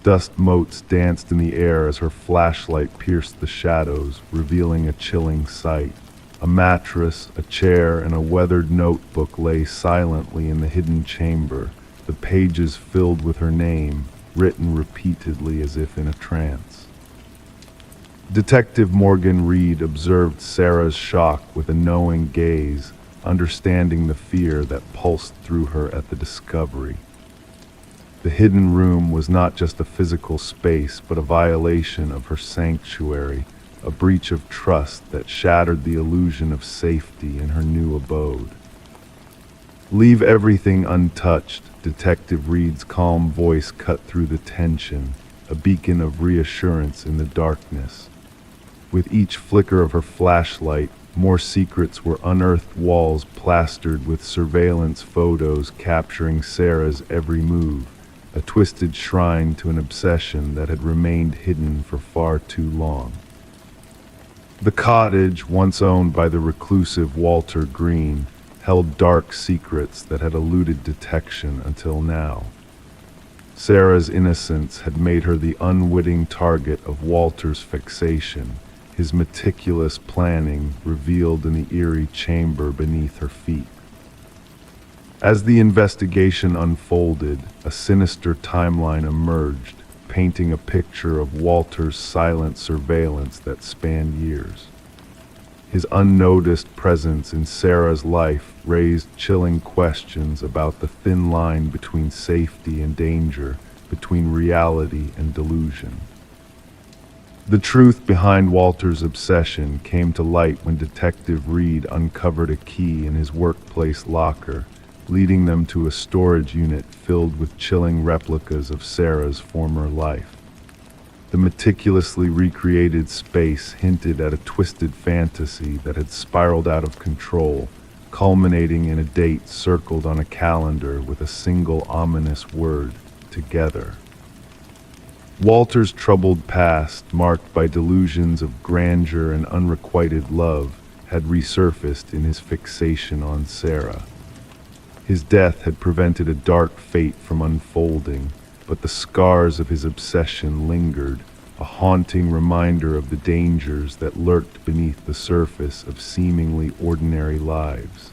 Dust motes danced in the air as her flashlight pierced the shadows, revealing a chilling sight. A mattress, a chair, and a weathered notebook lay silently in the hidden chamber, the pages filled with her name, written repeatedly as if in a trance. Detective Morgan Reed observed Sarah's shock with a knowing gaze, understanding the fear that pulsed through her at the discovery. The hidden room was not just a physical space, but a violation of her sanctuary, a breach of trust that shattered the illusion of safety in her new abode. Leave everything untouched, Detective Reed's calm voice cut through the tension, a beacon of reassurance in the darkness. With each flicker of her flashlight, more secrets were unearthed, walls plastered with surveillance photos capturing Sarah's every move, a twisted shrine to an obsession that had remained hidden for far too long. The cottage, once owned by the reclusive Walter Green, held dark secrets that had eluded detection until now. Sarah's innocence had made her the unwitting target of Walter's fixation, his meticulous planning revealed in the eerie chamber beneath her feet. As the investigation unfolded, a sinister timeline emerged, painting a picture of Walter's silent surveillance that spanned years. His unnoticed presence in Sarah's life raised chilling questions about the thin line between safety and danger, between reality and delusion. The truth behind Walter's obsession came to light when Detective Reed uncovered a key in his workplace locker, leading them to a storage unit filled with chilling replicas of Sarah's former life. The meticulously recreated space hinted at a twisted fantasy that had spiraled out of control, culminating in a date circled on a calendar with a single ominous word: together. Walter's troubled past, marked by delusions of grandeur and unrequited love, had resurfaced in his fixation on Sarah. His death had prevented a dark fate from unfolding, but the scars of his obsession lingered, a haunting reminder of the dangers that lurked beneath the surface of seemingly ordinary lives.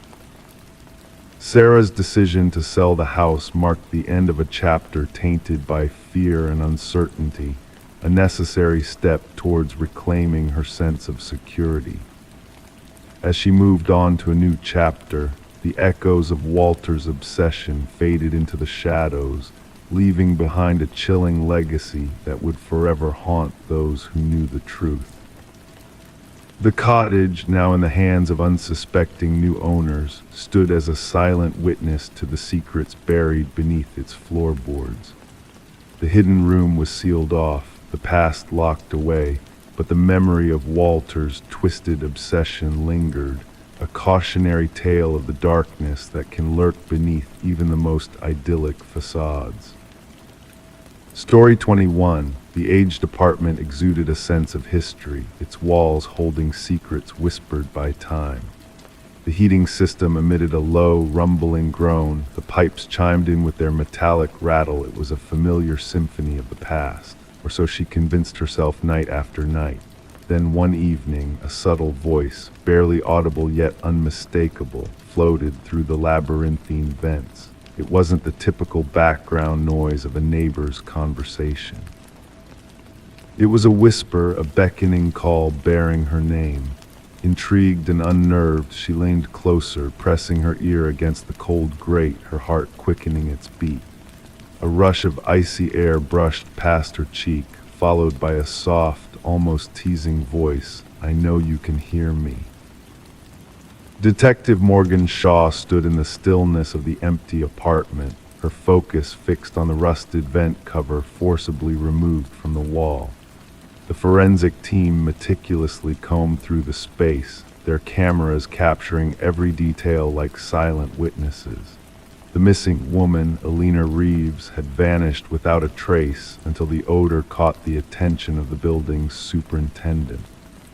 Sarah's decision to sell the house marked the end of a chapter tainted by fear and uncertainty, a necessary step towards reclaiming her sense of security. As she moved on to a new chapter, the echoes of Walter's obsession faded into the shadows, leaving behind a chilling legacy that would forever haunt those who knew the truth. The cottage, now in the hands of unsuspecting new owners, stood as a silent witness to the secrets buried beneath its floorboards. The hidden room was sealed off, the past locked away, but the memory of Walter's twisted obsession lingered, a cautionary tale of the darkness that can lurk beneath even the most idyllic facades. Story 21. The aged apartment exuded a sense of history, its walls holding secrets whispered by time. The heating system emitted a low, rumbling groan. The pipes chimed in with their metallic rattle. It was a familiar symphony of the past, or so she convinced herself night after night. Then one evening, a subtle voice, barely audible yet unmistakable, floated through the labyrinthine vents. It wasn't the typical background noise of a neighbor's conversation. It was a whisper, a beckoning call bearing her name. Intrigued and unnerved, she leaned closer, pressing her ear against the cold grate, her heart quickening its beat. A rush of icy air brushed past her cheek, followed by a soft, almost teasing voice. "I know you can hear me." Detective Morgan Shaw stood in the stillness of the empty apartment, her focus fixed on the rusted vent cover forcibly removed from the wall. The forensic team meticulously combed through the space, their cameras capturing every detail like silent witnesses. The missing woman, Alina Reeves, had vanished without a trace until the odor caught the attention of the building's superintendent.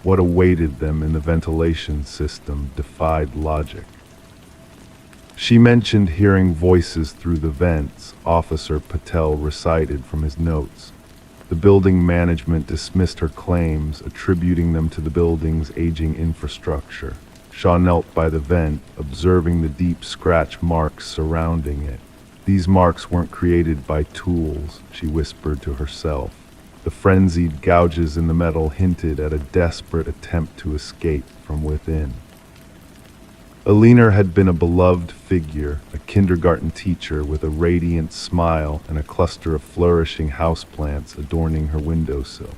What awaited them in the ventilation system defied logic. She mentioned hearing voices through the vents, Officer Patel recited from his notes. The building management dismissed her claims, attributing them to the building's aging infrastructure. Shaw knelt by the vent, observing the deep scratch marks surrounding it. These marks weren't created by tools, she whispered to herself. The frenzied gouges in the metal hinted at a desperate attempt to escape from within. Alina had been a beloved figure, a kindergarten teacher with a radiant smile and a cluster of flourishing houseplants adorning her windowsill.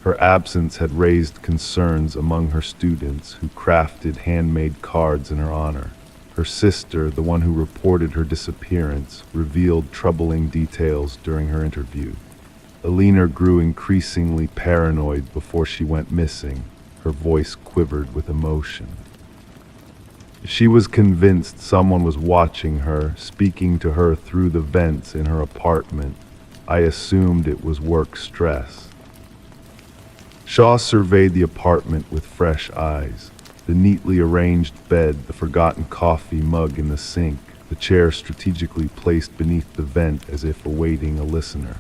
Her absence had raised concerns among her students who crafted handmade cards in her honor. Her sister, the one who reported her disappearance, revealed troubling details during her interview. Alina grew increasingly paranoid before she went missing. Her voice quivered with emotion. She was convinced someone was watching her, speaking to her through the vents in her apartment. I assumed it was work stress. Shaw surveyed the apartment with fresh eyes. The neatly arranged bed, the forgotten coffee mug in the sink, the chair strategically placed beneath the vent as if awaiting a listener.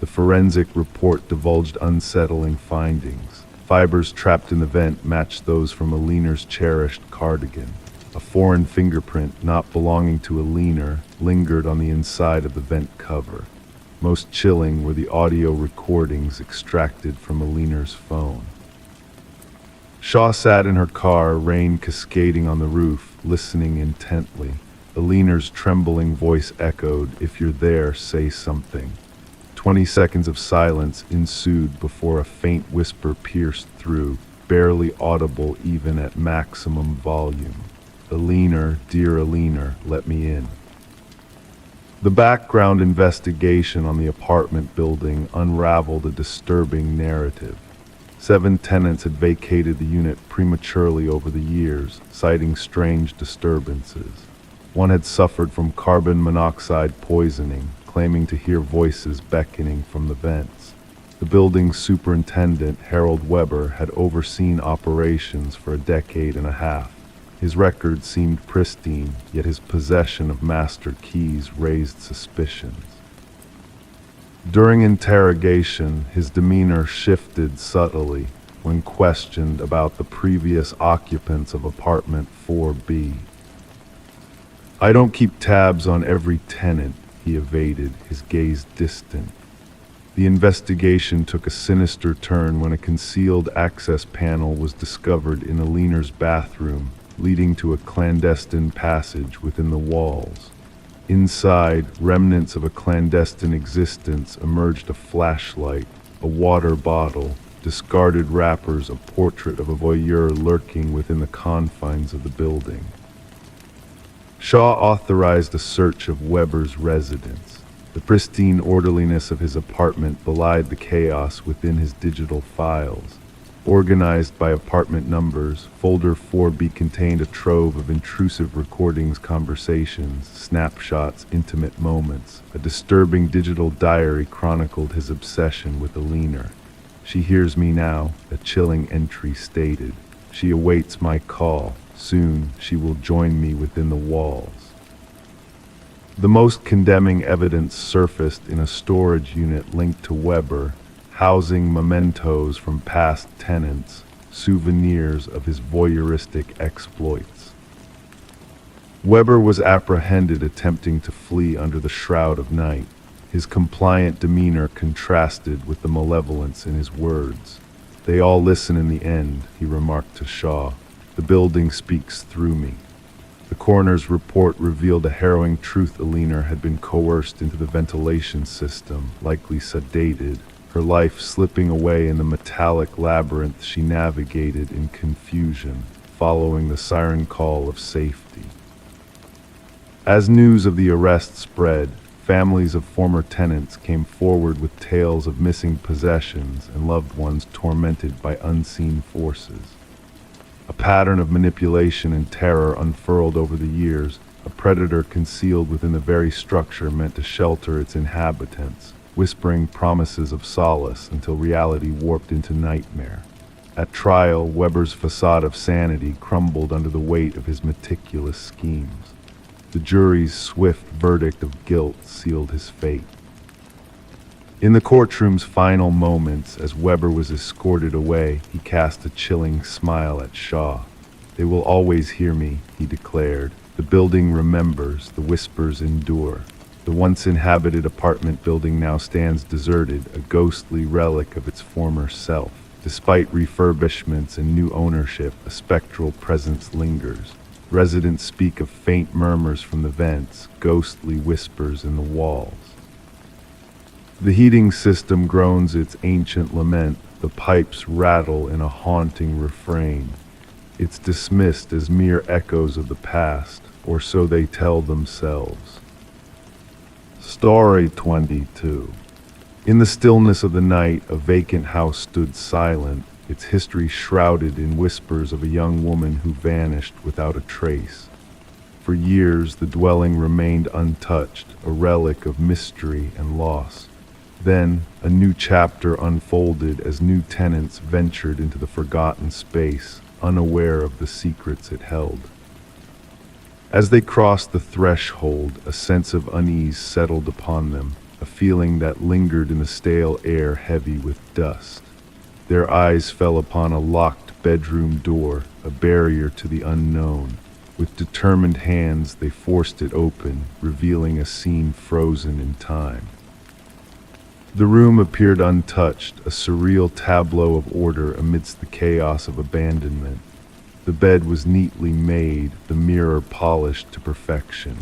The forensic report divulged unsettling findings. Fibers trapped in the vent matched those from Alina's cherished cardigan. A foreign fingerprint, not belonging to Alina, lingered on the inside of the vent cover. Most chilling were the audio recordings extracted from Alina's phone. Shaw sat in her car, rain cascading on the roof, listening intently. Alina's trembling voice echoed, "If you're there, say something." 20 seconds of silence ensued before a faint whisper pierced through, barely audible even at maximum volume. "Alina, dear Alina, let me in." The background investigation on the apartment building unraveled a disturbing narrative. 7 tenants had vacated the unit prematurely over the years, citing strange disturbances. One had suffered from carbon monoxide poisoning, claiming to hear voices beckoning from the vents. The building's superintendent, Harold Weber, had overseen operations for a decade and a half. His record seemed pristine, yet his possession of master keys raised suspicions. During interrogation, his demeanor shifted subtly when questioned about the previous occupants of apartment 4B. I don't keep tabs on every tenant, he evaded, his gaze distant. The investigation took a sinister turn when a concealed access panel was discovered in Alina's bathroom, leading to a clandestine passage within the walls. Inside, remnants of a clandestine existence emerged: a flashlight, a water bottle, discarded wrappers, a portrait of a voyeur lurking within the confines of the building. Shaw authorized a search of Weber's residence. The pristine orderliness of his apartment belied the chaos within his digital files. Organized by apartment numbers, folder 4B contained a trove of intrusive recordings, conversations, snapshots, intimate moments. A disturbing digital diary chronicled his obsession with Alina. She hears me now, a chilling entry stated. She awaits my call. Soon she will join me within the walls. The most condemning evidence surfaced in a storage unit linked to Weber, housing mementos from past tenants, souvenirs of his voyeuristic exploits. Weber was apprehended attempting to flee under the shroud of night. His compliant demeanor contrasted with the malevolence in his words. "They all listen in the end," he remarked to Shaw. "The building speaks through me." The coroner's report revealed a harrowing truth. Alina had been coerced into the ventilation system, likely sedated, her life slipping away in the metallic labyrinth she navigated in confusion, following the siren call of safety. As news of the arrest spread, families of former tenants came forward with tales of missing possessions and loved ones tormented by unseen forces. A pattern of manipulation and terror unfurled over the years, a predator concealed within the very structure meant to shelter its inhabitants, whispering promises of solace until reality warped into nightmare. At trial, Weber's facade of sanity crumbled under the weight of his meticulous schemes. The jury's swift verdict of guilt sealed his fate. In the courtroom's final moments, as Weber was escorted away, he cast a chilling smile at Shaw. "They will always hear me," he declared. "The building remembers, the whispers endure." The once inhabited apartment building now stands deserted, a ghostly relic of its former self. Despite refurbishments and new ownership, a spectral presence lingers. Residents speak of faint murmurs from the vents, ghostly whispers in the walls. The heating system groans its ancient lament, the pipes rattle in a haunting refrain. It's dismissed as mere echoes of the past, or so they tell themselves. Story 22. In the stillness of the night, a vacant house stood silent, its history shrouded in whispers of a young woman who vanished without a trace. For years, the dwelling remained untouched, a relic of mystery and loss. Then, a new chapter unfolded as new tenants ventured into the forgotten space, unaware of the secrets it held. As they crossed the threshold, a sense of unease settled upon them, a feeling that lingered in the stale air heavy with dust. Their eyes fell upon a locked bedroom door, a barrier to the unknown. With determined hands, they forced it open, revealing a scene frozen in time. The room appeared untouched, a surreal tableau of order amidst the chaos of abandonment. The bed was neatly made, the mirror polished to perfection.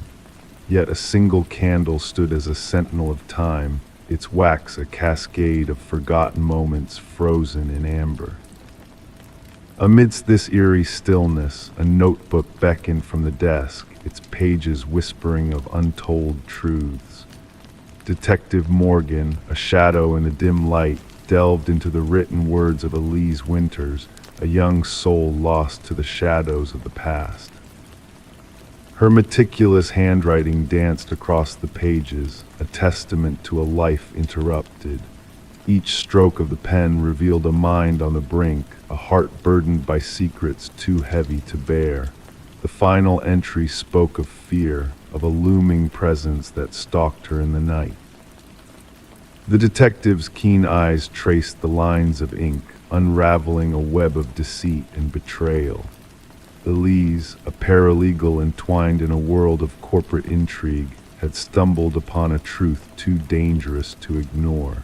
Yet a single candle stood as a sentinel of time, its wax a cascade of forgotten moments frozen in amber. Amidst this eerie stillness, a notebook beckoned from the desk, its pages whispering of untold truths. Detective Morgan, a shadow in the dim light, delved into the written words of Elise Winters, a young soul lost to the shadows of the past. Her meticulous handwriting danced across the pages, a testament to a life interrupted. Each stroke of the pen revealed a mind on the brink, a heart burdened by secrets too heavy to bear. The final entry spoke of fear, of a looming presence that stalked her in the night. The detective's keen eyes traced the lines of ink, unraveling a web of deceit and betrayal. Elise, a paralegal entwined in a world of corporate intrigue, had stumbled upon a truth too dangerous to ignore.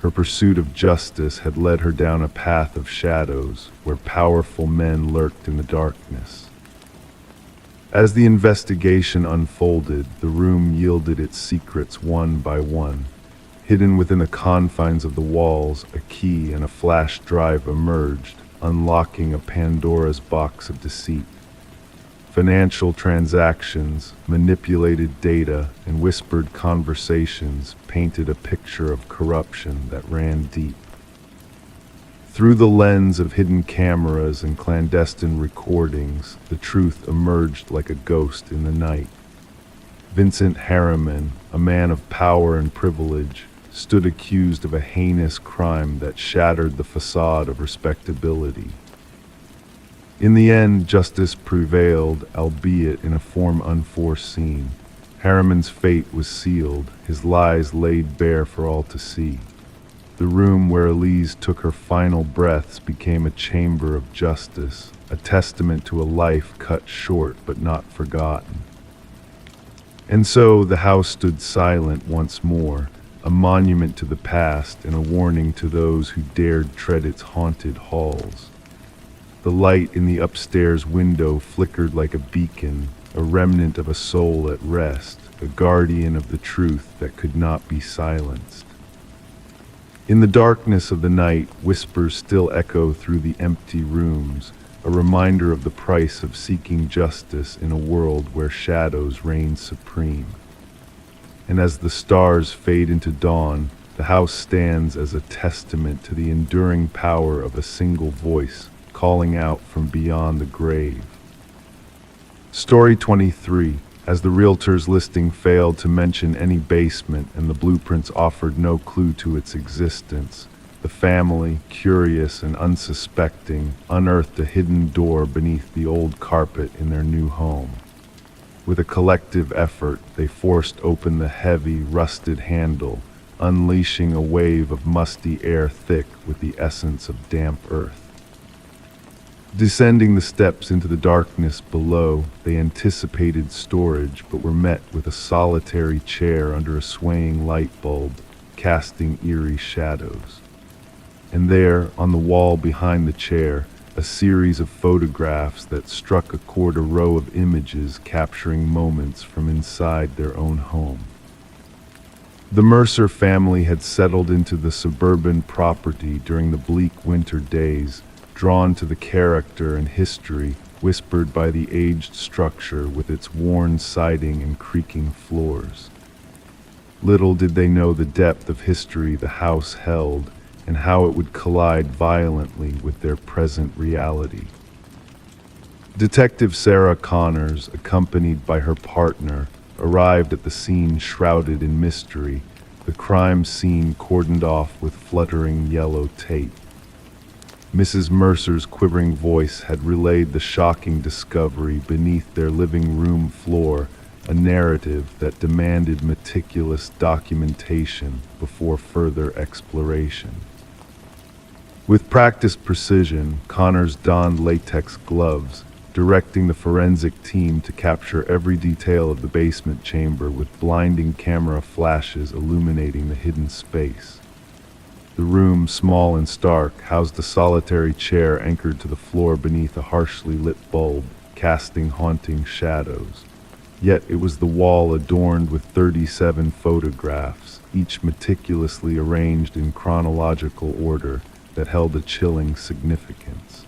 Her pursuit of justice had led her down a path of shadows where powerful men lurked in the darkness. As the investigation unfolded, the room yielded its secrets one by one. Hidden within the confines of the walls, a key and a flash drive emerged, unlocking a Pandora's box of deceit. Financial transactions, manipulated data, and whispered conversations painted a picture of corruption that ran deep. Through the lens of hidden cameras and clandestine recordings, the truth emerged like a ghost in the night. Vincent Harriman, a man of power and privilege, stood accused of a heinous crime that shattered the facade of respectability. In the end, justice prevailed, albeit in a form unforeseen. Harriman's fate was sealed, his lies laid bare for all to see. The room where Elise took her final breaths became a chamber of justice, a testament to a life cut short but not forgotten. And so the house stood silent once more, a monument to the past and a warning to those who dared tread its haunted halls. The light in the upstairs window flickered like a beacon, a remnant of a soul at rest, a guardian of the truth that could not be silenced. In the darkness of the night, whispers still echo through the empty rooms, a reminder of the price of seeking justice in a world where shadows reign supreme. And as the stars fade into dawn, the house stands as a testament to the enduring power of a single voice calling out from beyond the grave. Story 23. As the realtor's listing failed to mention any basement and the blueprints offered no clue to its existence, the family, curious and unsuspecting, unearthed a hidden door beneath the old carpet in their new home. With a collective effort, they forced open the heavy, rusted handle, unleashing a wave of musty air thick with the essence of damp earth. Descending the steps into the darkness below, they anticipated storage but were met with a solitary chair under a swaying light bulb, casting eerie shadows. And there, on the wall behind the chair, a series of photographs that struck a chord, a row of images capturing moments from inside their own home. The Mercer family had settled into the suburban property during the bleak winter days, drawn to the character and history whispered by the aged structure with its worn siding and creaking floors. Little did they know the depth of history the house held and how it would collide violently with their present reality. Detective Sarah Connors, accompanied by her partner, arrived at the scene shrouded in mystery, the crime scene cordoned off with fluttering yellow tape. Mrs. Mercer's quivering voice had relayed the shocking discovery beneath their living room floor, a narrative that demanded meticulous documentation before further exploration. With practiced precision, Connors donned latex gloves, directing the forensic team to capture every detail of the basement chamber with blinding camera flashes illuminating the hidden space. The room, small and stark, housed a solitary chair anchored to the floor beneath a harshly lit bulb, casting haunting shadows. Yet it was the wall adorned with 37 photographs, each meticulously arranged in chronological order, that held a chilling significance.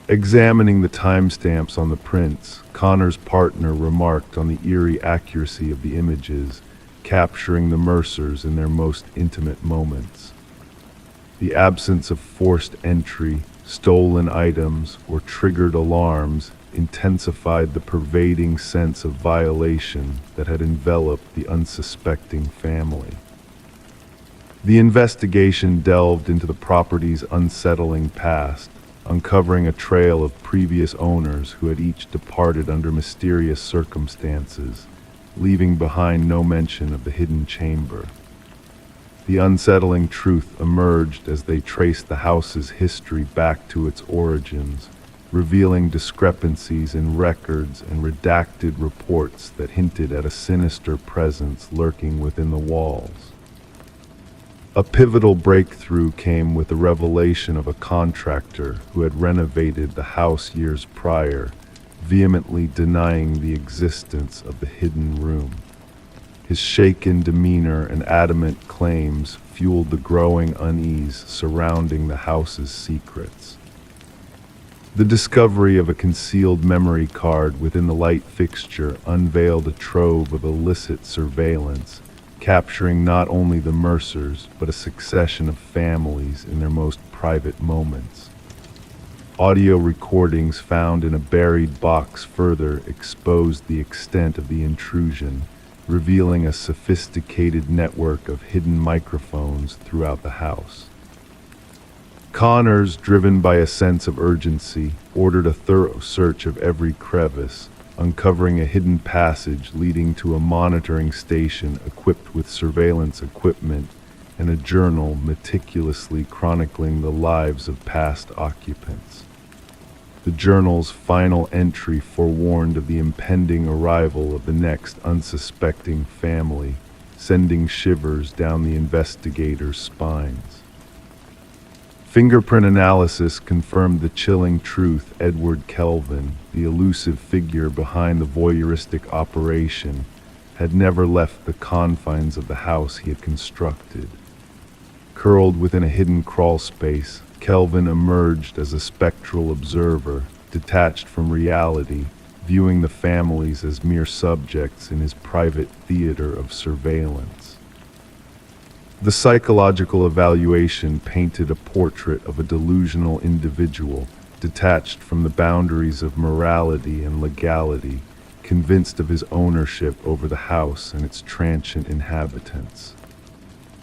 Examining the timestamps on the prints, Connor's partner remarked on the eerie accuracy of the images, capturing the Mercers in their most intimate moments. The absence of forced entry, stolen items, or triggered alarms intensified the pervading sense of violation that had enveloped the unsuspecting family. The investigation delved into the property's unsettling past, uncovering a trail of previous owners who had each departed under mysterious circumstances, leaving behind no mention of the hidden chamber. The unsettling truth emerged as they traced the house's history back to its origins, revealing discrepancies in records and redacted reports that hinted at a sinister presence lurking within the walls. A pivotal breakthrough came with the revelation of a contractor who had renovated the house years prior, vehemently denying the existence of the hidden room. His shaken demeanor and adamant claims fueled the growing unease surrounding the house's secrets. The discovery of a concealed memory card within the light fixture unveiled a trove of illicit surveillance, capturing not only the Mercers, but a succession of families in their most private moments. Audio recordings found in a buried box further exposed the extent of the intrusion, revealing a sophisticated network of hidden microphones throughout the house. Connors, driven by a sense of urgency, ordered a thorough search of every crevice, uncovering a hidden passage leading to a monitoring station equipped with surveillance equipment and a journal meticulously chronicling the lives of past occupants. The journal's final entry forewarned of the impending arrival of the next unsuspecting family, sending shivers down the investigators' spines. Fingerprint analysis confirmed the chilling truth. Edward Kelvin, the elusive figure behind the voyeuristic operation, had never left the confines of the house he had constructed. Curled within a hidden crawl space, Kelvin emerged as a spectral observer, detached from reality, viewing the families as mere subjects in his private theater of surveillance. The psychological evaluation painted a portrait of a delusional individual, detached from the boundaries of morality and legality, convinced of his ownership over the house and its transient inhabitants.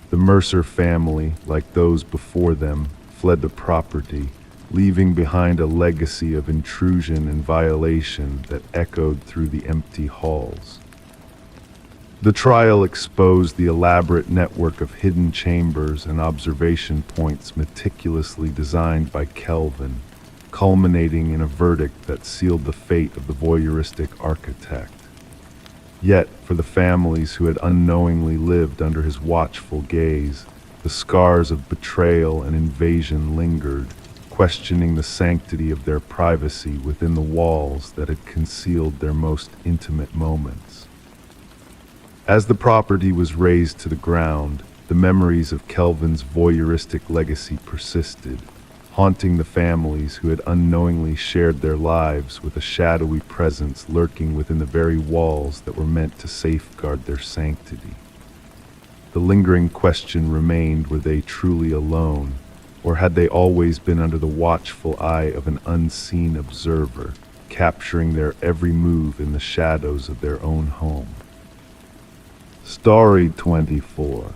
The Mercer family, like those before them, fled the property, leaving behind a legacy of intrusion and violation that echoed through the empty halls. The trial exposed the elaborate network of hidden chambers and observation points meticulously designed by Kelvin, culminating in a verdict that sealed the fate of the voyeuristic architect. Yet, for the families who had unknowingly lived under his watchful gaze, the scars of betrayal and invasion lingered, questioning the sanctity of their privacy within the walls that had concealed their most intimate moments. As the property was razed to the ground, the memories of Kelvin's voyeuristic legacy persisted, haunting the families who had unknowingly shared their lives with a shadowy presence lurking within the very walls that were meant to safeguard their sanctity. The lingering question remained, were they truly alone, or had they always been under the watchful eye of an unseen observer, capturing their every move in the shadows of their own home? Story 24.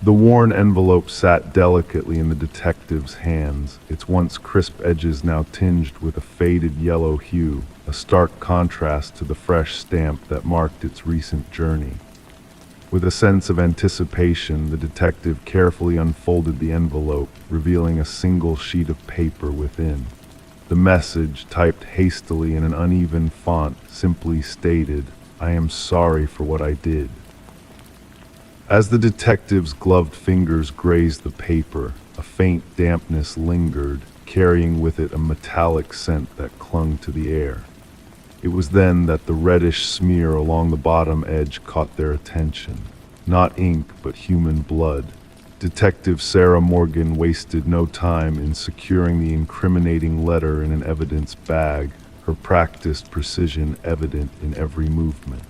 The worn envelope sat delicately in the detective's hands, its once crisp edges now tinged with a faded yellow hue, a stark contrast to the fresh stamp that marked its recent journey. With a sense of anticipation, the detective carefully unfolded the envelope, revealing a single sheet of paper within. The message, typed hastily in an uneven font, simply stated, "I am sorry for what I did." As the detective's gloved fingers grazed the paper, a faint dampness lingered, carrying with it a metallic scent that clung to the air. It was then that the reddish smear along the bottom edge caught their attention. Not ink, but human blood. Detective Sarah Morgan wasted no time in securing the incriminating letter in an evidence bag, her practiced precision evident in every movement.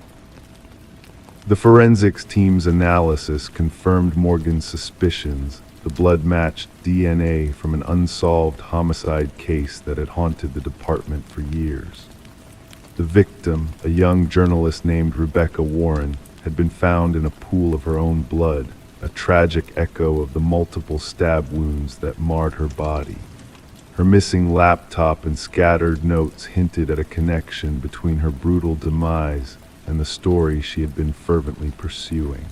The forensics team's analysis confirmed Morgan's suspicions. The blood matched DNA from an unsolved homicide case that had haunted the department for years. The victim, a young journalist named Rebecca Warren, had been found in a pool of her own blood, a tragic echo of the multiple stab wounds that marred her body. Her missing laptop and scattered notes hinted at a connection between her brutal demise and the story she had been fervently pursuing.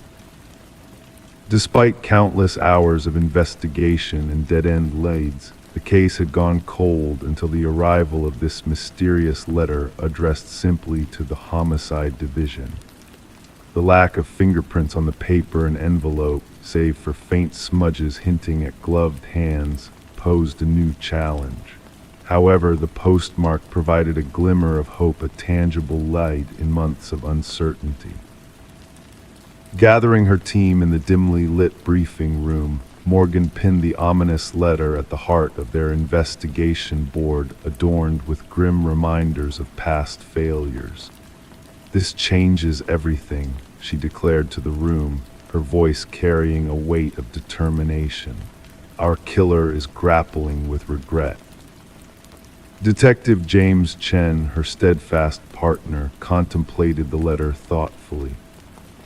Despite countless hours of investigation and dead-end leads, the The case had gone cold until the arrival of this mysterious letter addressed simply to the Homicide Division. The lack of fingerprints on the paper and envelope, save for faint smudges hinting at gloved hands, posed a new challenge. However, the postmark provided a glimmer of hope, a tangible light in months of uncertainty. Gathering her team in the dimly lit briefing room, Morgan pinned the ominous letter at the heart of their investigation board, adorned with grim reminders of past failures. "This changes everything," she declared to the room, her voice carrying a weight of determination. "Our killer is grappling with regret." Detective James Chen, her steadfast partner, contemplated the letter thoughtfully.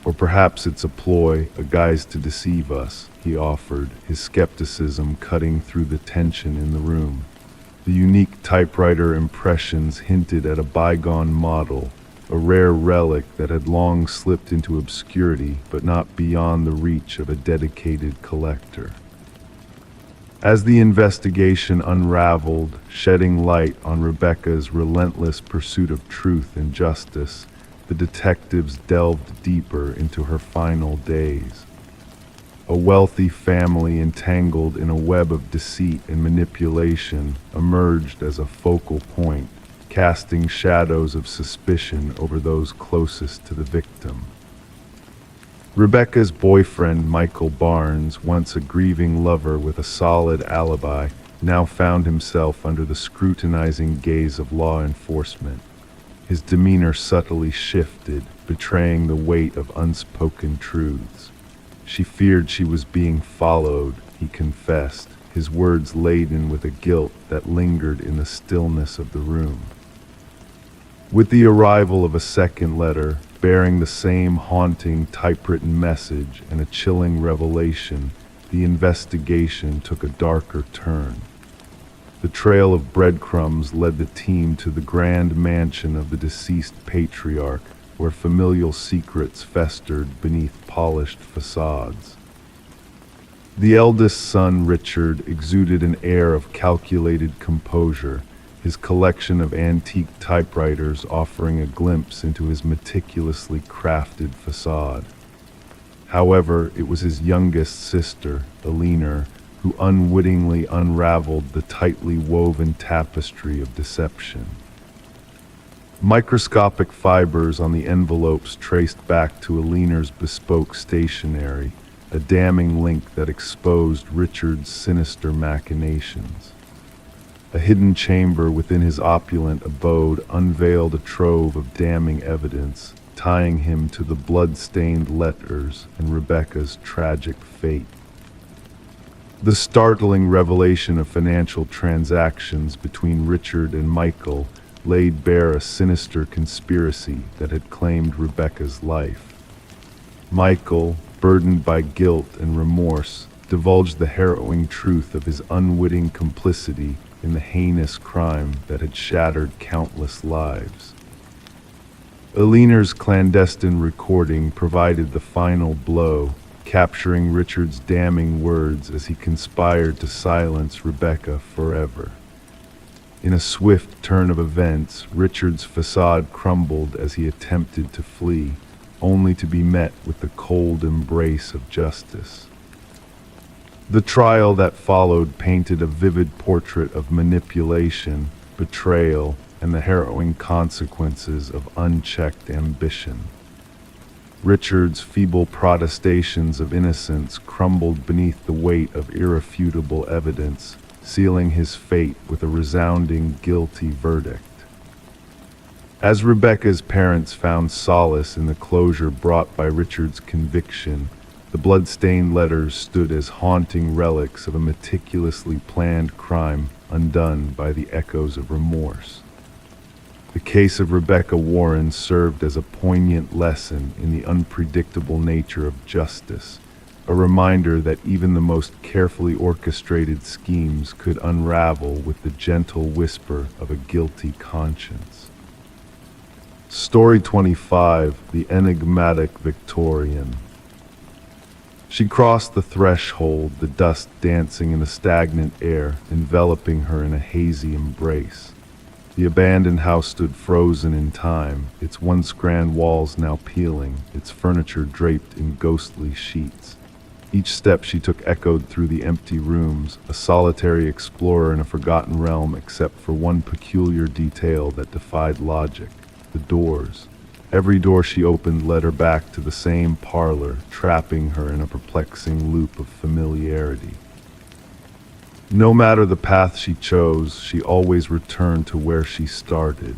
"Or perhaps it's a ploy, a guise to deceive us," he offered, his skepticism cutting through the tension in the room. The unique typewriter impressions hinted at a bygone model, a rare relic that had long slipped into obscurity but not beyond the reach of a dedicated collector. As the investigation unraveled, shedding light on Rebecca's relentless pursuit of truth and justice, the detectives delved deeper into her final days. A wealthy family entangled in a web of deceit and manipulation emerged as a focal point, casting shadows of suspicion over those closest to the victim. Rebecca's boyfriend, Michael Barnes, once a grieving lover with a solid alibi, now found himself under the scrutinizing gaze of law enforcement. His demeanor subtly shifted, betraying the weight of unspoken truths. She feared she was being followed, he confessed, his words laden with a guilt that lingered in the stillness of the room. With the arrival of a second letter, bearing the same haunting typewritten message and a chilling revelation, the investigation took a darker turn. The trail of breadcrumbs led the team to the grand mansion of the deceased patriarch, where familial secrets festered beneath polished facades. The eldest son, Richard, exuded an air of calculated composure, his collection of antique typewriters offering a glimpse into his meticulously crafted facade. However, it was his youngest sister, Eleanor, who unwittingly unraveled the tightly woven tapestry of deception. Microscopic fibers on the envelopes traced back to Eleanor's bespoke stationery, a damning link that exposed Richard's sinister machinations. A hidden chamber within his opulent abode unveiled a trove of damning evidence, tying him to the blood-stained letters and Rebecca's tragic fate. The startling revelation of financial transactions between Richard and Michael laid bare a sinister conspiracy that had claimed Rebecca's life. Michael, burdened by guilt and remorse, divulged the harrowing truth of his unwitting complicity in the heinous crime that had shattered countless lives. Eleanor's clandestine recording provided the final blow, capturing Richard's damning words as he conspired to silence Rebecca forever. In a swift turn of events, Richard's facade crumbled as he attempted to flee, only to be met with the cold embrace of justice. The trial that followed painted a vivid portrait of manipulation, betrayal, and the harrowing consequences of unchecked ambition. Richard's feeble protestations of innocence crumbled beneath the weight of irrefutable evidence, sealing his fate with a resounding guilty verdict. As Rebecca's parents found solace in the closure brought by Richard's conviction, the blood-stained letters stood as haunting relics of a meticulously planned crime undone by the echoes of remorse. The case of Rebecca Warren served as a poignant lesson in the unpredictable nature of justice, a reminder that even the most carefully orchestrated schemes could unravel with the gentle whisper of a guilty conscience. Story 25, The Enigmatic Victorian. She crossed the threshold, the dust dancing in the stagnant air, enveloping her in a hazy embrace. The abandoned house stood frozen in time, its once grand walls now peeling, its furniture draped in ghostly sheets. Each step she took echoed through the empty rooms, a solitary explorer in a forgotten realm except for one peculiar detail that defied logic: the doors. Every door she opened led her back to the same parlor, trapping her in a perplexing loop of familiarity. No matter the path she chose, she always returned to where she started.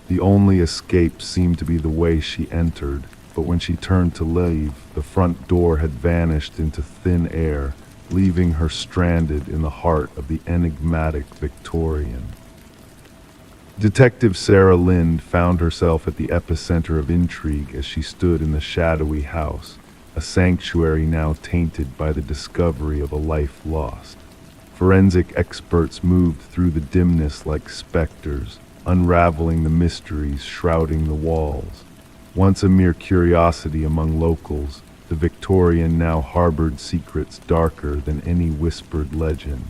The only escape seemed to be the way she entered, but when she turned to leave, the front door had vanished into thin air, leaving her stranded in the heart of the enigmatic Victorian. Detective Sarah Lind found herself at the epicenter of intrigue as she stood in the shadowy house, a sanctuary now tainted by the discovery of a life lost. Forensic experts moved through the dimness like specters, unraveling the mysteries shrouding the walls. Once a mere curiosity among locals, the Victorian now harbored secrets darker than any whispered legend.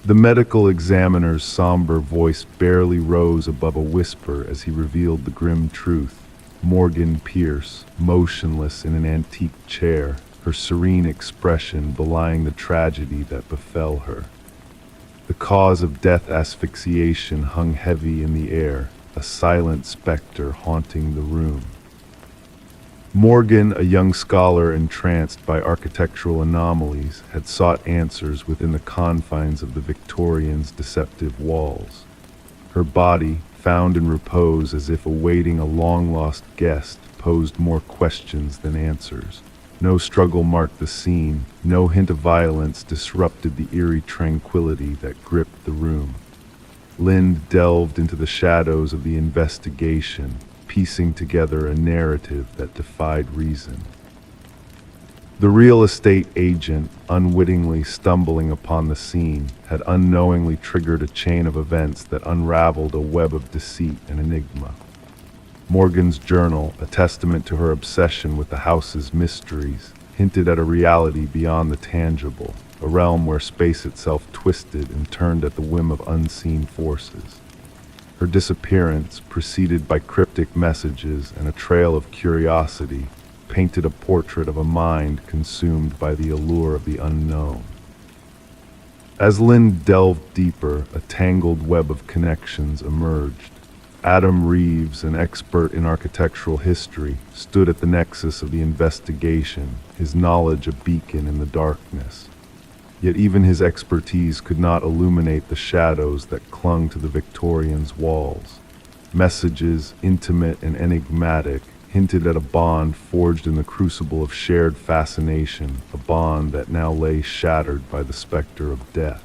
The medical examiner's somber voice barely rose above a whisper as he revealed the grim truth. Morgan Pierce, motionless in an antique chair, her serene expression belying the tragedy that befell her. The cause of death, asphyxiation, hung heavy in the air, a silent specter haunting the room. Morgan, a young scholar entranced by architectural anomalies, had sought answers within the confines of the Victorian's deceptive walls. Her body, found in repose as if awaiting a long-lost guest, posed more questions than answers. No struggle marked the scene, no hint of violence disrupted the eerie tranquility that gripped the room. Lind delved into the shadows of the investigation, piecing together a narrative that defied reason. The real estate agent, unwittingly stumbling upon the scene, had unknowingly triggered a chain of events that unraveled a web of deceit and enigma. Morgan's journal, a testament to her obsession with the house's mysteries, hinted at a reality beyond the tangible, a realm where space itself twisted and turned at the whim of unseen forces. Her disappearance, preceded by cryptic messages and a trail of curiosity, painted a portrait of a mind consumed by the allure of the unknown. As Lind delved deeper, a tangled web of connections emerged. Adam Reeves, an expert in architectural history, stood at the nexus of the investigation, his knowledge a beacon in the darkness. Yet even his expertise could not illuminate the shadows that clung to the Victorian's walls. Messages, intimate and enigmatic, hinted at a bond forged in the crucible of shared fascination, a bond that now lay shattered by the specter of death.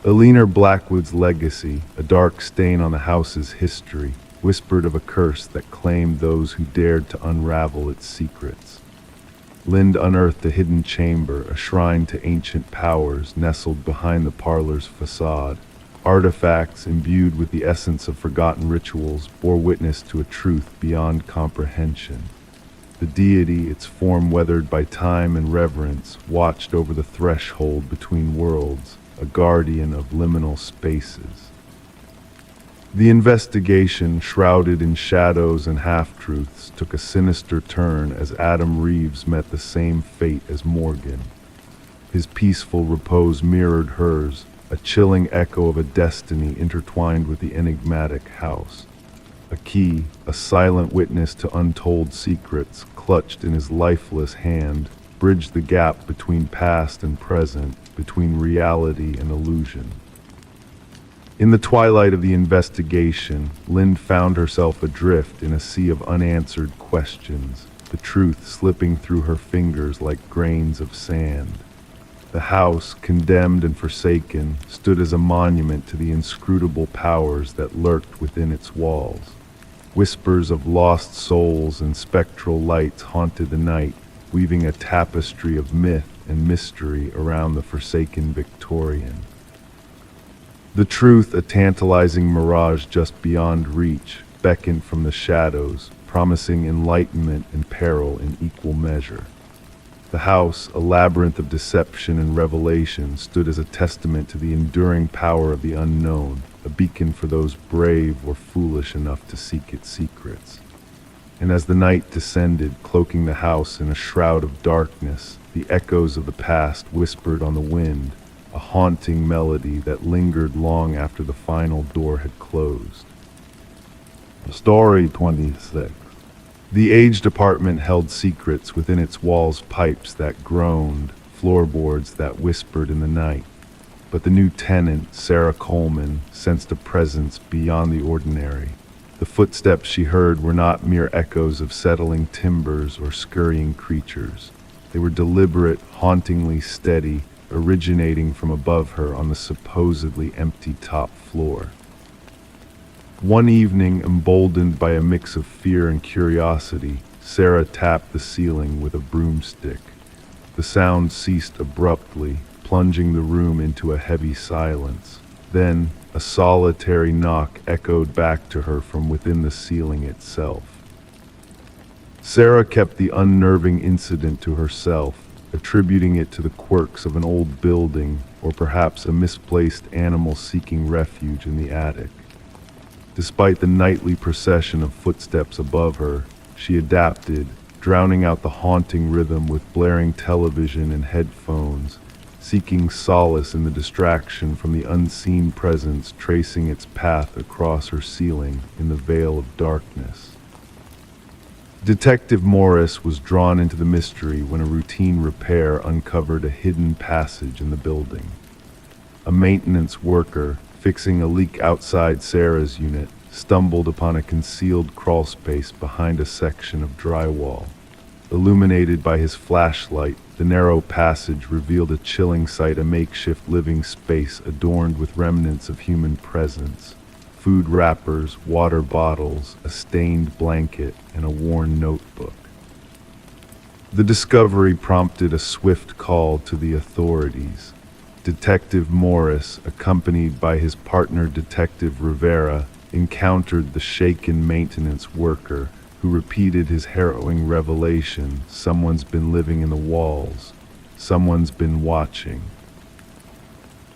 Eleanor Blackwood's legacy, a dark stain on the house's history, whispered of a curse that claimed those who dared to unravel its secrets. Lind unearthed a hidden chamber, a shrine to ancient powers nestled behind the parlor's facade. Artifacts imbued with the essence of forgotten rituals bore witness to a truth beyond comprehension. The deity, its form weathered by time and reverence, watched over the threshold between worlds, a guardian of liminal spaces. The investigation, shrouded in shadows and half-truths, took a sinister turn as Adam Reeves met the same fate as Morgan. His peaceful repose mirrored hers, a chilling echo of a destiny intertwined with the enigmatic house. A key, a silent witness to untold secrets, clutched in his lifeless hand, bridged the gap between past and present, between reality and illusion. In the twilight of the investigation, Lind found herself adrift in a sea of unanswered questions, the truth slipping through her fingers like grains of sand. The house, condemned and forsaken, stood as a monument to the inscrutable powers that lurked within its walls. Whispers of lost souls and spectral lights haunted the night, weaving a tapestry of myth and mystery around the forsaken Victorian. The truth, a tantalizing mirage just beyond reach, beckoned from the shadows, promising enlightenment and peril in equal measure. The house, a labyrinth of deception and revelation, stood as a testament to the enduring power of the unknown, a beacon for those brave or foolish enough to seek its secrets. And as the night descended, cloaking the house in a shroud of darkness, the echoes of the past whispered on the wind, a haunting melody that lingered long after the final door had closed. Story 26. The aged apartment held secrets within its walls, pipes that groaned, floorboards that whispered in the night. But the new tenant, Sarah Coleman, sensed a presence beyond the ordinary. The footsteps she heard were not mere echoes of settling timbers or scurrying creatures. They were deliberate, hauntingly steady, originating from above her on the supposedly empty top floor. One evening, emboldened by a mix of fear and curiosity, Sarah tapped the ceiling with a broomstick. The sound ceased abruptly, plunging the room into a heavy silence. Then, a solitary knock echoed back to her from within the ceiling itself. Sarah kept the unnerving incident to herself, attributing it to the quirks of an old building or perhaps a misplaced animal seeking refuge in the attic. Despite the nightly procession of footsteps above her, she adapted, drowning out the haunting rhythm with blaring television and headphones, seeking solace in the distraction from the unseen presence tracing its path across her ceiling in the veil of darkness. Detective Morris was drawn into the mystery when a routine repair uncovered a hidden passage in the building. A maintenance worker, fixing a leak outside Sarah's unit, stumbled upon a concealed crawlspace behind a section of drywall. Illuminated by his flashlight, the narrow passage revealed a chilling sight, a makeshift living space adorned with remnants of human presence. Food wrappers, water bottles, a stained blanket, and a worn notebook. The discovery prompted a swift call to the authorities. Detective Morris, accompanied by his partner Detective Rivera, encountered the shaken maintenance worker, who repeated his harrowing revelation: someone's been living in the walls, someone's been watching.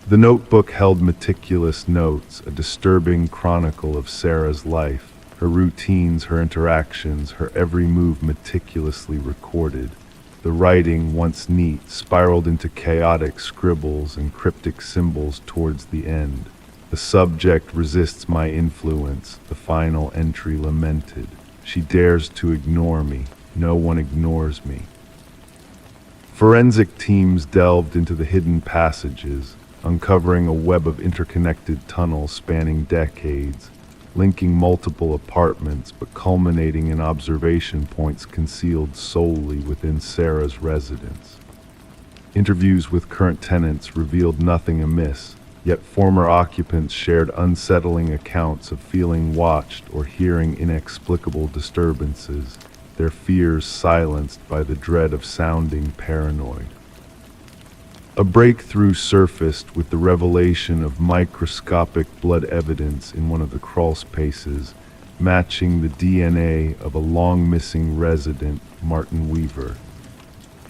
The notebook held meticulous notes, a disturbing chronicle of Sarah's life, her routines, her interactions, her every move meticulously recorded. The writing, once neat, spiraled into chaotic scribbles and cryptic symbols towards the end. The subject resists my influence, the final entry lamented. She dares to ignore me. No one ignores me. Forensic teams delved into the hidden passages, uncovering a web of interconnected tunnels spanning decades, linking multiple apartments but culminating in observation points concealed solely within Sarah's residence. Interviews with current tenants revealed nothing amiss, yet former occupants shared unsettling accounts of feeling watched or hearing inexplicable disturbances, their fears silenced by the dread of sounding paranoid. A breakthrough surfaced with the revelation of microscopic blood evidence in one of the crawl spaces, matching the DNA of a long-missing resident, Martin Weaver.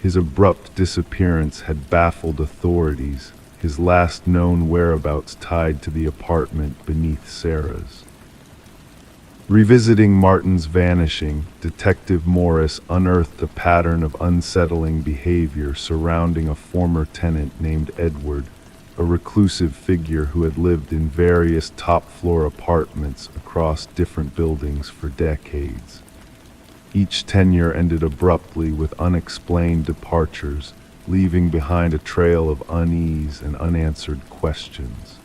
His abrupt disappearance had baffled authorities, his last known whereabouts tied to the apartment beneath Sarah's. Revisiting Martin's vanishing, Detective Morris unearthed a pattern of unsettling behavior surrounding a former tenant named Edward, a reclusive figure who had lived in various top-floor apartments across different buildings for decades. Each tenure ended abruptly with unexplained departures, leaving behind a trail of unease and unanswered questions.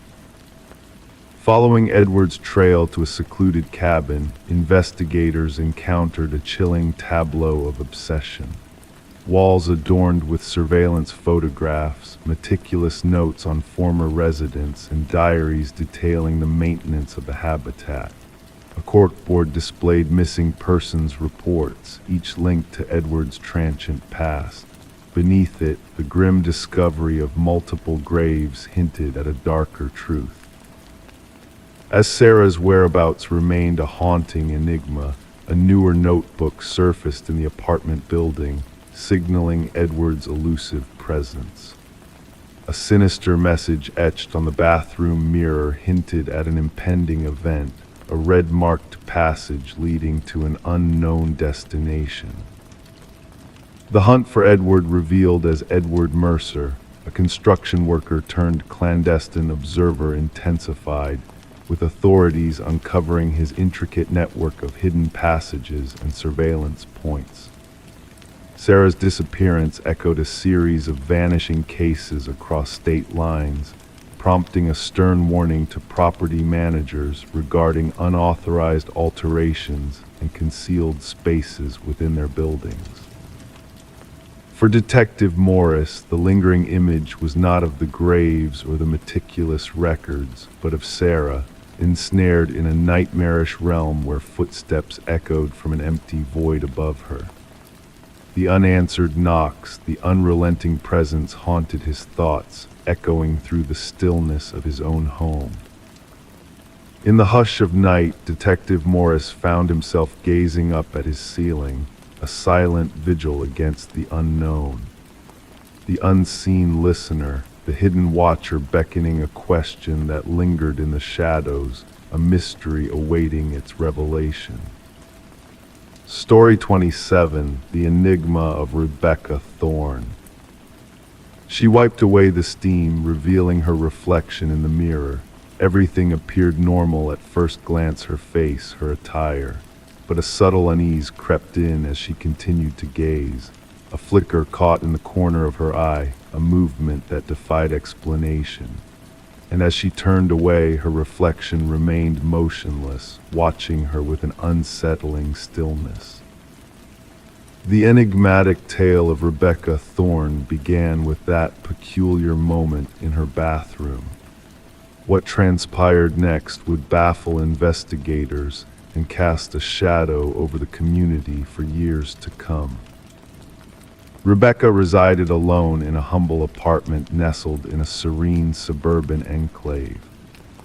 Following Edward's trail to a secluded cabin, investigators encountered a chilling tableau of obsession. Walls adorned with surveillance photographs, meticulous notes on former residents, and diaries detailing the maintenance of the habitat. A corkboard displayed missing persons reports, each linked to Edward's transient past. Beneath it, the grim discovery of multiple graves hinted at a darker truth. As Sarah's whereabouts remained a haunting enigma, a newer notebook surfaced in the apartment building, signaling Edward's elusive presence. A sinister message etched on the bathroom mirror hinted at an impending event, a red-marked passage leading to an unknown destination. The hunt for Edward, revealed as Edward Mercer, a construction worker turned clandestine observer, intensified, with authorities uncovering his intricate network of hidden passages and surveillance points. Sarah's disappearance echoed a series of vanishing cases across state lines, prompting a stern warning to property managers regarding unauthorized alterations and concealed spaces within their buildings. For Detective Morris, the lingering image was not of the graves or the meticulous records, but of Sarah, ensnared in a nightmarish realm where footsteps echoed from an empty void above her. The unanswered knocks, the unrelenting presence haunted his thoughts, echoing through the stillness of his own home. In the hush of night, Detective Morris found himself gazing up at his ceiling, a silent vigil against the unknown. The unseen listener, the hidden watcher beckoning a question that lingered in the shadows, a mystery awaiting its revelation. Story 27, The Enigma of Rebecca Thorne. She wiped away the steam, revealing her reflection in the mirror. Everything appeared normal at first glance: her face, her attire. But a subtle unease crept in as she continued to gaze. A flicker caught in the corner of her eye, a movement that defied explanation. And as she turned away, her reflection remained motionless, watching her with an unsettling stillness. The enigmatic tale of Rebecca Thorne began with that peculiar moment in her bathroom. What transpired next would baffle investigators and cast a shadow over the community for years to come. Rebecca resided alone in a humble apartment nestled in a serene suburban enclave.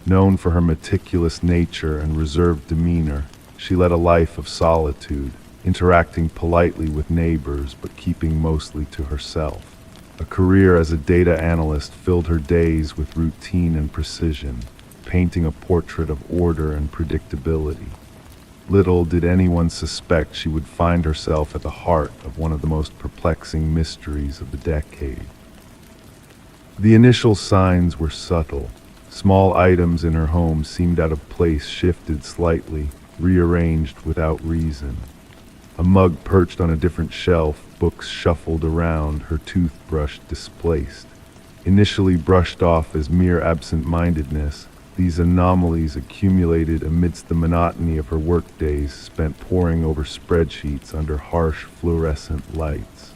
Known for her meticulous nature and reserved demeanor, she led a life of solitude, interacting politely with neighbors but keeping mostly to herself. A career as a data analyst filled her days with routine and precision, painting a portrait of order and predictability. Little did anyone suspect she would find herself at the heart of one of the most perplexing mysteries of the decade. The initial signs were subtle. Small items in her home seemed out of place, shifted slightly, rearranged without reason. A mug perched on a different shelf, books shuffled around, her toothbrush displaced. Initially brushed off as mere absent-mindedness, these anomalies accumulated amidst the monotony of her workdays spent poring over spreadsheets under harsh fluorescent lights.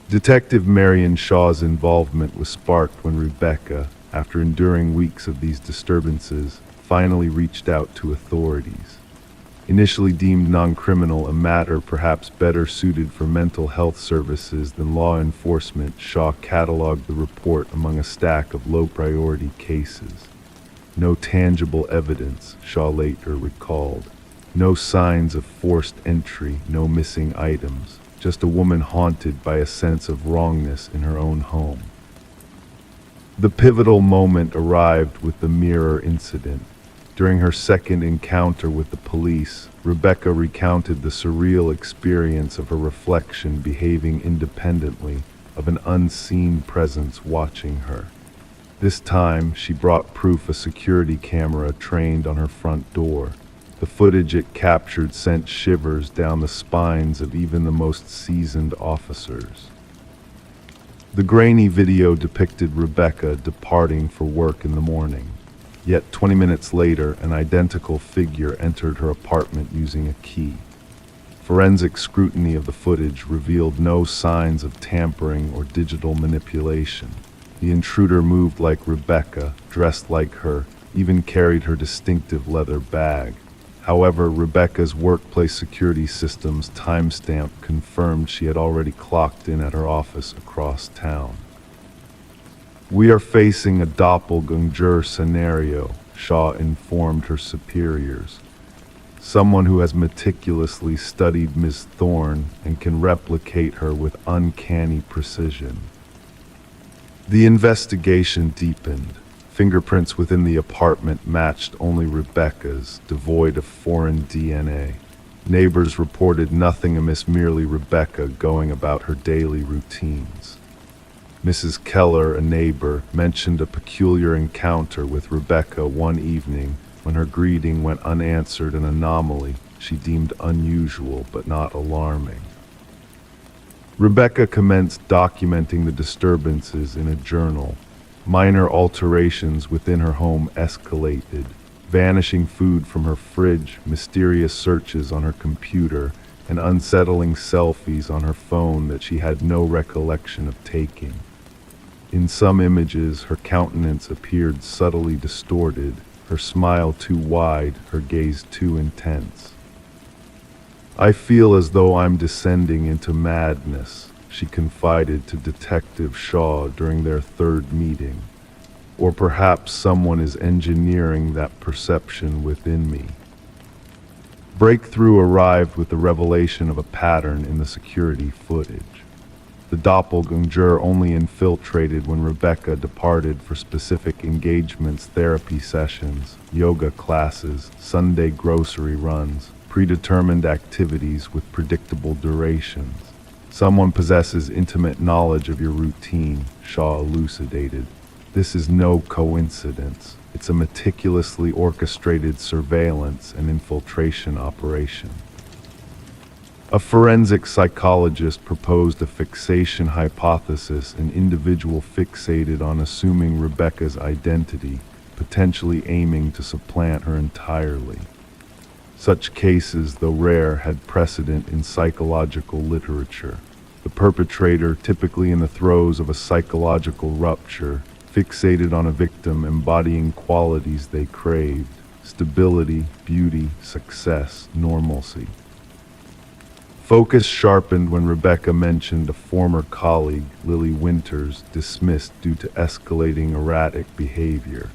Detective Marion Shaw's involvement was sparked when Rebecca, after enduring weeks of these disturbances, finally reached out to authorities. Initially deemed non-criminal, a matter perhaps better suited for mental health services than law enforcement, Shaw cataloged the report among a stack of low-priority cases. No tangible evidence, Shaw later recalled. No signs of forced entry, no missing items. Just a woman haunted by a sense of wrongness in her own home. The pivotal moment arrived with the mirror incident. During her second encounter with the police, Rebecca recounted the surreal experience of her reflection behaving independently of an unseen presence watching her. This time, she brought proof: a security camera trained on her front door. The footage it captured sent shivers down the spines of even the most seasoned officers. The grainy video depicted Rebecca departing for work in the morning. Yet 20 minutes later, an identical figure entered her apartment using a key. Forensic scrutiny of the footage revealed no signs of tampering or digital manipulation. The intruder moved like Rebecca, dressed like her, even carried her distinctive leather bag. However, Rebecca's workplace security system's timestamp confirmed she had already clocked in at her office across town. "We are facing a doppelganger scenario," Shaw informed her superiors. someone who has meticulously studied Ms. Thorne and can replicate her with uncanny precision. The investigation deepened. Fingerprints within the apartment matched only Rebecca's, devoid of foreign DNA. Neighbors reported nothing amiss, merely Rebecca going about her daily routines. Mrs. Keller, a neighbor, mentioned a peculiar encounter with Rebecca one evening when her greeting went unanswered, an anomaly she deemed unusual but not alarming. Rebecca commenced documenting the disturbances in a journal. Minor alterations within her home escalated, vanishing food from her fridge, mysterious searches on her computer, and unsettling selfies on her phone that she had no recollection of taking. In some images, her countenance appeared subtly distorted, her smile too wide, her gaze too intense. "I feel as though I'm descending into madness," she confided to Detective Shaw during their third meeting. "Or perhaps someone is engineering that perception within me." Breakthrough arrived with the revelation of a pattern in the security footage. The doppelganger only infiltrated when Rebecca departed for specific engagements, therapy sessions, yoga classes, Sunday grocery runs, predetermined activities with predictable durations. "Someone possesses intimate knowledge of your routine," Shaw elucidated. "This is no coincidence. It's a meticulously orchestrated surveillance and infiltration operation." A forensic psychologist proposed a fixation hypothesis, an individual fixated on assuming Rebecca's identity, potentially aiming to supplant her entirely. Such cases, though rare, had precedent in psychological literature. The perpetrator, typically in the throes of a psychological rupture, fixated on a victim embodying qualities they craved: stability, beauty, success, normalcy. Focus sharpened when Rebecca mentioned a former colleague, Lily Winters, dismissed due to escalating erratic behavior.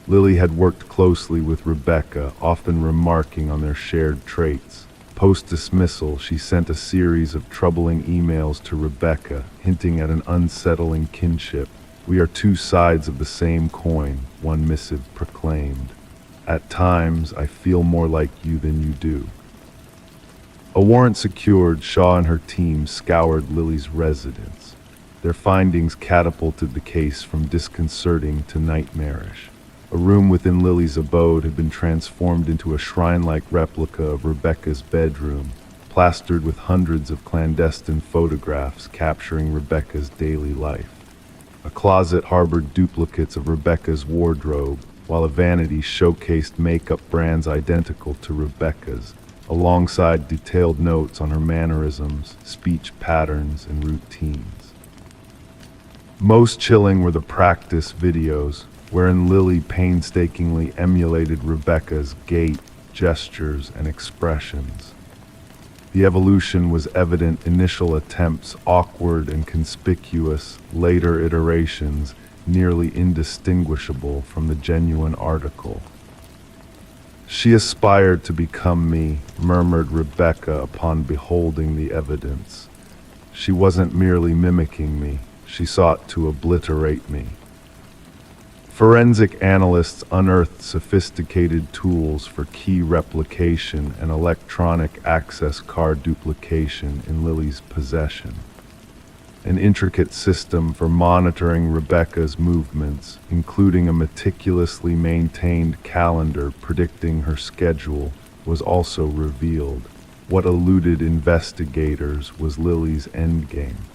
Lily had worked closely with Rebecca, often remarking on their shared traits. Post-dismissal, she sent a series of troubling emails to Rebecca, hinting at an unsettling kinship. "We are two sides of the same coin," one missive proclaimed. "At times, I feel more like you than you do." A warrant secured, Shaw and her team scoured Lily's residence. Their findings catapulted the case from disconcerting to nightmarish. A room within Lily's abode had been transformed into a shrine-like replica of Rebecca's bedroom, plastered with hundreds of clandestine photographs capturing Rebecca's daily life. A closet harbored duplicates of Rebecca's wardrobe, while a vanity showcased makeup brands identical to Rebecca's, alongside detailed notes on her mannerisms, speech patterns, and routines. Most chilling were the practice videos, wherein Lily painstakingly emulated Rebecca's gait, gestures, and expressions. The evolution was evident: initial attempts awkward and conspicuous, later iterations nearly indistinguishable from the genuine article. "She aspired to become me," murmured Rebecca upon beholding the evidence. "She wasn't merely mimicking me, she sought to obliterate me." Forensic analysts unearthed sophisticated tools for key replication and electronic access card duplication in Lily's possession. An intricate system for monitoring Rebecca's movements, including a meticulously maintained calendar predicting her schedule, was also revealed. What eluded investigators was Lily's endgame.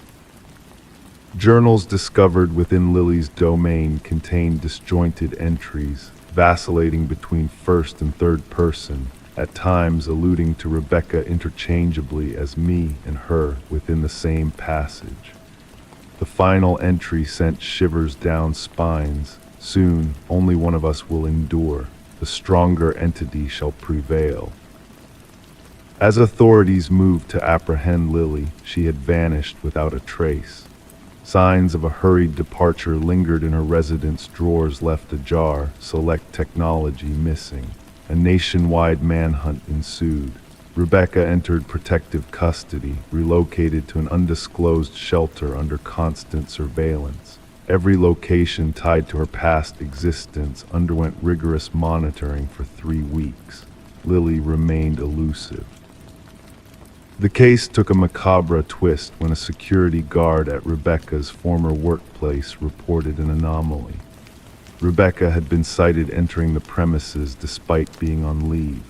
Journals discovered within Lily's domain contained disjointed entries, vacillating between first and third person, at times alluding to Rebecca interchangeably as me and her within the same passage. The final entry sent shivers down spines. "Soon, only one of us will endure. The stronger entity shall prevail." As authorities moved to apprehend Lily, she had vanished without a trace. Signs of a hurried departure lingered in her residence drawers left ajar, select technology missing, A nationwide manhunt ensued. Rebecca entered protective custody, relocated to an undisclosed shelter under constant surveillance. Every location tied to her past existence underwent rigorous monitoring for 3 weeks. Lily remained elusive. The case took a macabre twist when a security guard at Rebecca's former workplace reported an anomaly. Rebecca had been sighted entering the premises despite being on leave.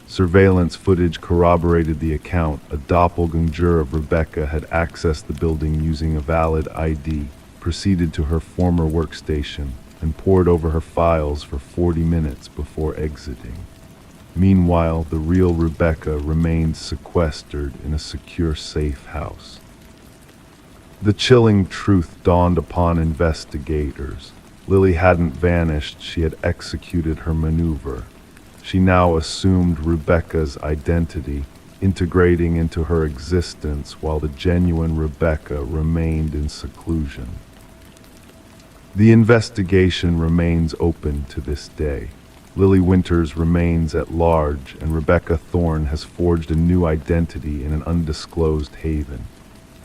Surveillance footage corroborated the account. A doppelganger of Rebecca had accessed the building using a valid ID, proceeded to her former workstation, and pored over her files for 40 minutes before exiting. Meanwhile, the real Rebecca remained sequestered in a secure safe house. The chilling truth dawned upon investigators. Lily hadn't vanished, she had executed her maneuver. She now assumed Rebecca's identity, integrating into her existence while the genuine Rebecca remained in seclusion. The investigation remains open to this day. Lily Winters remains at large, and Rebecca Thorne has forged a new identity in an undisclosed haven.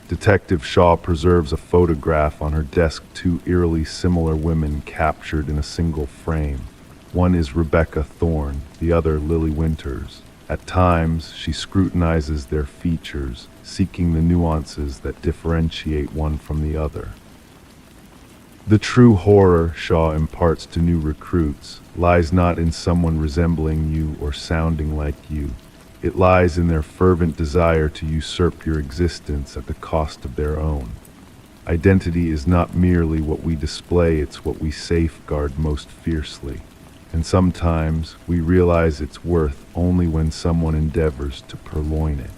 Detective Shaw preserves a photograph on her desk, 2 eerily similar women captured in a single frame. One is Rebecca Thorne, the other Lily Winters. At times, she scrutinizes their features, seeking the nuances that differentiate one from the other. The true horror, Shaw imparts to new recruits, lies not in someone resembling you or sounding like you. It lies in their fervent desire to usurp your existence at the cost of their own. Identity is not merely what we display, it's what we safeguard most fiercely. And sometimes we realize its worth only when someone endeavors to purloin it.